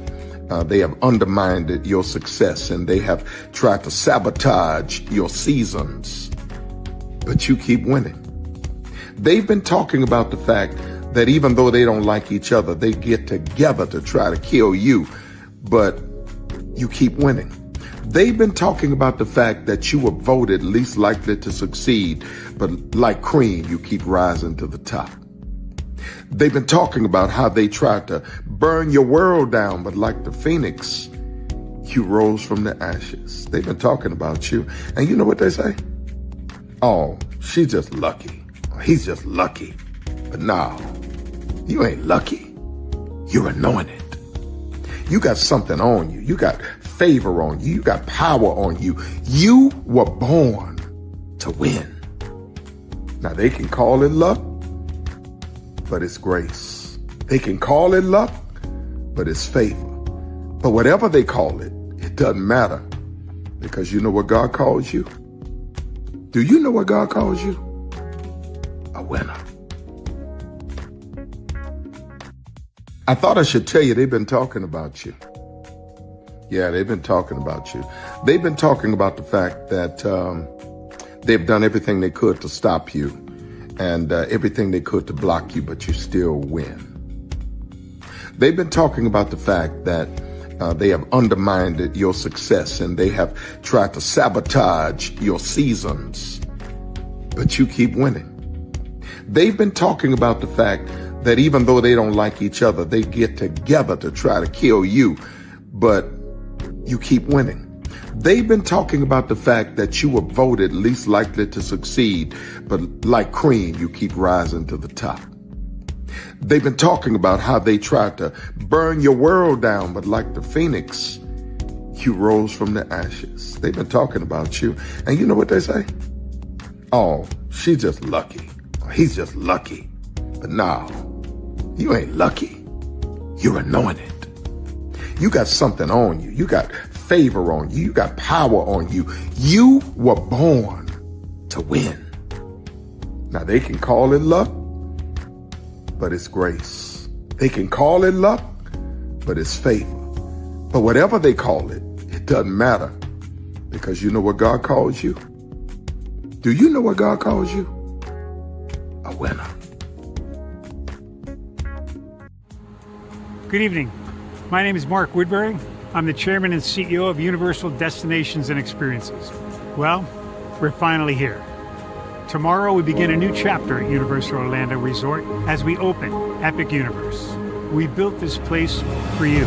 they have undermined your success and they have tried to sabotage your seasons, but you keep winning. They've been talking about the fact that even though they don't like each other, they get together to try to kill you, but you keep winning. They've been talking about the fact that you were voted least likely to succeed, but like cream, you keep rising to the top. They've been talking about how they tried to burn your world down, but like the phoenix, you rose from the ashes. They've been talking about you. And you know what they say? Oh, she's just lucky. He's just lucky. But no, you ain't lucky. You're anointed. You got something on you. You got favor on you. You got power on you. You were born to win. Now, they can call it luck, but it's grace. They can call it luck, but it's favor. But whatever they call it, it doesn't matter, because you know what God calls you? Do you know what God calls you? A winner. I thought I should tell you they've been talking about you. Yeah, they've been talking about you. They've been talking about the fact that they've done everything they could to stop you and everything they could to block you, but you still win. They've been talking about the fact that they have undermined your success and they have tried to sabotage your seasons, but you keep winning. They've been talking about the fact that even though they don't like each other, they get together to try to kill you, but you keep winning. They've been talking about the fact that you were voted least likely to succeed, but like cream, you keep rising to the top. They've been talking about how they tried to burn your world down, but like the phoenix, you rose from the ashes. They've been talking about you. And you know what they say? Oh, she's just lucky. He's just lucky. But no, you ain't lucky. You're anointed. You got something on you. You got favor on you. You got power on you. You were born to win. Now they can call it luck, but it's grace. They can call it luck, but it's favor. But whatever they call it, it doesn't matter, because you know what God calls you? Do you know what God calls you? A winner. Good evening. My name is Mark Woodbury. I'm the chairman and CEO of Universal Destinations and Experiences. Well, we're finally here. Tomorrow we begin a new chapter at Universal Orlando Resort as we open Epic Universe. We built this place for you.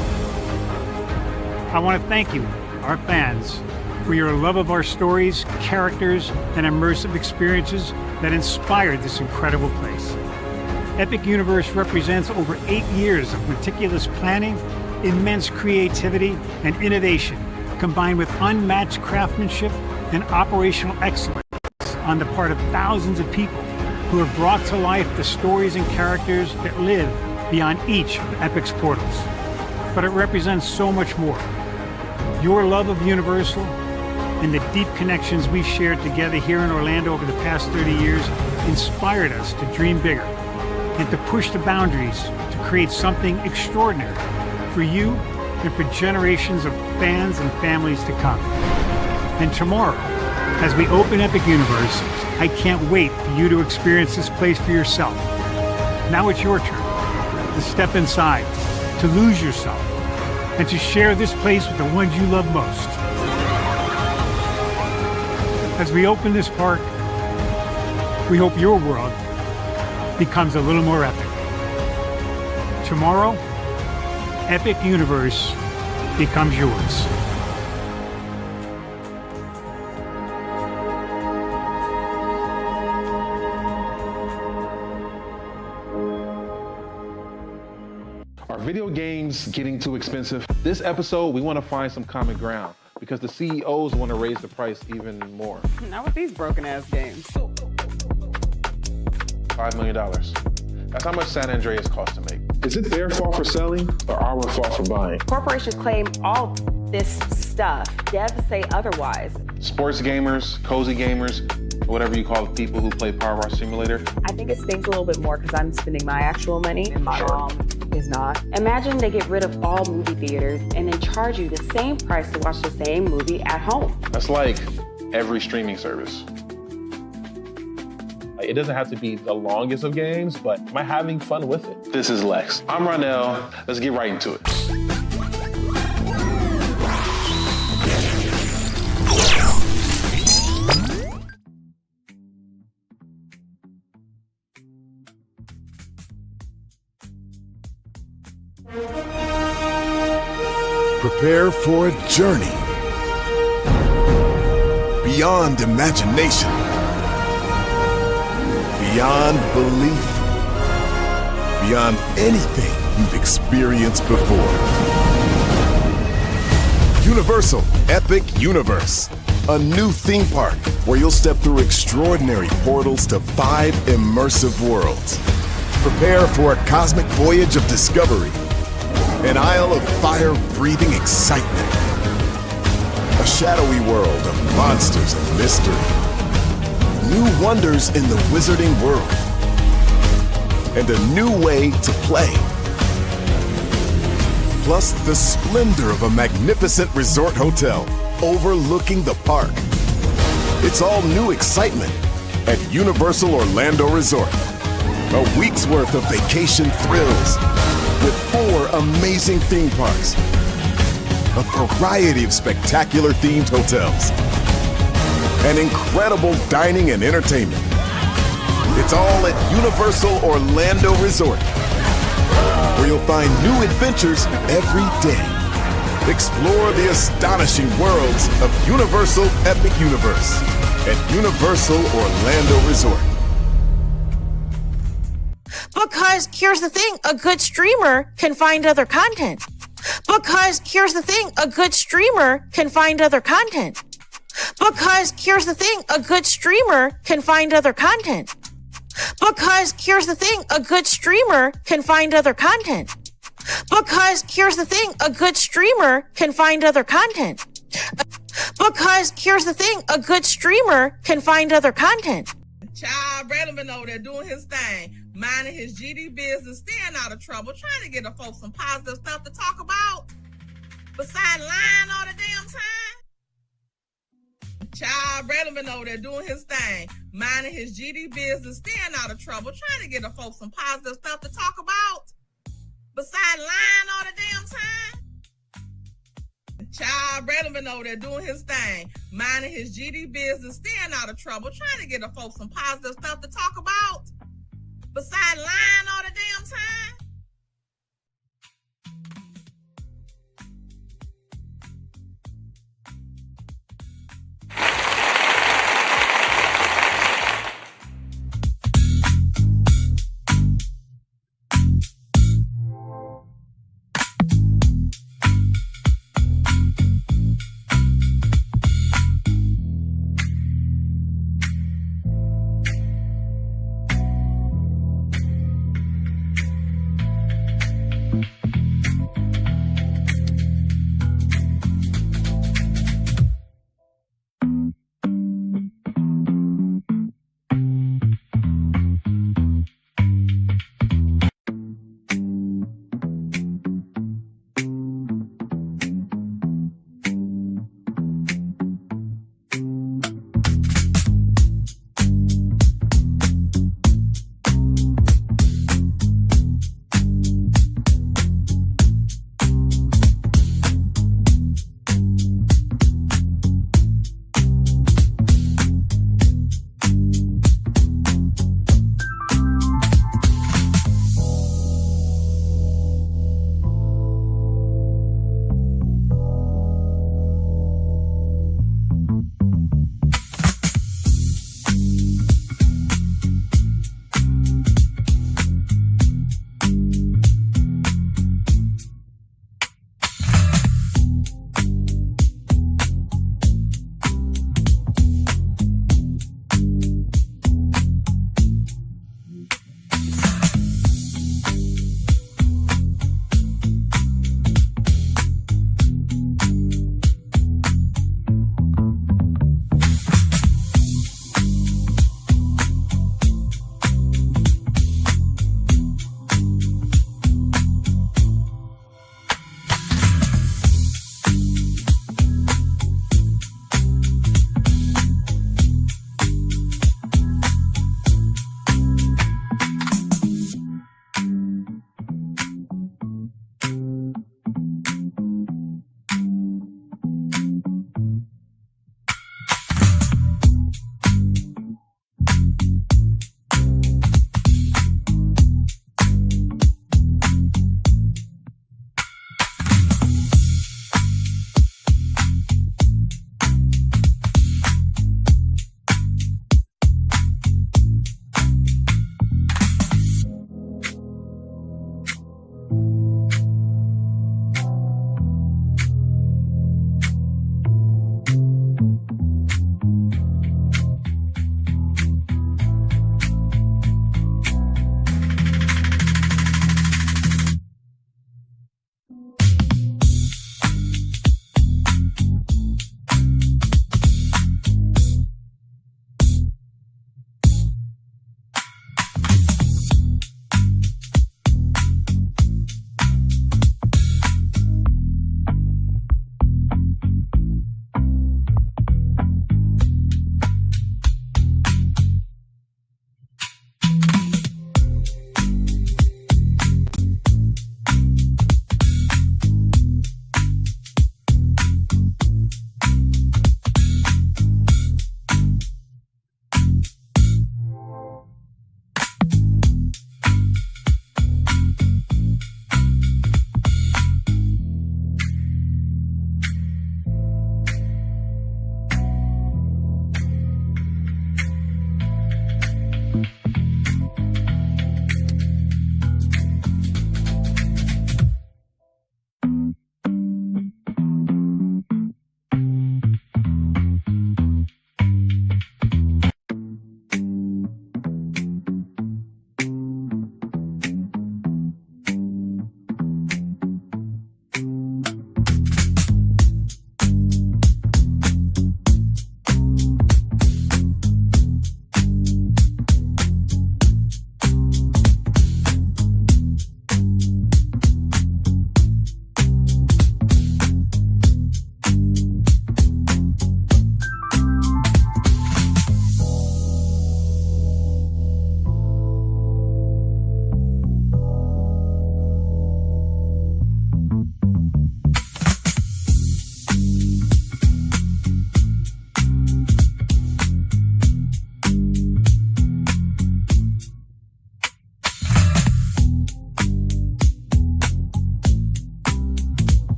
I want to thank you, our fans, for your love of our stories, characters, and immersive experiences that inspired this incredible place. Epic Universe represents over 8 years of meticulous planning, immense creativity, and innovation, combined with unmatched craftsmanship and operational excellence on the part of thousands of people who have brought to life the stories and characters that live beyond each of Epic's portals. But it represents so much more. Your love of Universal and the deep connections we've shared together here in Orlando over the past 30 years inspired us to dream bigger and to push the boundaries to create something extraordinary for you and for generations of fans and families to come. And tomorrow, as we open Epic Universe, I can't wait for you to experience this place for yourself. Now it's your turn to step inside, to lose yourself, and to share this place with the ones you love most. As we open this park, we hope your world becomes a little more epic. Tomorrow, Epic Universe becomes yours. Are video games getting too expensive? This episode, we want to find some common ground because the CEOs want to raise the price even more. Not with these broken ass games. $5 million. That's how much San Andreas costs to make. Is it their fault for selling or our fault for buying? Corporations claim all this stuff. Devs say otherwise. Sports gamers, cozy gamers, whatever you call the people who play Power Wash Simulator. I think it stings a little bit more because I'm spending my actual money and my mom is not. Imagine they get rid of all movie theaters and then charge you the same price to watch the same movie at home. That's like every streaming service. It doesn't have to be the longest of games, but am I having fun with it? This is Lex. I'm Ronell. Let's get right into it. Prepare for a journey beyond imagination, beyond belief, beyond anything you've experienced before. Universal Epic Universe, a new theme park where you'll step through extraordinary portals to 5 immersive worlds. Prepare for a cosmic voyage of discovery. An isle of fire-breathing excitement. A shadowy world of monsters and mystery. New wonders in the wizarding world. And a new way to play. Plus the splendor of a magnificent resort hotel overlooking the park. It's all new excitement at Universal Orlando Resort. A week's worth of vacation thrills with 4 amazing theme parks, a variety of spectacular themed hotels, and incredible dining and entertainment. It's all at Universal Orlando Resort, where you'll find new adventures every day. Explore the astonishing worlds of Universal Epic Universe at Universal Orlando Resort. Because here's the thing, a good streamer can find other content. Because here's the thing, a good streamer can find other content. Because here's the thing, a good streamer can find other content. Because here's the thing, a good streamer can find other content. Because here's the thing, a good streamer can find other content. Because here's the thing, a good streamer can find other content. Child Braylon been over there doing his thing, minding his GD business, staying out of trouble, trying to get the folks some positive stuff to talk about. Besides lying all the damn time. Child Braylon been over there doing his thing, minding his GD business, staying out of trouble, trying to get the folks some positive stuff to talk about. Besides lying all the damn time. Child Braylon been over there doing his thing, minding his GD business, staying out of trouble, trying to get the folks some positive stuff to talk about. Besides lying all the damn time.